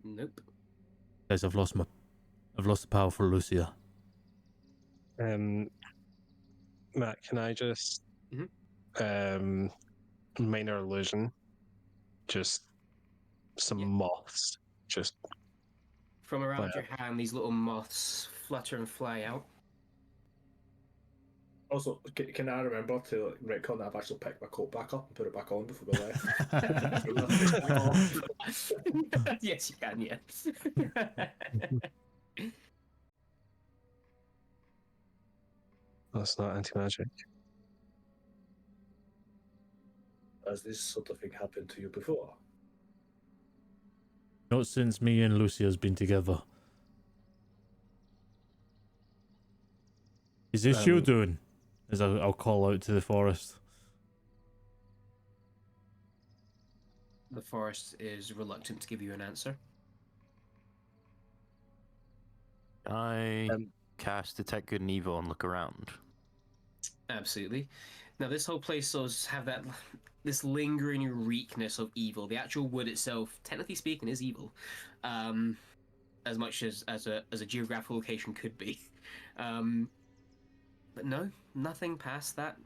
S1: Nope.
S2: Guys, I've lost the power for Lucia.
S3: Matt, can I just minor illusion, just some moths, just
S1: From around your hand, these little moths flutter and fly out.
S4: Also, can I remember to retcon that I've actually picked my coat back up and put it back on before we left?
S1: Yes, you can, yes.
S3: that's not anti-magic.
S4: Has this sort of thing happened to you before?
S2: Not since me and Lucia's been together. Is this you doing? As I'll call out to the forest.
S1: The forest is reluctant to give you an answer.
S5: I cast Detect Good and Evil and look around.
S1: Absolutely. Now, this whole place does have this lingering reekness of evil. The actual wood itself, technically speaking, is evil, as much as a geographical location could be. But no, nothing past that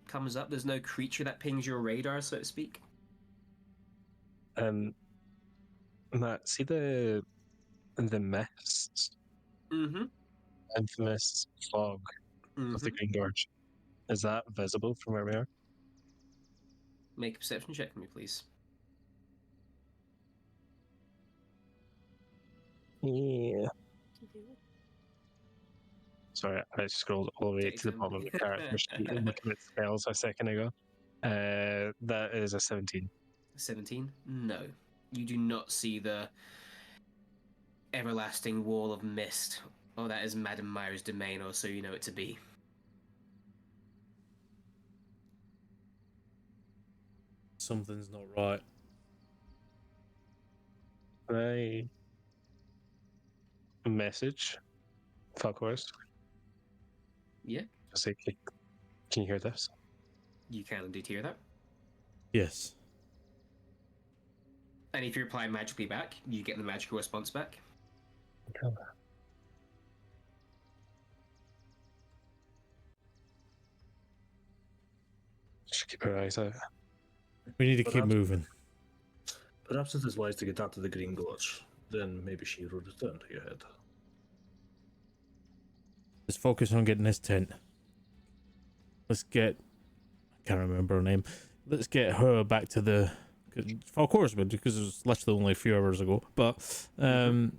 S1: comes up. There's no creature that pings your radar, so to speak.
S3: Matt, see the mist, infamous fog of the Green Gorge. Is that visible from where we are?
S1: Make a perception check for me, please.
S3: Yeah. Sorry, I scrolled all the way
S1: Take
S3: to the
S1: some.
S3: bottom of the character sheet and looking at spells a second ago. That is a 17.
S1: 17? No. You do not see the everlasting wall of mist. Oh, that is Madame Myra's domain, or so you know it to be.
S2: Something's not right.
S3: I message Falcoris.
S1: Yeah,
S3: Just say, can you hear this?
S1: you can indeed hear that.
S2: Yes.
S1: And if you reply magically back, you get the magical response back.
S3: Okay. Just keep our eyes out.
S2: We need to keep moving.
S4: Perhaps it is wise to get out of the Green Gorge. Then maybe she will return to your head.
S2: Let's focus on getting this tent. let's get, I can't remember her name. Let's get her back to the, of course, because it was literally only a few hours ago. But
S1: If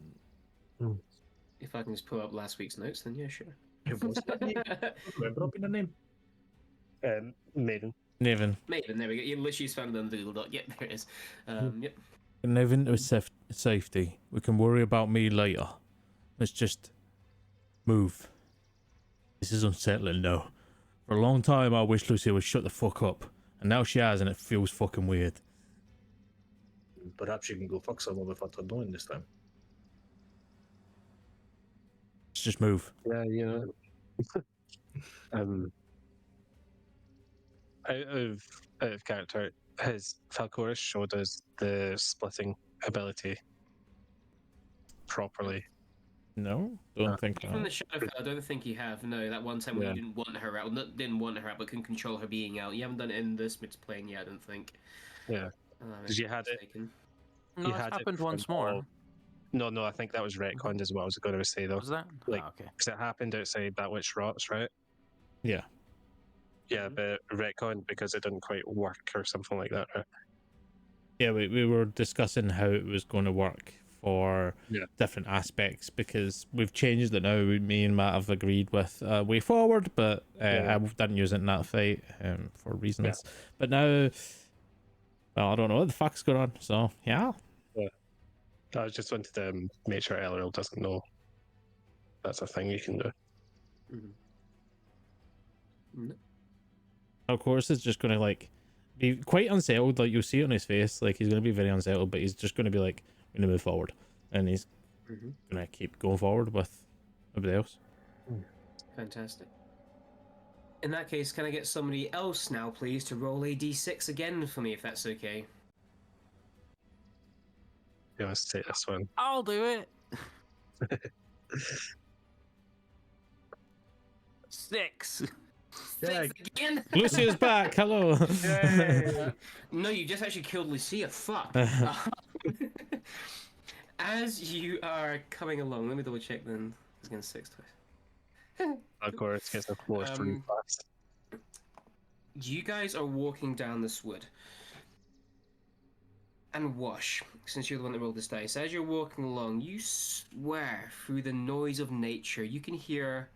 S1: I can just pull up last week's notes, then yeah, sure.
S4: It was her name. I don't remember up in her name.
S3: Maiden.
S2: Naven.
S1: Maiden, there we go. You literally just found it on the Google Doc. Yep, there it is. Yep.
S2: Naven to safety. We can worry about me later. Let's just move. This is unsettling now. For a long time, I wish Lucy would shut the fuck up. And now she has, and it feels fucking weird.
S4: Perhaps you can go fuck someone without her knowing this time.
S2: Let's just move.
S3: Yeah, you know. Out of character, has Falcoris showed us the splitting ability properly?
S2: No, don't think
S1: From the
S2: that.
S1: Shadowfell, I don't think you have. No, that one time when
S3: Yeah.
S1: you didn't want her out, not didn't want her out, but couldn't control her being out. You haven't done it in this mix playing yet, I don't think.
S3: Yeah.
S1: If
S3: Did you
S1: I'm
S3: had it?
S1: mistaken.
S5: No, it's
S3: had it
S5: happened
S3: from
S5: once more.
S3: all- No, I think that was retconned as well. I was going to say though,
S5: Was that?
S3: like-
S5: Oh, okay.
S3: because it happened outside that witch rots, right?
S2: Yeah.
S3: Yeah, but retconned because it didn't quite work or something like that, right?
S2: Yeah, we were discussing how it was going to work for
S3: Yeah.
S2: different aspects because we've changed it now. Me and Matt have agreed with a way forward, but
S3: Yeah.
S2: I didn't use it in that fight for reasons. But now, well, I don't know what the fuck's going on. So, yeah.
S3: I just wanted to make sure Elril doesn't know that's a thing you can do.
S1: No.
S2: Of course, it's just going to like be quite unsettled. Like you'll see it on his face. Like he's going to be very unsettled, but he's just going to be like, I'm going to move forward. And he's going to keep going forward with everybody else.
S1: Fantastic. In that case, can I get somebody else now, please, to roll a d6 again for me, if that's okay?
S3: Yeah, let's take this one.
S5: I'll do it. 6.
S1: Six again?
S2: Lucy is back. Hello.
S1: No, you just actually killed Lucia. Fuck. As you are coming along, let me double check then. I was going to 6 twice.
S3: Of course, gets the floors really fast.
S1: You guys are walking down this wood. And Wash, since you're the one that rolled this dice, as you're walking along, you swear through the noise of nature, you can hear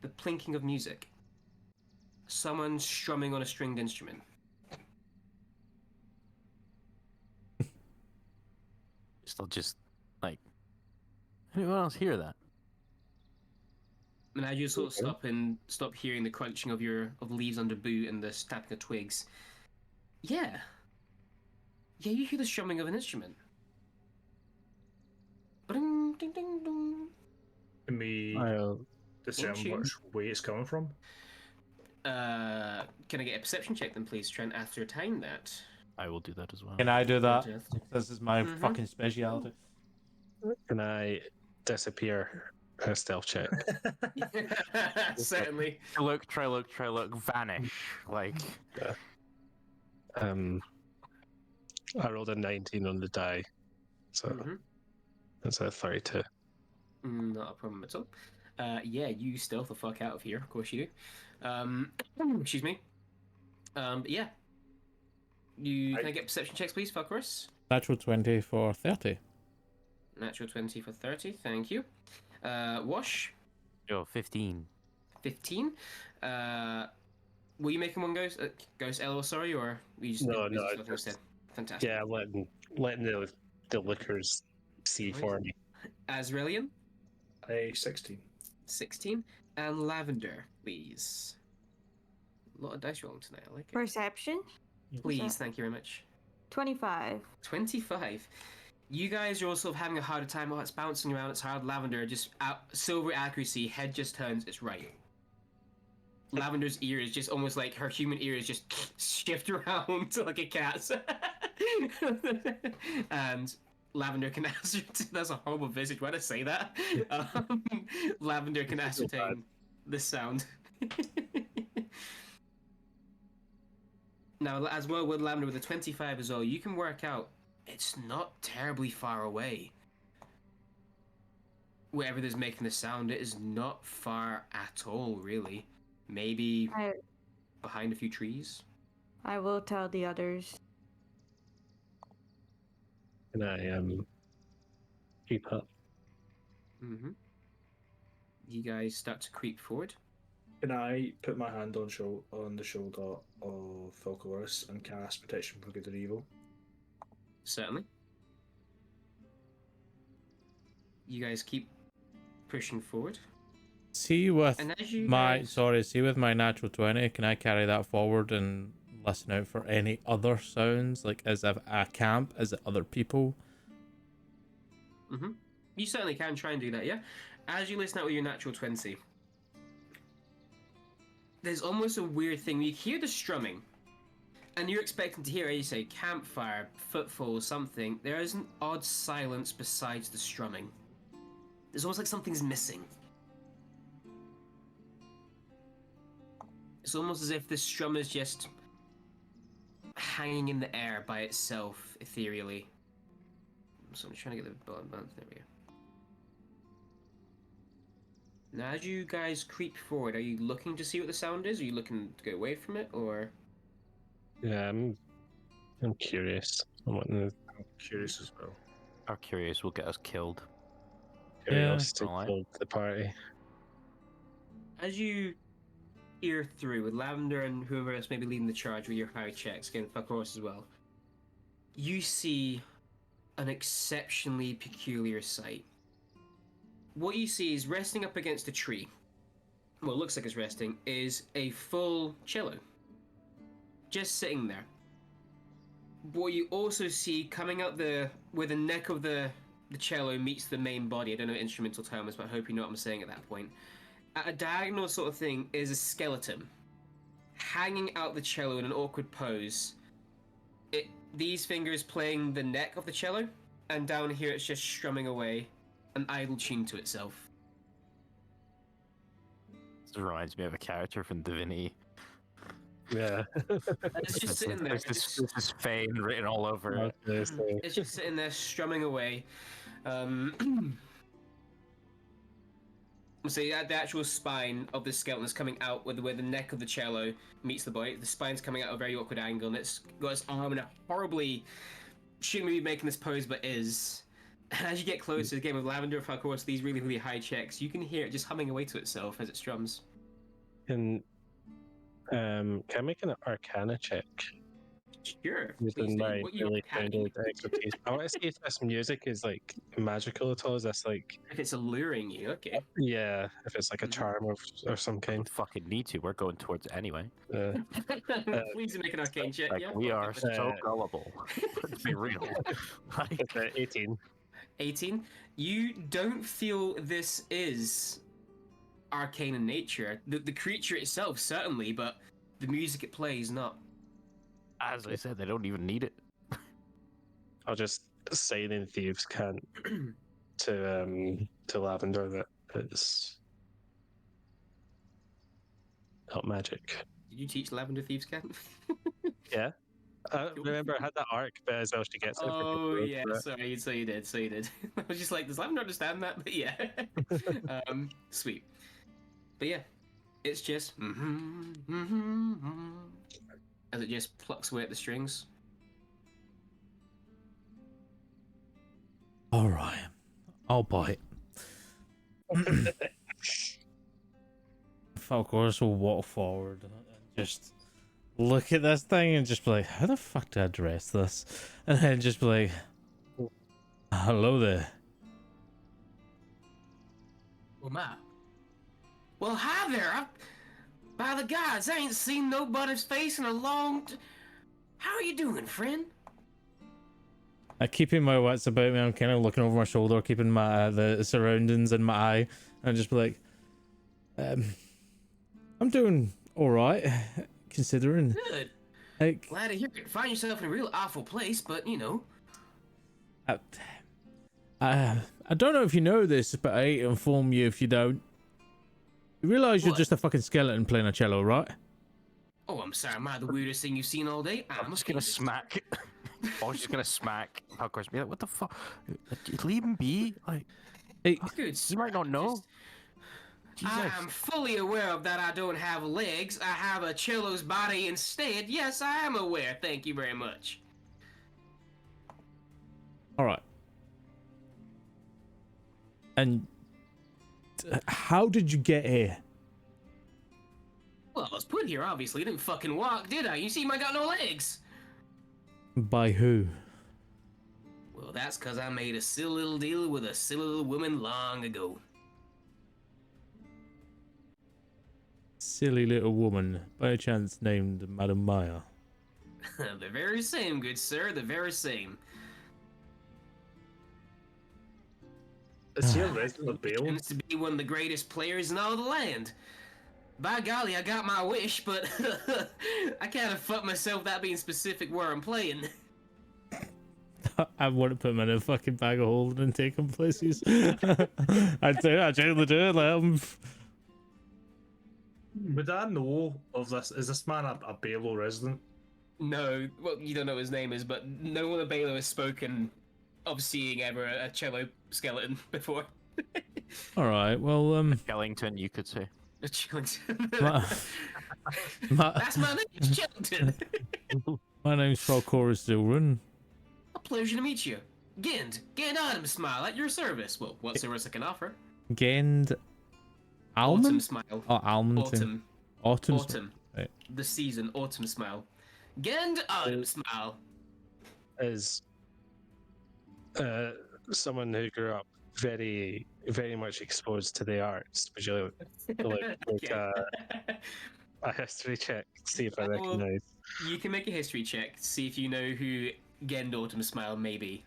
S1: the plinking of music. Someone strumming on a stringed instrument.
S5: Still just like anyone else hear that?
S1: And as you sort of stop hearing the crunching of leaves under boot and the snapping of twigs. Yeah, you hear the strumming of an instrument. Ding, ding, ding, ding.
S4: Can we
S3: I'll
S4: discern
S1: tune.
S4: which way it's coming from?
S1: Can I get a perception check then, please, try and ascertain that?
S5: I will do that as well.
S2: Can I do that?
S1: Fantastic.
S2: This is my fucking speciality.
S3: Can I disappear a stealth check?
S1: Certainly.
S5: Try look, vanish. Like
S3: I rolled a 19 on the die, so that's a 32.
S1: Not a problem at all. Yeah, you stealth the fuck out of here. Of course you do. Excuse me. But yeah. Can I get perception checks, please, Falcoris?
S2: Natural 20 for 30.
S1: Natural 20 for 30, thank you. Wash,
S5: yo, 15.
S1: 15. Were you making one ghost? Ghost LO, sorry, or were you just
S3: No,
S1: busy
S3: no,
S1: stuff
S3: just-
S1: instead? Fantastic.
S3: Yeah, letting the liquors see for me.
S1: Azraelian,
S4: A 16.
S1: 16. And Lavender, please. A lot of dice rolling tonight, I like it.
S6: Perception?
S1: Please, thank you very much.
S6: 25.
S1: 25. You guys are also having a harder time. Oh, it's bouncing around. It's hard. Lavender, just silver accuracy. Head just turns. It's right. Lavender's ear is just almost like her human ear is just shift around like a cat's. And Lavender can ascertain. That's a horrible visage. Why did I say that? Lavender can ascertain the sound. Now, as well with Lavender with a 25 as well, you can work out it's not terribly far away. Wherever there's making the sound, it is not far at all, really. Maybe behind a few trees.
S6: I will tell the others.
S3: And I keep up.
S1: Mm-hmm. You guys start to creep forward.
S4: Can I put my hand on the shoulder of Falcoris and cast Protection from Good or Evil?
S1: Certainly. You guys keep pushing forward.
S2: See with
S1: And as you
S2: my
S1: guys...
S2: see with my natural 20, can I carry that forward and listen out for any other sounds, like as if a camp, as it other people?
S1: Mm-hmm. You certainly can try and do that, yeah? As you listen out with your natural 20, there's almost a weird thing. You hear the strumming, and you're expecting to hear, as you say, campfire, footfall, something. There is an odd silence besides the strumming. It's almost like something's missing. It's almost as if the strum is just hanging in the air by itself, ethereally. So I'm trying to get the button. There we go. Now, as you guys creep forward, are you looking to see what the sound is? Are you looking to get away from it, or?
S3: Yeah, I'm curious. I'm wanting
S4: Curious as well.
S5: Our curious will get us killed.
S3: curiosity
S5: Alright.
S3: killed the party.
S1: As you peer through with Lavender and whoever else may be leading the charge with your high checks, again, fuck horse as well, you see an exceptionally peculiar sight. What you see is resting up against a tree, well, it looks like it's resting, is a full cello. Just sitting there. What you also see coming out where the neck of the cello meets the main body, I don't know instrumental terms, but I hope you know what I'm saying at that point. At a diagonal sort of thing is a skeleton hanging out the cello in an awkward pose. These fingers playing the neck of the cello, and down here it's just strumming away, an idle tune to itself.
S5: This reminds me of a character from Divinity.
S3: Yeah.
S1: It's just sitting there.
S5: This is Fane written all over it.
S1: It's just sitting there strumming away. So the actual spine of the skeleton is coming out where the neck of the cello meets the body. The spine's coming out at a very awkward angle, and it's got its arm in a horribly... shouldn't be making this pose, but is. And as you get closer, again with Lavender, of course, these really, really high checks, you can hear it just humming away to itself as it strums.
S3: Can I make an Arcana check?
S1: Sure.
S3: Using my
S1: What you
S3: really
S1: can.
S3: founded expertise. I want to see if this music is like magical at all. Is this like,
S1: If it's alluring you, okay.
S3: yeah, if it's like a charm or some
S5: We
S3: kind.
S5: fucking need to. We're going towards it anyway.
S1: Please make an arcane check,
S5: Like
S1: yeah?
S5: we are so
S3: Uh,
S5: gullible. Let's be real. Like,
S3: It's 18.
S1: 18. You don't feel this is arcane in nature. The creature itself, certainly, but the music it plays, not.
S5: as I said, they don't even need it.
S3: I'll just say in Thieves' Cant to Lavender that it's not magic.
S1: Did you teach Lavender Thieves' Cant?
S3: Yeah. Remember, I had that arc, but as well, she gets it.
S1: Oh, yeah, sorry, so you did. I was just like, does Lavender understand that? But yeah. Sweet. But yeah, it's just... as it just plucks away at the strings.
S2: All right, I'll bite. Falcoris will walk forward and just look at this thing and just be like, how the fuck do I address this? And then just be like, hello there.
S1: Well, Matt. Well, hi there. By the gods, I ain't seen nobody's face in a long... How are you doing, friend?
S2: Keeping my wits about me, I'm kind of looking over my shoulder, keeping my the surroundings in my eye, and just be like, I'm doing all right, considering.
S1: Good.
S2: Like,
S1: Glad to hear it. Find yourself in a real awful place, but, you know...
S2: I don't know if you know this, but I hate to inform you if you don't. You realize you're
S1: What?
S2: just a fucking skeleton playing a cello, right?
S1: Oh, I'm sorry. Am I the weirdest thing you've seen all day?
S5: I'm just gonna smack. I was just gonna smack Falcoris. Be like, what the fuck? Leave him be. Like,
S2: Hey,
S1: Dude,
S5: you might not know.
S1: I am fully aware of that I don't have legs. I have a cello's body instead. Yes, I am aware. Thank you very much.
S2: All right. And how did you get here?
S1: Well, I was put here, obviously. I didn't fucking walk, did I? You see, I got no legs.
S2: By who?
S1: Well, that's because I made a silly little deal with a silly little woman long ago.
S2: Silly little woman, by a chance named Madame Maya.
S1: The very same, good sir, the very same.
S4: Is he a resident of Bale?
S1: Happens to be one of the greatest players in all the land. By golly, I got my wish, but I kind of fucked myself that being specific where I'm playing.
S2: I want to put him in a fucking bag of holding and take him places. I'd generally do it.
S4: Would I know of this? Is this man a Bale resident?
S1: No, well, you don't know what his name is, but no one at Baylor has spoken of seeing ever a cello skeleton before.
S2: All right. Well,
S5: Skellington, you could say.
S1: A Chillington.
S2: my
S1: That's my name, it's Chillington.
S2: my name's Falcoris Zilrun.
S1: A pleasure to meet you. Gend Autumn Smile at your service. Well, what service I can offer?
S2: Gend
S1: Autumn
S2: Almond?
S1: Smile.
S2: Oh, Almonton.
S1: Autumn.
S2: Autumn. Right.
S1: The season, Autumn Smile. Gend Autumn Smile.
S3: Is someone who grew up very, very much exposed to the arts. Would you like
S1: Okay.
S3: a history check? See if I
S1: Well,
S3: recognise.
S1: You can make a history check, see if you know who Gend Autumn Smile may be.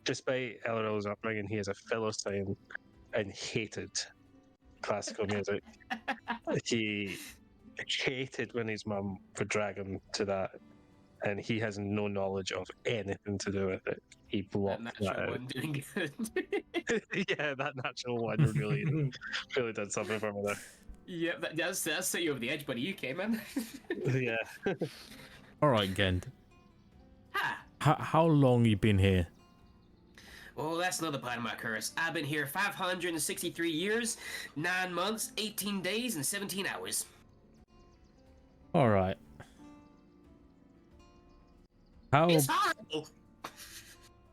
S3: Despite Elrond's upbringing, he is a Philistine and hated classical music. He hated when his mum would drag him to that, and he has no knowledge of anything to do with it. He
S1: That
S3: blocked that
S1: natural
S3: out.
S1: one doing good.
S3: Yeah, that natural one really, really did something for me there.
S1: Yep, that's set you over the edge, buddy. You came, man.
S3: Yeah.
S2: All right, Gend.
S1: Ha!
S2: How long you been here?
S1: Oh, that's another part of my curse. I've been here 563 years, 9 months, 18 days, and 17 hours.
S2: All right.
S1: It's horrible!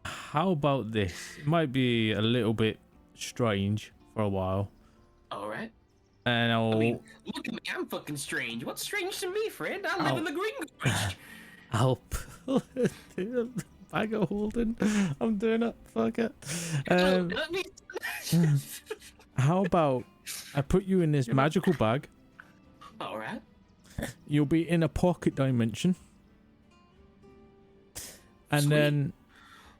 S2: How about this? It might be a little bit strange for a while,
S1: Alright.
S2: and
S1: I
S2: I'll
S1: mean, look at me, I'm fucking strange. What's strange to me, friend? I live in the Green Gorge.
S2: I'll pull it in a bag of holding. I'm doing it. Fuck it.
S1: Let me...
S2: How about I put you in this magical bag?
S1: Alright.
S2: You'll be in a pocket dimension. And
S1: Sweet.
S2: then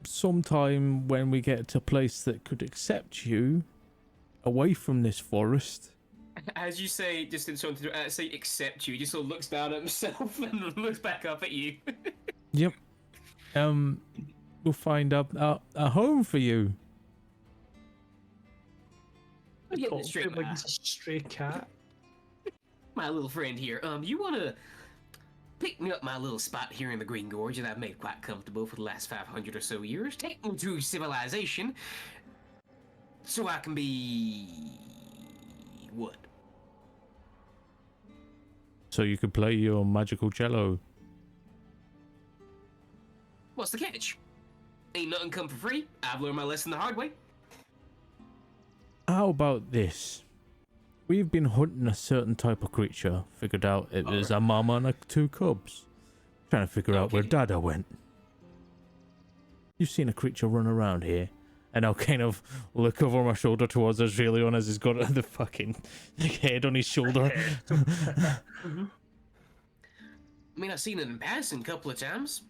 S2: sometime when we get to a place that could accept you away from this forest.
S1: As you say, just in sort of say accept you, he just sort of looks down at himself and looks back up at you.
S2: Yep. We'll find a home for you.
S1: I'm getting it straight,
S4: Like he's a stray cat.
S1: my little friend here. You wanna pick me up my little spot here in the Green Gorge that I've made quite comfortable for the last 500 or so years. Take me to civilization, so I can be what?
S2: So you could play your magical cello.
S1: What's the catch? Ain't nothing come for free. I've learned my lesson the hard way.
S2: How about this? We've been hunting a certain type of creature. Figured out it was a mama and two cubs. Trying to figure out where
S1: Okay.
S2: Dada went. You've seen a creature run around here. And I'll kind of look over my shoulder towards Australian as he's got the fucking head on his shoulder.
S1: I mean, I've seen it in passing a couple of times.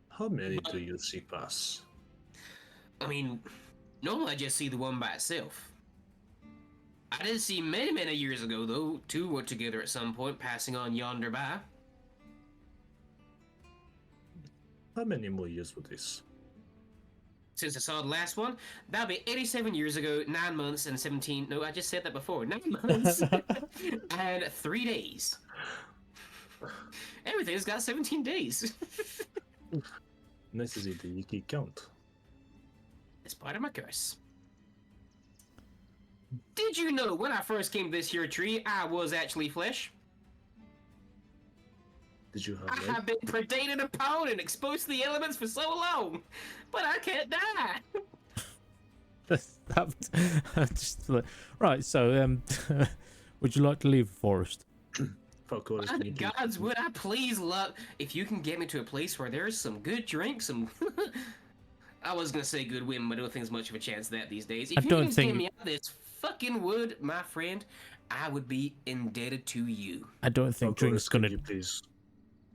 S4: How many do you see pass?
S1: I mean, normally I just see the one by itself. I did see many, many years ago, though. Two were together at some point, passing on yonder by.
S4: How many more years with this?
S1: Since I saw the last one, that'll be 87 years ago, 9 months and 17... No, I just said that before. 9 months and 3 days. Everything's got 17 days.
S4: This is it, you can count.
S1: It's part of my curse. Did you know when I first came to this here tree, I was actually flesh?
S4: Did you have
S1: I
S4: legs?
S1: have been predated upon and exposed to the elements for so long, but I can't die.
S2: Just like, right, so would you like to leave the forest?
S4: Fuck Chorus,
S1: By
S4: can
S1: the
S4: you please-
S1: gods, would I please love if you can get me to a place where there's some good drinks, some. I was gonna say good women, but I don't think there's much of a chance of that these days. If
S2: I
S1: you
S2: don't
S1: can
S2: think-
S1: get me out of this fucking wood, my friend, I would be indebted to you.
S2: I don't think
S4: Fuck
S2: drink's
S4: Chorus,
S2: gonna.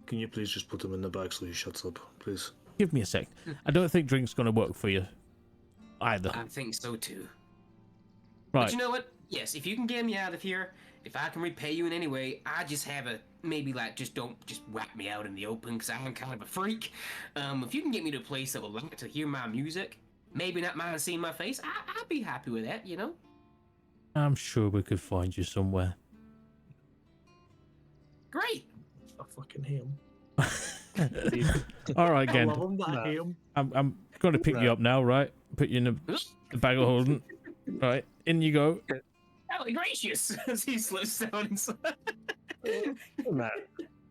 S4: Can you please just put him in the bag so he shuts up, please?
S2: Give me a sec. I don't think drink's gonna work for you either.
S1: I think so too.
S2: Right.
S1: But you know what? Yes, if you can get me out of here, if I can repay you in any way, I just have a maybe like just don't just whack me out in the open because I'm kind of a freak. If you can get me to a place that will like to hear my music, maybe not mind seeing my face, I'd be happy with that. You know.
S2: I'm sure we could find you somewhere.
S1: Great.
S4: I fucking hate him.
S2: All right,
S4: I
S2: again.
S4: love him, but I hate him.
S2: I'm going to pick you
S4: Right.
S2: up now, right? Put you in the bag of holding. Right, in you go.
S1: Golly gracious! As he slips down inside.
S3: Matt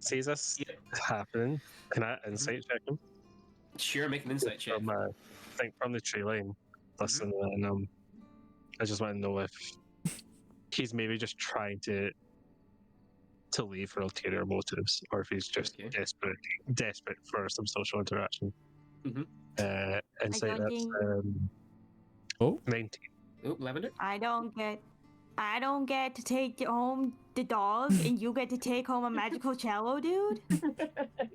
S3: sees this happening. Can I insight check him?
S1: Sure, make an insight check.
S3: From from the tree line. Listen, and I just want to know if he's maybe just trying to leave for ulterior motives, or if he's just
S1: Okay.
S3: desperate for some social interaction.
S1: Mhm.
S3: Insight
S6: don't
S3: that's
S6: think-
S3: 19.
S1: Oh, Lavender.
S6: I don't get to take home the dog, and you get to take home a magical cello, dude.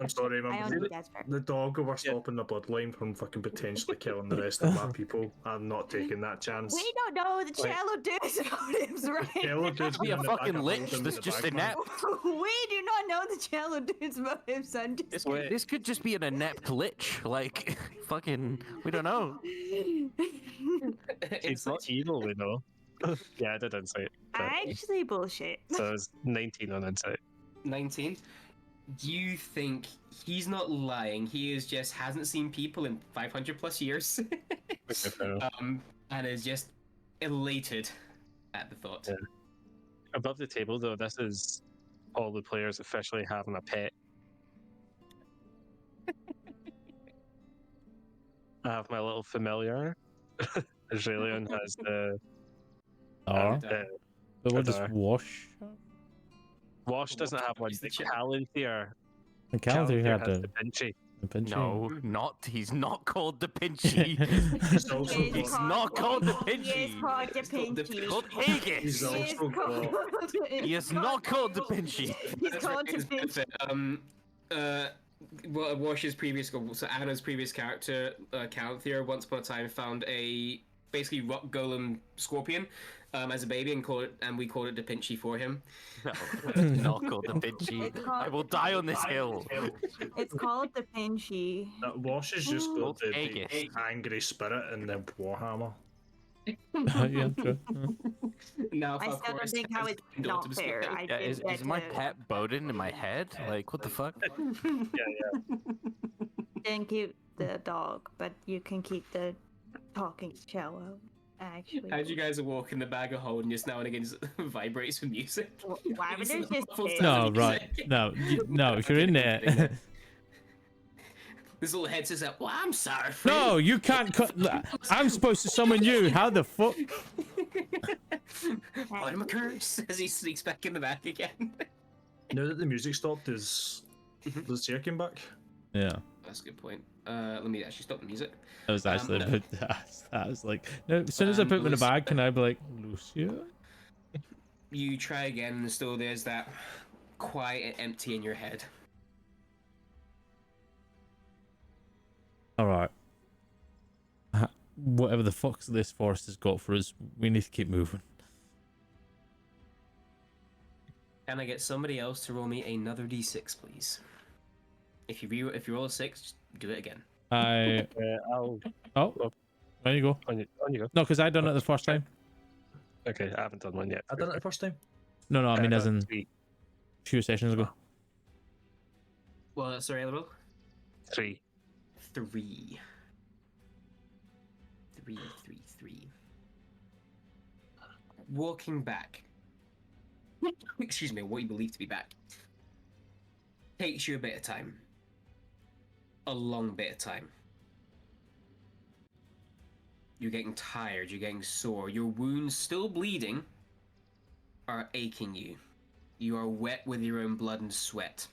S4: I'm sorry,
S6: I
S4: man.
S6: don't think that's fair.
S4: The dog over stopping the bloodline from fucking potentially killing the rest of my people. I'm not taking that chance.
S6: We don't know the cello dude's motives, right?
S4: Cello dude's
S5: Be a
S4: in the bag
S5: fucking
S4: of
S5: lich
S4: holding
S5: that's
S4: with the
S5: just
S4: bag, man.
S5: inept.
S6: We do not know the cello dude's motives. I'm just
S5: This could just be an inept lich. Like, fucking, we don't know.
S3: He's not evil, we know. Yeah, I did insight.
S6: actually bullshit.
S3: So it's 19 on insight.
S1: 19. You think he's not lying? He is just hasn't seen people in 500 plus years,
S3: Okay, fair enough.
S1: and is just elated at the thought.
S3: Yeah. Above the table, though, this is all the players officially having a pet. I have my little familiar. Australian has the
S2: Or we'll just
S3: Adar.
S2: wash.
S3: Wash doesn't have one.
S1: Use the
S3: The
S1: chat.
S3: Calenthier.
S2: And Calendar had
S3: has
S2: the
S3: the Pinchy.
S2: pinchy.
S5: No, he's not called Da Pinchy.
S4: He's also
S6: He is
S5: He's
S4: got,
S5: not called Da
S6: He is
S5: Pinchy.
S6: called Da
S1: He's called Da
S6: Pinchy.
S5: He's called
S4: he's
S5: Haggis.
S6: He is
S4: also got
S6: called.
S5: He is not called Da Pinchy.
S6: He's
S1: That's
S6: called
S1: right,
S6: Da
S1: his
S6: Pinchy.
S1: benefit. Wash's previous, so Anna's previous character, Calenthier, once upon a time found a basically rock golem scorpion as a baby and we called it Da Pinchy for him.
S5: No, it's not called Da Pinchy.
S6: It's called-
S5: I will die on this hill.
S6: It's called Da Pinchy.
S4: that Wash is just got
S5: Old
S4: the
S5: Haggis.
S4: angry spirit and the warhammer.
S2: Yeah, true.
S1: Now,
S6: I
S1: of
S6: still don't
S1: course,
S6: think how
S1: has
S6: it's
S1: been
S6: not
S1: daughters
S6: fair.
S1: as well.
S6: I
S5: Yeah,
S6: think
S5: is
S6: that
S5: my pet Bowden in my head? Like, what the fuck?
S6: Then keep the dog, but you can keep the talking cello. Actually,
S1: As you guys are walking, the bag of holding just now and again just vibrates with music.
S6: why would
S1: It's
S6: there's just
S1: muffled
S6: this?
S1: sound.
S2: No, right. No, if you're in there.
S1: This little head says that, well, I'm sorry, friend.
S2: No, you can't cut. I'm supposed to summon you. How the fuck?
S1: What am I curse? As he sneaks back in the back again.
S4: Now that the music stopped, is the chair came back?
S2: Yeah,
S1: That's a good point. Let me actually stop the music.
S2: that was actually.
S1: no.
S2: That was like. No, as soon as I put him in the bag, can I be like, Lucia?
S1: You try again, and still there's that quiet and empty in your head.
S2: All right. Whatever the fuck this forest has got for us, we need to keep moving.
S1: Can I get somebody else to roll me another d6, please? If you roll a 6, just do it again.
S3: I'll
S2: Oh, there you go.
S3: on you go.
S2: No, because I done it the first time.
S3: Okay, I haven't done one yet.
S4: I done it the first time.
S2: No, I mean as in
S3: three.
S2: few sessions ago.
S1: Well, sorry, roll.
S3: 3.
S1: 3. 333. Walking back. Excuse me, what you believe to be back. Takes you a bit of time. A long bit of time. You're getting tired, you're getting sore. Your wounds, still bleeding, are aching you. You are wet with your own blood and sweat.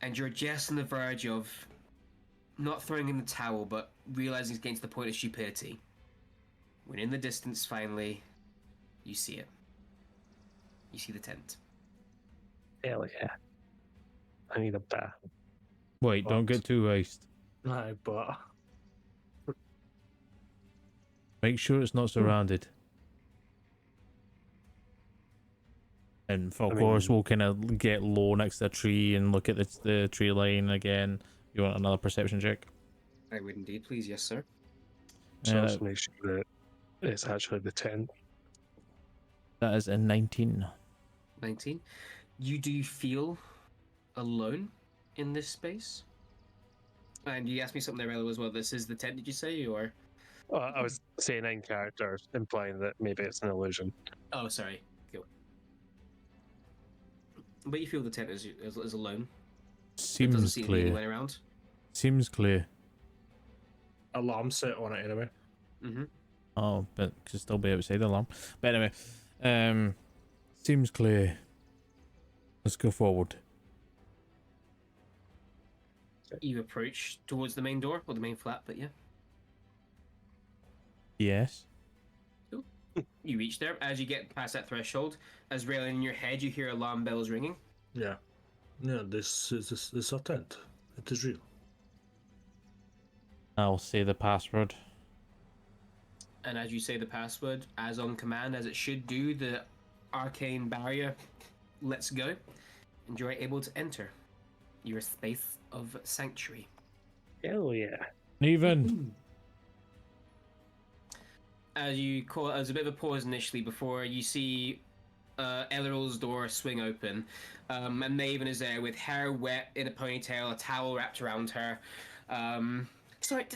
S1: And you're just on the verge of not throwing in the towel, but realizing it's getting to the point of stupidity. When in the distance, finally, you see it. You see the tent.
S3: Hell yeah. I need a bath.
S2: Wait, don't get too iced.
S4: Aye, but
S2: Make sure it's not surrounded. And of course, we'll kind of get low next to a tree and look at the tree line again. You want another perception check?
S1: I would indeed, please, yes, sir.
S3: So just make sure that it's actually the tent.
S2: That is a 19.
S1: 19. Do you feel alone in this space? And you asked me something there earlier as well. This is the tent, did you say, or?
S3: Well, I was saying in character, implying that maybe it's an illusion.
S1: Oh, sorry. Cool. But you feel the tent is alone. It doesn't
S2: Seems
S1: seem to be
S2: clear.
S1: anyone around.
S2: Seems clear.
S4: alarm set on it anyway.
S1: Mm-hmm.
S2: Oh, but could still be outside the alarm. But anyway, seems clear. Let's go forward.
S1: You approach towards the main door, or the main flap, but yeah.
S2: Yes.
S1: Cool. You reach there. As you get past that threshold, as railing in your head, you hear alarm bells ringing.
S4: Yeah. Yeah, this is a tent. It is real.
S2: I'll say the password.
S1: And as you say the password, as on command, as it should do, the arcane barrier lets go, and you're able to enter your space of sanctuary.
S3: Hell yeah.
S2: Even.
S1: As you call, as a bit of a pause initially before you see Elleral's door swing open, and Maven is there with hair wet in a ponytail, a towel wrapped around her. Sorry,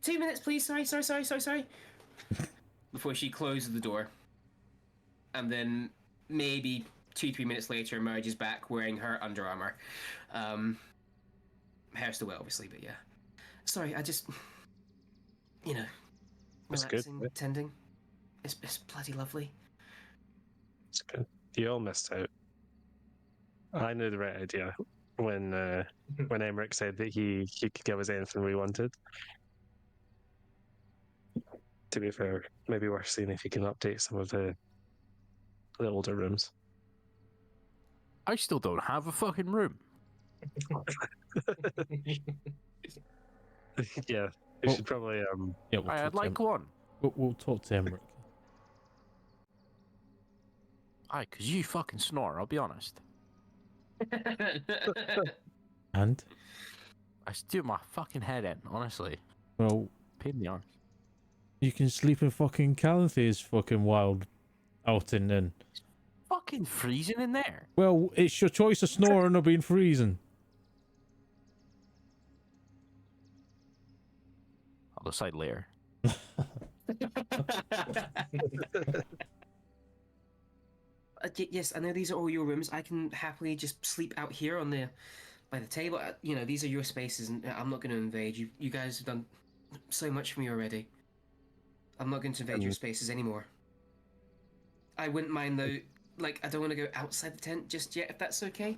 S1: two minutes, please. Sorry. Before she closes the door, and then maybe 2-3 minutes later emerges back wearing her Under Armour. Hair still wet, obviously, but yeah. Sorry, I just,
S3: That's good.
S1: relaxing, tending. It's bloody lovely.
S3: It's good. You all missed out. I knew the right idea when Emmerich said that he could give us anything we wanted. To be fair, maybe worth seeing if you can update some of the older rooms.
S5: I still don't have a fucking room.
S3: Yeah, you should probably
S2: Yeah, we'll
S5: I'd
S2: talk to
S5: like
S2: him.
S5: one.
S2: We'll talk to Emmerich.
S5: Aye, because you fucking snore, I'll be honest.
S2: And?
S5: I steer my fucking head in, honestly.
S2: Well,
S5: Pain in the arse.
S2: you can sleep in fucking Calathe's fucking wild outing then.
S5: Fucking freezing in there.
S2: Well, it's your choice of snoring or being freezing.
S5: I'll decide later.
S1: Yes, I know these are all your rooms. I can happily just sleep out here by the table. These are your spaces, and I'm not going to invade you. You guys have done so much for me already. I'm not going to invade your spaces anymore. I wouldn't mind though. Like, I don't want to go outside the tent just yet, if that's okay.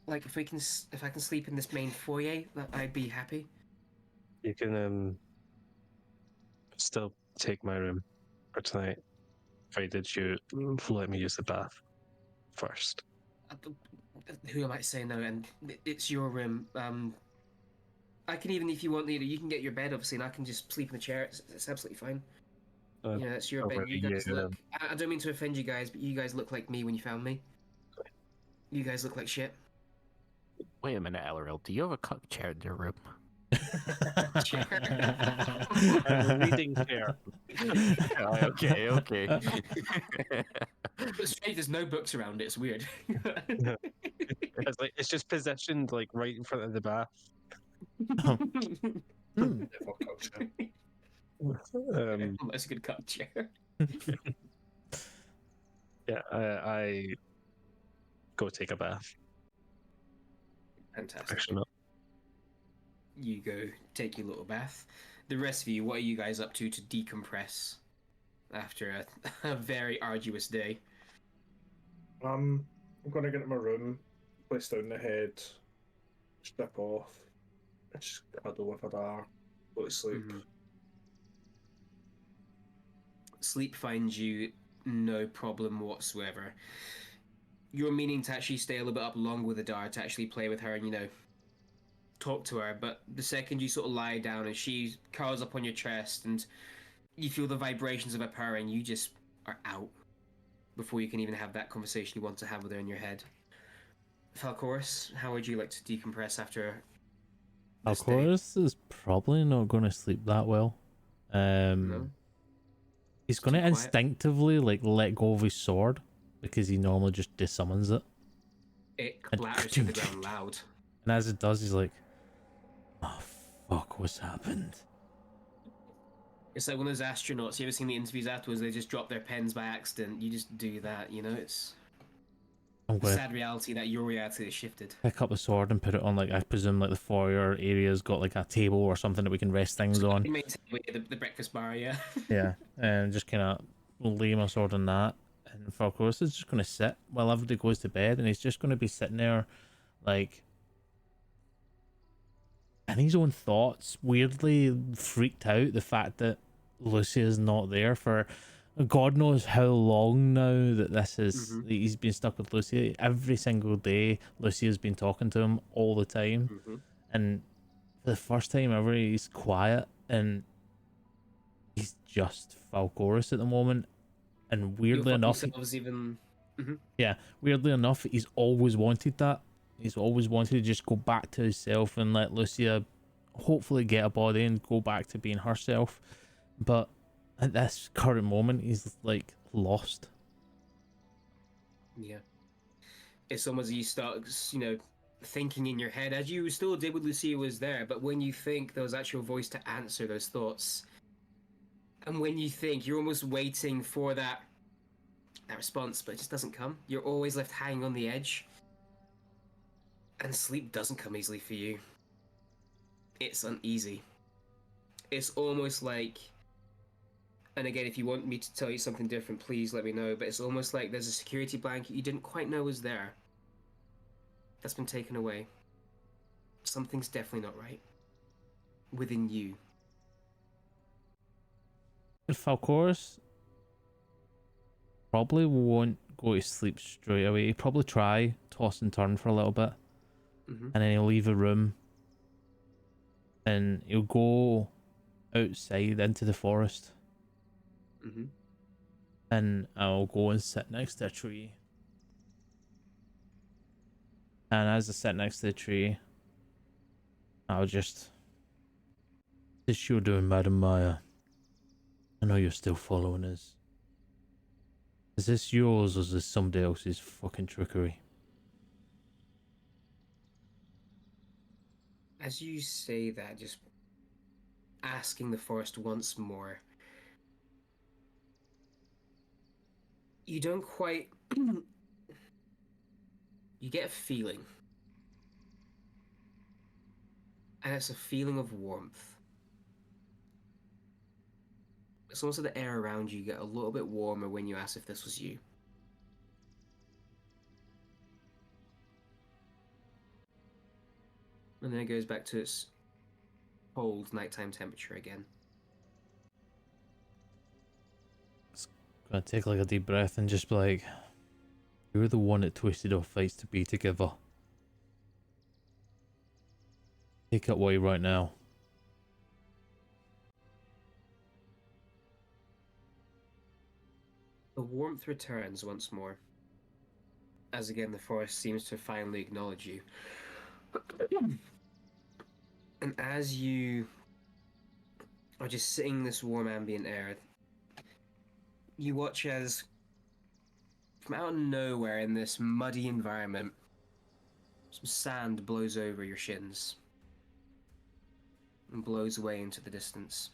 S1: Like, if I can sleep in this main foyer, I'd be happy.
S3: you can still take my room for tonight. Provided you let me use the bath first.
S1: Who am I saying no? And it's your room. I can even, if you want, you can get your bed, obviously, and I can just sleep in the chair. It's absolutely fine. That's your bed. You guys look. I don't mean to offend you guys, but you guys look like me when you found me. You guys look like shit.
S5: Wait a minute, LRL. Do you have a cuck chair in your room?
S3: I'm reading chair.
S5: Okay.
S1: But straight, there's no books around it. It's weird.
S3: It's just positioned like right in front of the bath.
S1: That's a good cut chair.
S3: Yeah, I go take a bath.
S1: Fantastic.
S3: Actually, not.
S1: You go take your little bath. The rest of you, what are you guys up to decompress after a very arduous day?
S4: I'm gonna get to my room, place down the head, strip off, and just cuddle with a dar, go to sleep.
S1: Mhm. Sleep finds you no problem whatsoever. You're meaning to actually stay a little bit up longer with Adar to actually play with her and, talk to her, but the second you sort of lie down and she curls up on your chest and you feel the vibrations of her purring, you just are out before you can even have that conversation you want to have with her in your head. Falcoris, how would you like to decompress after this day?
S2: Alcoris is probably not going to sleep that well.
S1: No?
S2: He's
S1: It's
S2: going to
S1: too quiet.
S2: instinctively let go of his sword because he normally just desummons it.
S1: It
S2: And-
S1: clatters to the ground loud.
S2: And as it does, he's like, "Oh fuck, what's happened?"
S1: It's like one of those astronauts. You ever seen the interviews afterwards? They just drop their pens by accident. You just do that, It's
S2: I'm
S1: a
S2: going to
S1: sad reality that your reality has shifted.
S2: pick up the sword and put it on, like, I presume, like, the foyer area's got, like, a table or something that we can rest things on.
S1: The breakfast bar, yeah.
S2: Yeah, and just kind of lay my sword on that. And Falcoris is just going to sit while everybody goes to bed, and he's just going to be sitting there, like, in his own thoughts, weirdly freaked out the fact that Lucia's not there for God knows how long now. That this is he's been stuck with Lucia every single day. Lucia's been talking to him all the time, and for the first time ever, he's quiet and he's just Falcoris at the moment. And weirdly enough, weirdly enough, he's always wanted that. He's always wanted to just go back to himself and let Lucia hopefully get a body and go back to being herself. But at this current moment, he's like lost.
S1: Yeah. It's almost you start, thinking in your head, as you still did when Lucia was there, but when you think there was actually a voice to answer those thoughts, and when you think, you're almost waiting for that response, but it just doesn't come. You're always left hanging on the edge. And sleep doesn't come easily for you. It's uneasy. It's almost like, and again, if you want me to tell you something different, please let me know, but it's almost like there's a security blanket you didn't quite know was there. That's been taken away. Something's definitely not right. Within you.
S2: Falcoris probably won't go to sleep straight away. He'll probably try, toss and turn for a little bit. And then he'll leave the room. And he'll go outside into the forest. And I'll go and sit next to a tree. And as I sit next to the tree, I'll just... This you're doing, Madam Maya. I know you're still following us. Is this yours or is this somebody else's fucking trickery?
S1: As you say that, just asking the forest once more, you don't quite... you get a feeling. And it's a feeling of warmth. It's almost like the air around you get a little bit warmer when you ask if this was you. And then it goes back to its cold nighttime temperature again.
S2: Gonna take like a deep breath and just be like, you're the one that twisted our fates to be together. Take it away right now.
S1: The warmth returns once more. As again the forest seems to finally acknowledge you. And as you are just sitting in this warm ambient air, you watch as from out of nowhere in this muddy environment, some sand blows over your shins and blows away into the distance.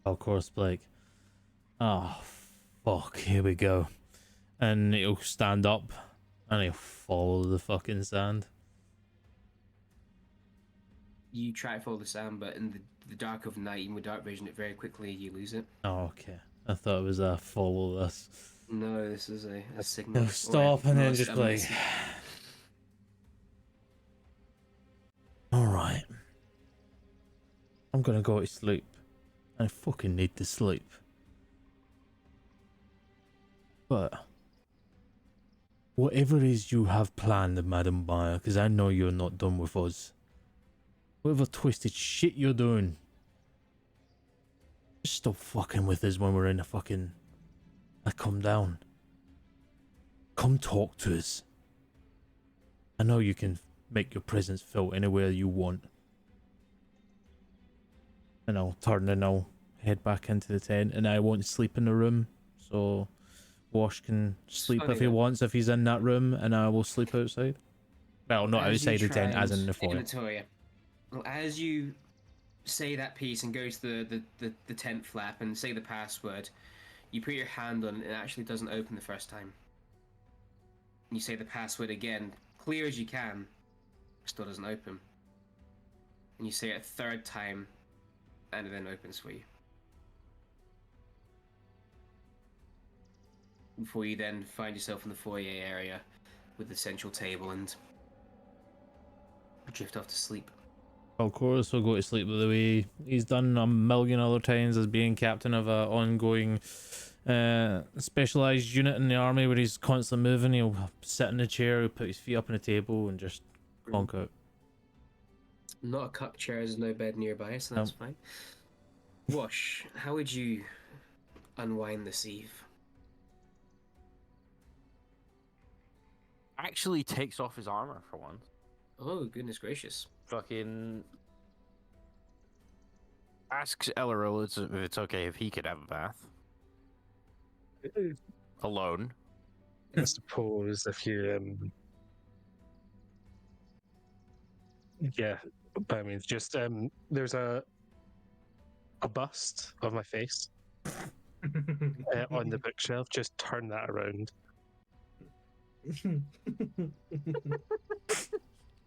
S2: Of course, like, oh, fuck, here we go. And he'll stand up and he'll follow the fucking sand.
S1: You try to follow the sound, but in the dark of night, even with dark vision, it very quickly you lose it.
S2: Oh, okay. I thought it was a follow this.
S1: No, this is a signal.
S2: He'll
S1: or
S2: stop and then just
S1: a
S2: like,
S1: message.
S2: alright. I'm gonna go to sleep. I fucking need to sleep. But whatever it is you have planned, Madam Buyer, because I know you're not done with us. Whatever twisted shit you're doing, just stop fucking with us when we're in a fucking... come down. Come talk to us. I know you can make your presence felt anywhere you want. And I'll turn and I'll head back into the tent, and I won't sleep in the room, so Wash can sleep
S1: funny
S2: if he
S1: though.
S2: wants, if he's in that room, and I will sleep outside. Well, not
S1: As you
S2: outside the tent,
S1: try
S2: as in
S1: and
S2: the foyer.
S1: inventory, well, as you say that piece and go to the tent flap and say the password, you put your hand on it and it actually doesn't open the first time. And you say the password again, clear as you can, still doesn't open. And you say it a third time, and it then opens for you. Before you then find yourself in the foyer area with the central table and drift off to sleep.
S2: Of course, we'll go to sleep the way he's done a million other times as being captain of a ongoing specialized unit in the army where he's constantly moving. He'll sit in a chair, he'll put his feet up on a table and just clonk out.
S1: Not a cup chair, there's no bed nearby, so that's fine. Wash, how would you unwind this eve?
S5: Actually takes off his armor for once.
S1: Oh, goodness gracious.
S5: Fucking asks Elleril if it's okay if he could have a bath alone.
S3: I suppose if you yeah, but I mean just there's a bust of my face on the bookshelf. Just turn that around.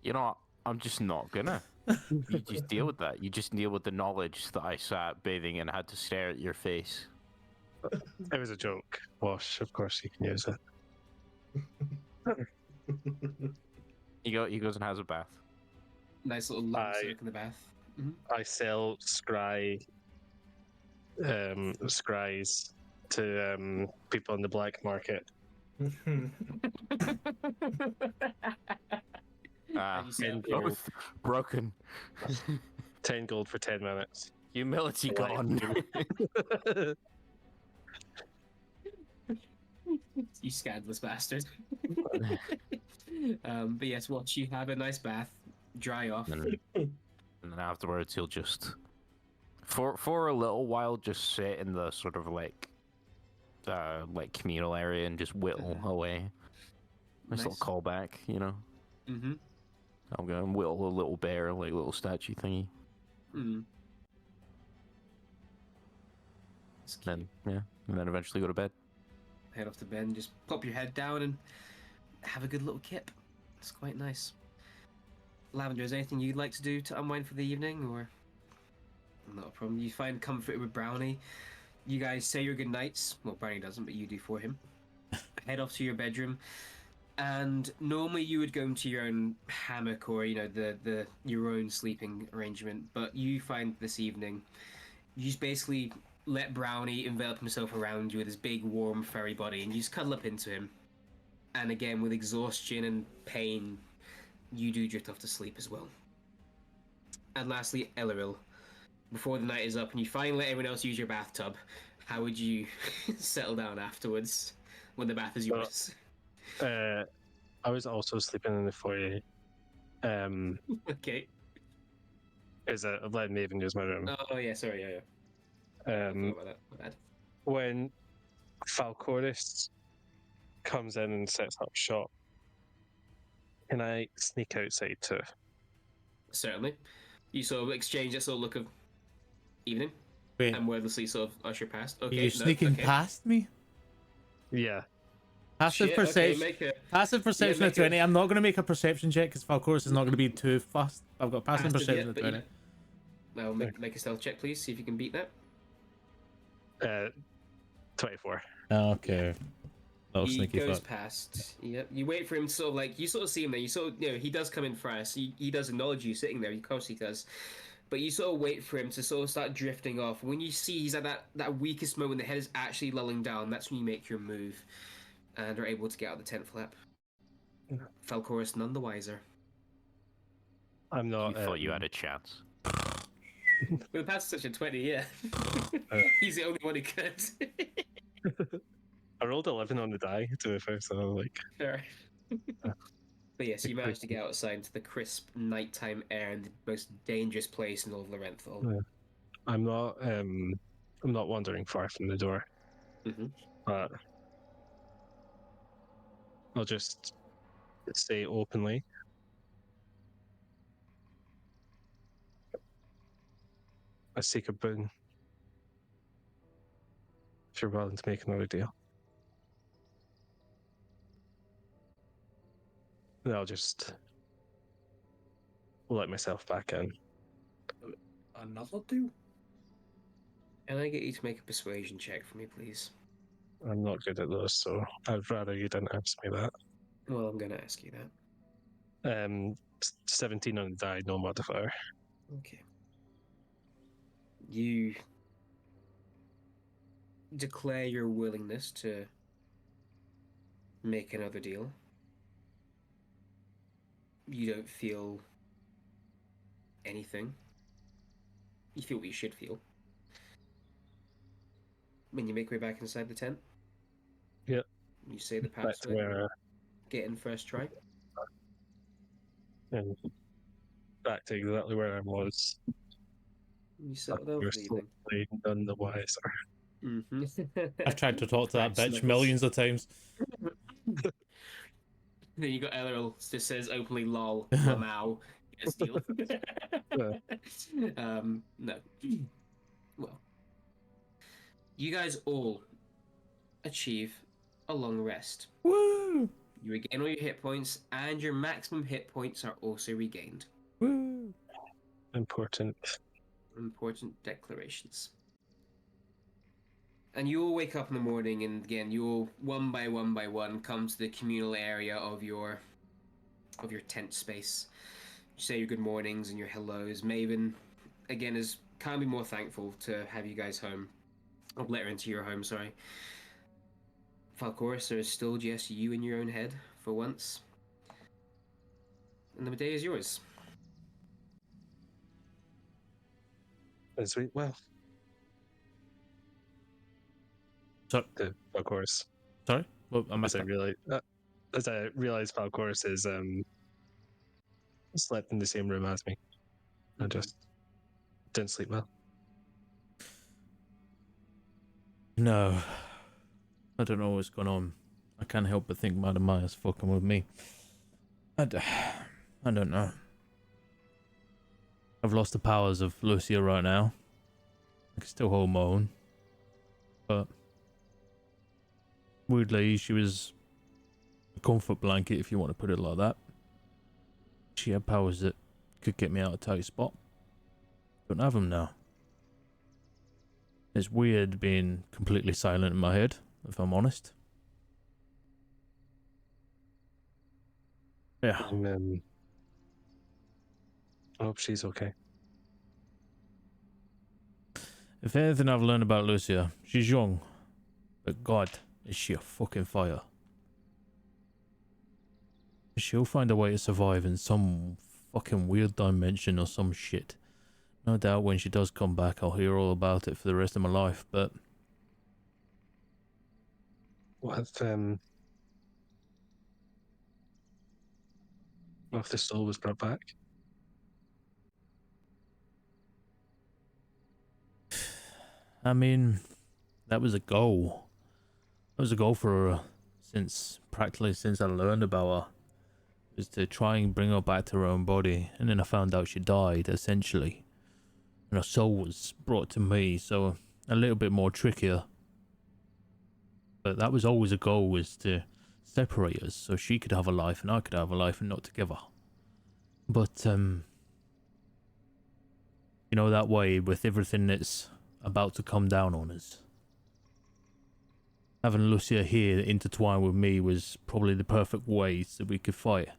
S5: You know, I'm just not gonna. You just deal with that. You just deal with the knowledge that I sat bathing and had to stare at your face.
S3: It was a joke. Wash, of course you can use it.
S5: He goes and has a bath.
S1: Nice little long soak in the bath.
S3: I sell scries to people in the black market.
S5: Ah,
S1: you sell
S5: both broken.
S3: 10 gold for 10 minutes.
S5: Humility gone.
S1: You scandalous bastard. But yes, once you have a nice bath, dry off.
S5: And then afterwards he'll just for a little while just sit in the sort of like communal area and just whittle away. Nice little callback, you know.
S1: Mm-hmm.
S5: I'm gonna whittle a little bear, like little statue thingy.
S1: Mm.
S5: Then and then eventually go to bed.
S1: Head off to bed and just pop your head down and have a good little kip. It's quite nice. Lavender, is there anything you'd like to do to unwind for the evening, or not a problem? You find comfort with Brownie. You guys say your good nights. Well, Brownie doesn't, but you do for him. Head off to your bedroom, and normally you would go into your own hammock or the your own sleeping arrangement. But you find this evening, you just basically let Brownie envelop himself around you with his big, warm, furry body, and you just cuddle up into him. And again, with exhaustion and pain, you do drift off to sleep as well. And lastly, Elleril, before the night is up and you finally let everyone else use your bathtub, how would you settle down afterwards when the bath is yours?
S3: I was also sleeping in the foyer.
S1: Okay.
S3: I've let Maven use my room.
S1: Oh yeah, sorry, yeah. I forgot about that. My bad.
S3: When Falcoris comes in and sets up shop, can I sneak outside too?
S1: Certainly. You sort of exchange that sort of look of evening.
S2: Wait,
S1: and wordlessly sort of usher past.
S2: are
S1: Okay,
S2: you
S1: no,
S2: sneaking
S1: okay.
S2: past me?
S3: Yeah.
S2: Passive
S1: Shit,
S2: perception.
S1: Okay, make a
S2: Passive perception of
S1: make a-
S2: 20. I'm not going to make a perception check because Falcoris is not going to be too fast. I've got passive perception of
S1: but
S2: 20.
S1: Now make a stealth check, please. See if you can beat that.
S3: 24.
S2: Okay. Little
S1: He
S2: sneaky
S1: goes
S2: fuck.
S1: past. Yep. You wait for him to sort of like you sort of see him there. You sort of he does come in first. He does acknowledge you sitting there. Of course he does. But you sort of wait for him to sort of start drifting off. When you see he's at that weakest moment, the head is actually lulling down. That's when you make your move, and are able to get out of the tent flap. Falcoris none the wiser.
S3: I'm not.
S5: You thought you had a chance.
S1: With past such a 20, yeah. He's the only one who could.
S3: I rolled 11 on the die, to be fair, so like.
S1: Sure. But yes, you managed to get outside into the crisp nighttime air in the most dangerous place in all of Lorenthal.
S3: Yeah. I'm not wandering far from the door, but I'll just say openly. I seek a boon. If you're willing to make another deal. And I'll just let myself back in.
S4: Another deal?
S1: Can I get you to make a persuasion check for me, please?
S3: I'm not good at those, so I'd rather you didn't ask me that.
S1: Well, I'm going to ask you that.
S3: 17 on the die, no modifier.
S1: Okay. You declare your willingness to make another deal. You don't feel anything. You feel what you should feel. When you make your way back inside the tent?
S3: Yep.
S1: You say the
S3: Back to
S1: password.
S3: where,
S1: Get in first try.
S3: and back to exactly where I was.
S1: You settle down
S3: You're
S1: for the evening.
S3: slowly none the wiser.
S2: I've tried to talk to that
S1: Thanks,
S2: bitch
S1: Nicholas.
S2: millions of times.
S1: Then you got Elril just says openly lol, lamau, get a steal. No. Well. You guys all achieve a long rest.
S2: Woo!
S1: You regain all your hit points, and your maximum hit points are also regained.
S2: Woo!
S3: Important.
S1: Important declarations. And you all wake up in the morning, and again, you all one by one come to the communal area of your tent space. You say your good mornings and your hellos. Maven, again, can't be more thankful to have you guys home. I'll let her into your home, sorry. Falcoris, there is still just you in your own head for once. And the day is yours.
S3: As we well, of course.
S2: Sorry? Well, I missed
S3: As I
S2: that.
S3: realized Falcoris is slept in the same room as me. I just didn't sleep well.
S2: No. I don't know what's going on. I can't help but think Madam Maya's fucking with me. I don't know. I've lost the powers of Lucia right now. I can still hold my own. But weirdly, she was a comfort blanket, if you want to put it like that. She had powers that could get me out of a tight spot. Don't have them now. It's weird being completely silent in my head, if I'm honest. Yeah.
S3: I hope she's okay.
S2: If anything I've learned about Lucia, she's young, but God, is she a fucking fire. She'll find a way to survive in some fucking weird dimension or some shit. No doubt when she does come back, I'll hear all about it for the rest of my life, but...
S3: What if the soul was brought back?
S2: I mean, that was a goal. That was a goal for her practically since I learned about her. Was to try and bring her back to her own body, and then I found out she died, essentially. and her soul was brought to me, so a little bit more trickier. But that was always a goal, was to separate us so she could have a life and I could have a life and not together. But, you know, that way, with everything that's about to come down on us, having Lucia here intertwined with me was probably the perfect way so we could fight.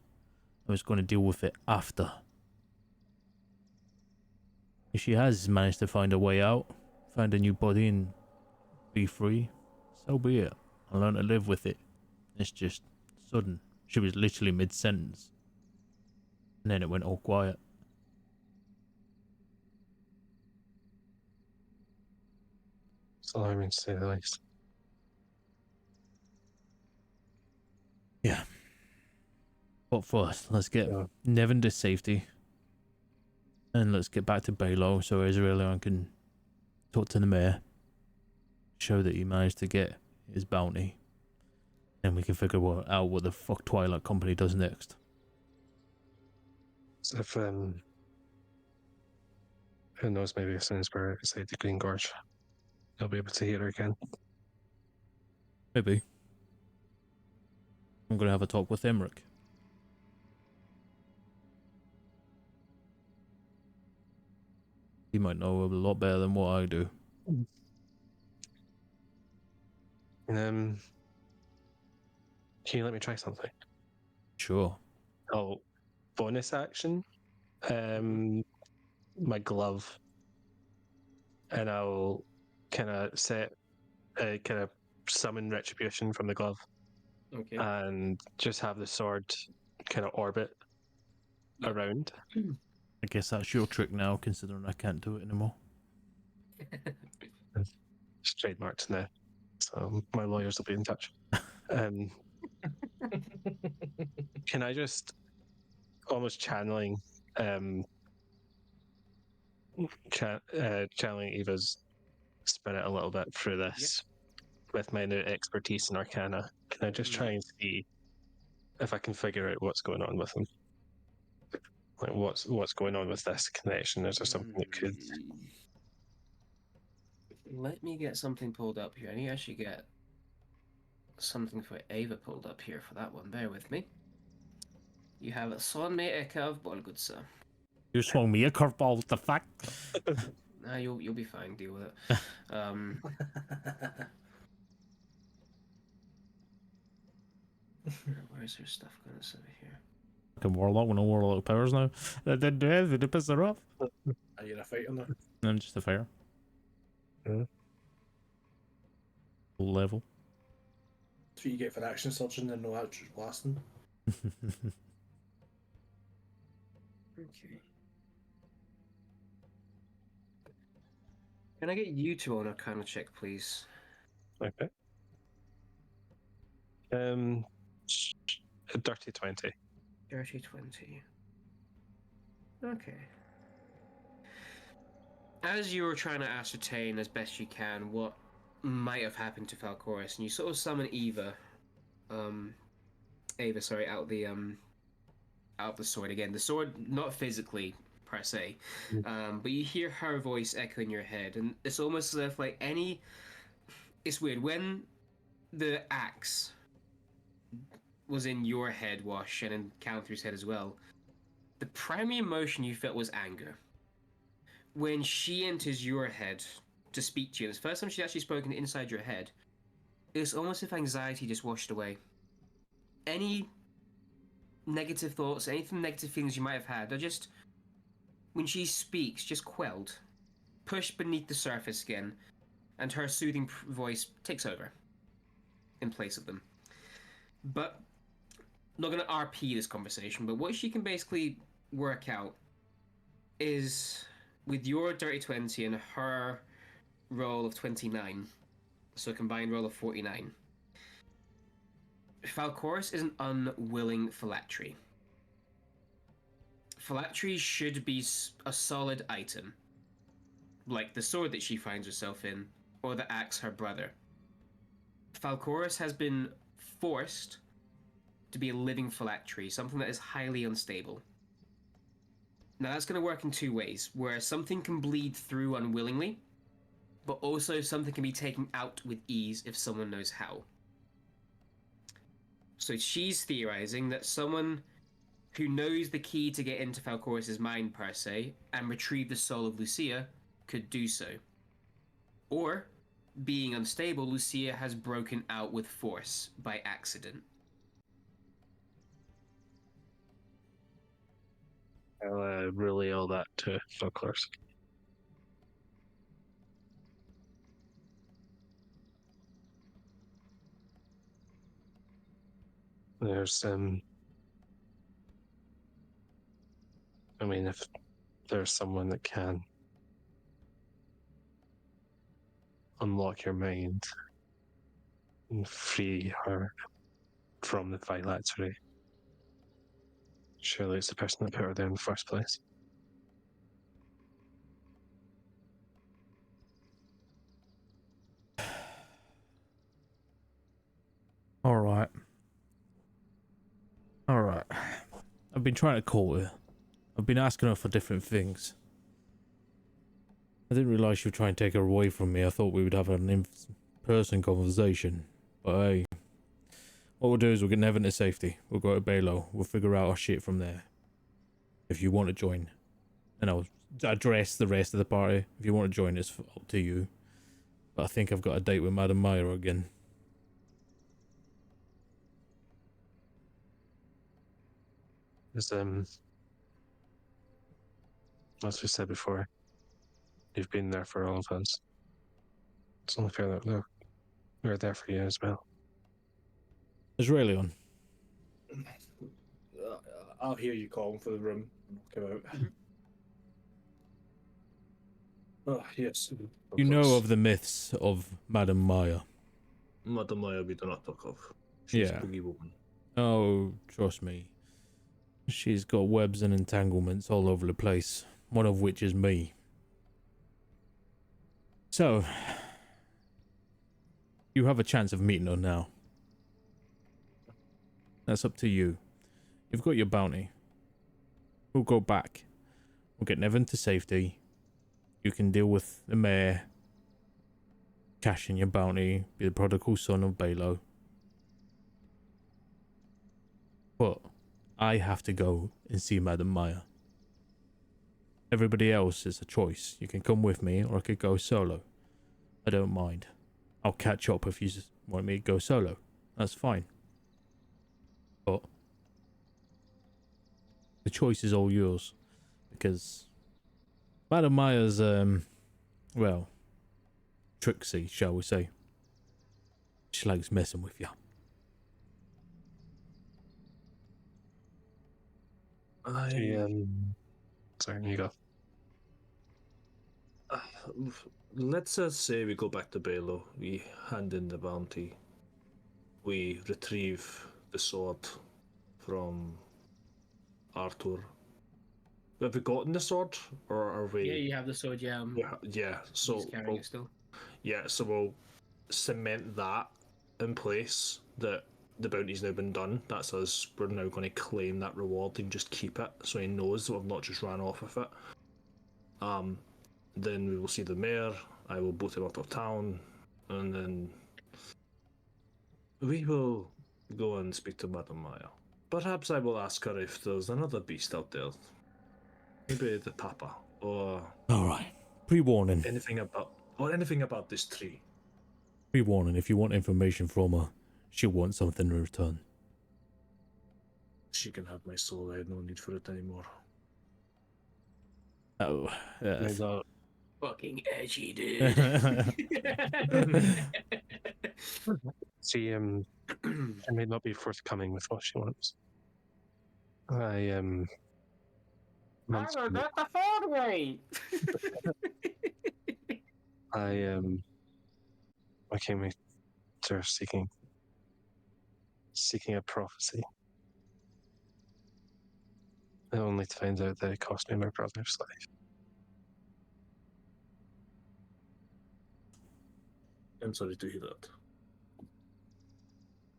S2: I was going to deal with it after. If she has managed to find a way out, find a new body and be free, so be it. I learned to live with it. It's just sudden. She was literally mid-sentence. And then it went all quiet.
S3: It's alarming to say the least.
S2: Yeah. But first, let's get
S3: Yeah.
S2: Nevin to safety. And let's get back to Balo so Israelion can talk to the mayor. Show that he managed to get his bounty. And we can figure out what the fuck Twilight Company does next.
S3: So if, who knows, maybe as soon as we're outside the Green Gorge, you'll be able to hear her again.
S2: Maybe. I'm going to have a talk with Emmerich. He might know a lot better than what I do.
S3: Can you let me try something?
S2: Sure.
S3: Oh, bonus action. My glove, and I'll kind of kind of summon retribution from the glove,
S1: Okay.
S3: and just have the sword kind of orbit around.
S2: I guess that's your trick now, considering I can't do it anymore.
S3: It's trademarked now, so my lawyers will be in touch. Can I just almost channeling channeling Eva's spirit a little bit through this with my new expertise in Arcana? Can I just try and see if I can figure out what's going on with him? Like what's going on with this connection? Is there something that could?
S1: Let me get something pulled up here. I need to actually get something for Ava pulled up here for that one. Bear with me. You have a son me a curveball, good sir.
S2: You swung me a curveball, what the fuck?
S1: Nah, you'll be fine. Deal with it. Where's her stuff going over here?
S2: Fucking warlock with no warlock powers now. That didn't do anything to piss her off.
S4: Are you in a fighter now?
S2: I'm just a fire.
S3: Yeah.
S2: Level.
S4: That's what you get for action surgeon and no actual blasting.
S1: Okay. Can I get you two on a kind of check, please?
S3: Okay. A dirty 20.
S1: Dirty 20. Okay. As you were trying to ascertain as best you can what might have happened to Falcoris, and you sort of summon Ava, out of the sword again. The sword, not physically per se, but you hear her voice echo in your head, and it's almost as if like any. It's weird when the axe was in your head, Wash, and in Counter's head as well. The primary emotion you felt was anger. When she enters your head to speak to you, it's the first time she's actually spoken inside your head, it's almost as if anxiety just washed away. Any negative thoughts, anything negative feelings you might have had, are just, when she speaks, just quelled, pushed beneath the surface again, and her soothing voice takes over in place of them. But, not going to RP this conversation, but what she can basically work out is, with your dirty 20 and her roll of 29, so a combined roll of 49, Falcoris is an unwilling phylactery. Phylactery should be a solid item, like the sword that she finds herself in, or the axe her brother. Falcoris has been forced to be a living phylactery, something that is highly unstable. Now that's going to work in two ways, where something can bleed through unwillingly, but also something can be taken out with ease if someone knows how. So she's theorizing that someone who knows the key to get into Falcoris's mind, per se, and retrieve the soul of Lucia could do so. Or, being unstable, Lucia has broken out with force by accident.
S3: I'll relay all that to Falcors. There's I mean, if there's someone that can unlock your mind and free her from the phylactery, surely it's the person that put her there in the first place.
S2: All right. All right. I've been trying to call her. I've been asking her for different things. I didn't realize she would try and take her away from me. I thought we would have an in-person conversation. But hey, what we'll do is we'll get Nevin to safety. We'll go to Balo. We'll figure out our shit from there. If you want to join. And I'll address the rest of the party. If you want to join, it's up to you. But I think I've got a date with Madame Meyer again.
S3: As we said before, you've been there for all of us. It's only fair that we're there for you as well.
S2: Israelion.
S4: I'll hear you calling for the room and I'll come out. Oh, yes.
S2: You know of the myths of Madame Maya.
S8: Madame Maya we do not talk of. She's
S2: Yeah.
S8: a boogie woman.
S2: Oh, trust me. She's got webs and entanglements all over the place, one of which is me. So, you have a chance of meeting her now. That's up to you. You've got your bounty. We'll go back. We'll get Nevin to safety. You can deal with the mayor, cash in your bounty, be the prodigal son of Balo. But I have to go and see Madame Maya. Everybody else is a choice. You can come with me or I could go solo. I don't mind. I'll catch up if you just want me to go solo. That's fine. But the choice is all yours. Because Madame Maya's, well, tricksy, shall we say. She likes messing with you.
S3: Sorry, you go.
S8: Let's just say we go back to Balo. We hand in the bounty. We retrieve the sword from Arthur. Have we gotten the sword, or are we?
S1: Yeah, you have the sword. Yeah,
S8: Yeah. So
S1: he's carrying
S8: we'll,
S1: it still.
S8: yeah. So we'll cement that in place. That the bounty's now been done. That's us. We're now going to claim that reward and just keep it, so he knows that we've not just ran off with it. Then we will see the mayor. I will boot him out of town, and then we will go and speak to Madame Maya. Perhaps I will ask her if there's another beast out there. Maybe the papa, or
S2: Alright. Pre-warning.
S8: anything about this tree.
S2: Pre-warning. If you want information from her, she'll want something in return.
S8: She can have my soul. I have no need for it anymore.
S2: Oh.
S1: Fucking edgy, dude.
S3: She may not be forthcoming with what she wants.
S1: I got the phone right.
S3: I came with her seeking a prophecy. Only to find out that it cost me my brother's life.
S8: I'm sorry to hear that.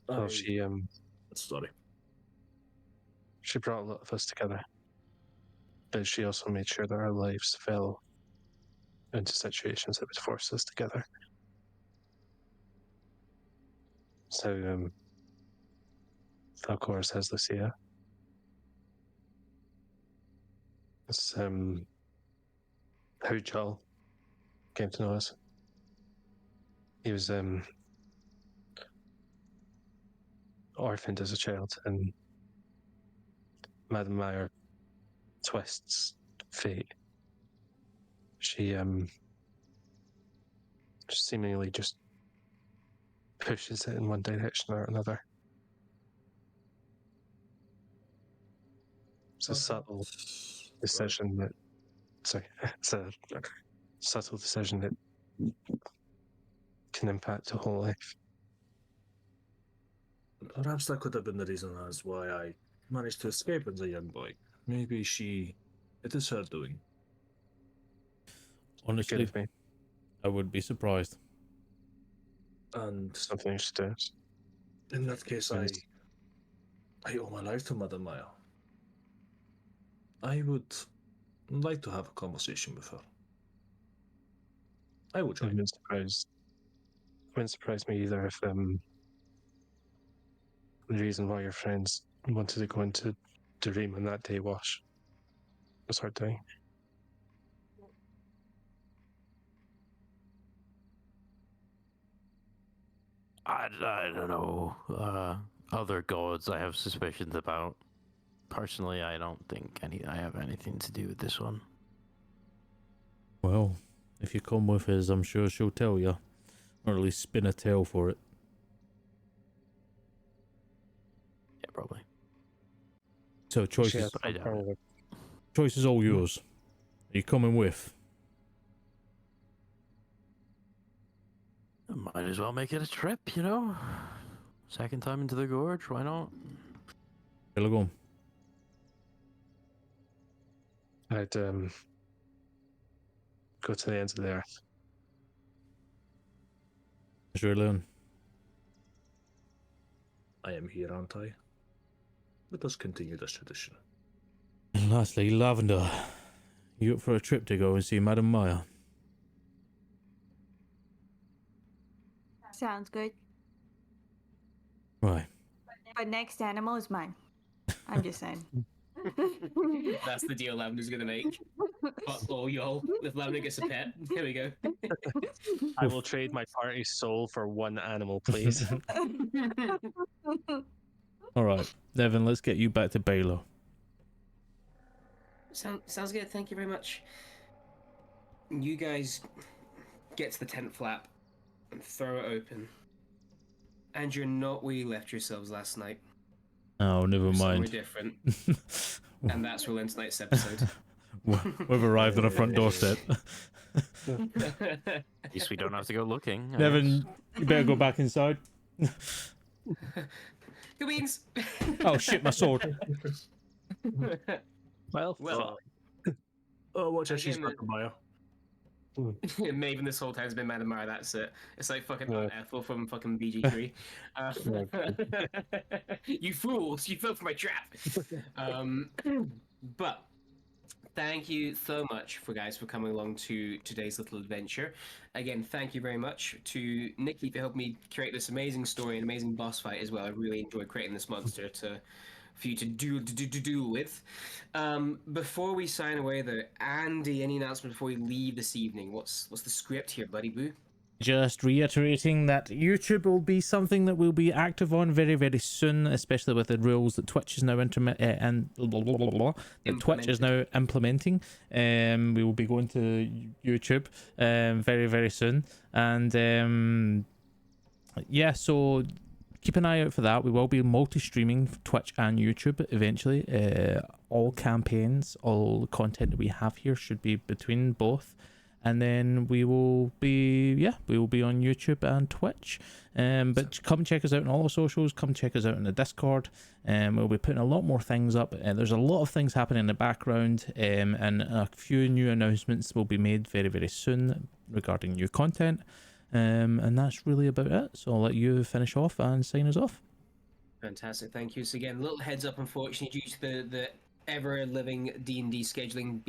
S3: Well, she
S8: Sorry.
S3: brought a lot of us together. but she also made sure that our lives fell into situations that would force us together. So, Falcor says Lucia. It's how Joel came to know us. He was orphaned as a child, and Madame Meyer twists fate. She seemingly just pushes it in one direction or another. It's a subtle decision that. Sorry, it's a subtle decision that can impact a whole life.
S8: Perhaps that could have been the reason as why I managed to escape as a young boy. Maybe it is her doing.
S2: Honestly,
S3: Forgive me.
S2: I would be surprised.
S8: And
S3: Something she does.
S8: in that case, I
S3: Yes.
S8: owe my life to Madame Maya. I would like to have a conversation with her. I will
S3: I
S8: join.
S3: wouldn't surprise me either if the reason why your friends wanted to go into Dream on that day was her doing.
S5: I don't know. Other gods I have suspicions about. Personally, I don't think I have anything to do with this one.
S2: Well, if you come with us, I'm sure she'll tell you, or at least spin a tale for it.
S5: Yeah, probably.
S2: So
S3: She
S2: choice
S3: has
S5: I doubt
S3: some kind of
S2: choice is all yours. Are you coming with?
S5: Might as well make it a trip, you know? Second time into the gorge, why not?
S2: Where go?
S3: I'd go to the ends of the earth.
S2: Is your learn?
S8: I am here, aren't I? Let us continue this tradition.
S2: And lastly, Lavender. You up for a trip to go and see Madame Maya?
S6: Sounds good.
S2: Right.
S6: But next animal is mine. I'm just saying.
S1: That's the deal Lavender's gonna make. Oh, y'all, if Lavender gets a pet, here we go.
S3: I will trade my party's soul for one animal, please.
S2: All right, Devin. Let's get you back to Baylor.
S1: Sounds good. Thank you very much. You guys get to the tent flap and throw it open. And you're not where you left yourselves last night.
S2: Oh, never
S1: Somewhere
S2: mind.
S1: different. And that's where we'll end tonight's episode.
S2: We've arrived on a front doorstep.
S5: At least we don't have to go looking. I
S2: Devin,
S5: guess.
S2: you better go back inside.
S1: Good beans.
S2: Oh shit, my sword.
S3: Well,
S8: Oh, watch out, she's
S1: Again,
S8: back on Maya.
S1: Maven this whole time has been Madame Mara, that's it. It's like fucking
S3: Yeah.
S1: Aunt Ethel from fucking BG3. You fools, you fell for my trap. But thank you so much for coming along to today's little adventure. Again, thank you very much to Nikki for helping me create this amazing story and amazing boss fight as well. I really enjoyed creating this monster for you to do with. Before we sign away though, Andy, any announcements before we leave this evening? What's the script here, buddy boo?
S2: Just reiterating that YouTube will be something that we'll be active on very, very soon, especially with the rules that Twitch is now Twitch is now implementing. We will be going to YouTube very, very soon, and yeah, so keep an eye out for that. We will be multi-streaming Twitch and YouTube eventually. All campaigns, all content that we have here should be between both. And then we will be on YouTube and Twitch. But come check us out on all our socials. Come check us out on the Discord. We'll be putting a lot more things up. There's a lot of things happening in the background, and a few new announcements will be made very, very soon regarding new content. And that's really about it. So I'll let you finish off and sign us off.
S1: Fantastic, thank you. So again, little heads up, unfortunately, due to the ever living D&D scheduling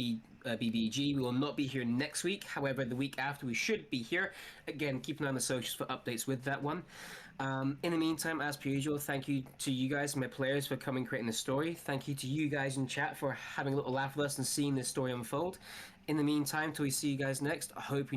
S1: BBG. We will not be here next week. However, the week after we should be here. Again, keep an eye on the socials for updates with that one. In the meantime, as per usual, thank you to you guys, my players, for coming creating the story. Thank you to you guys in chat for having a little laugh with us and seeing this story unfold. In the meantime, till we see you guys next, I hope you enjoy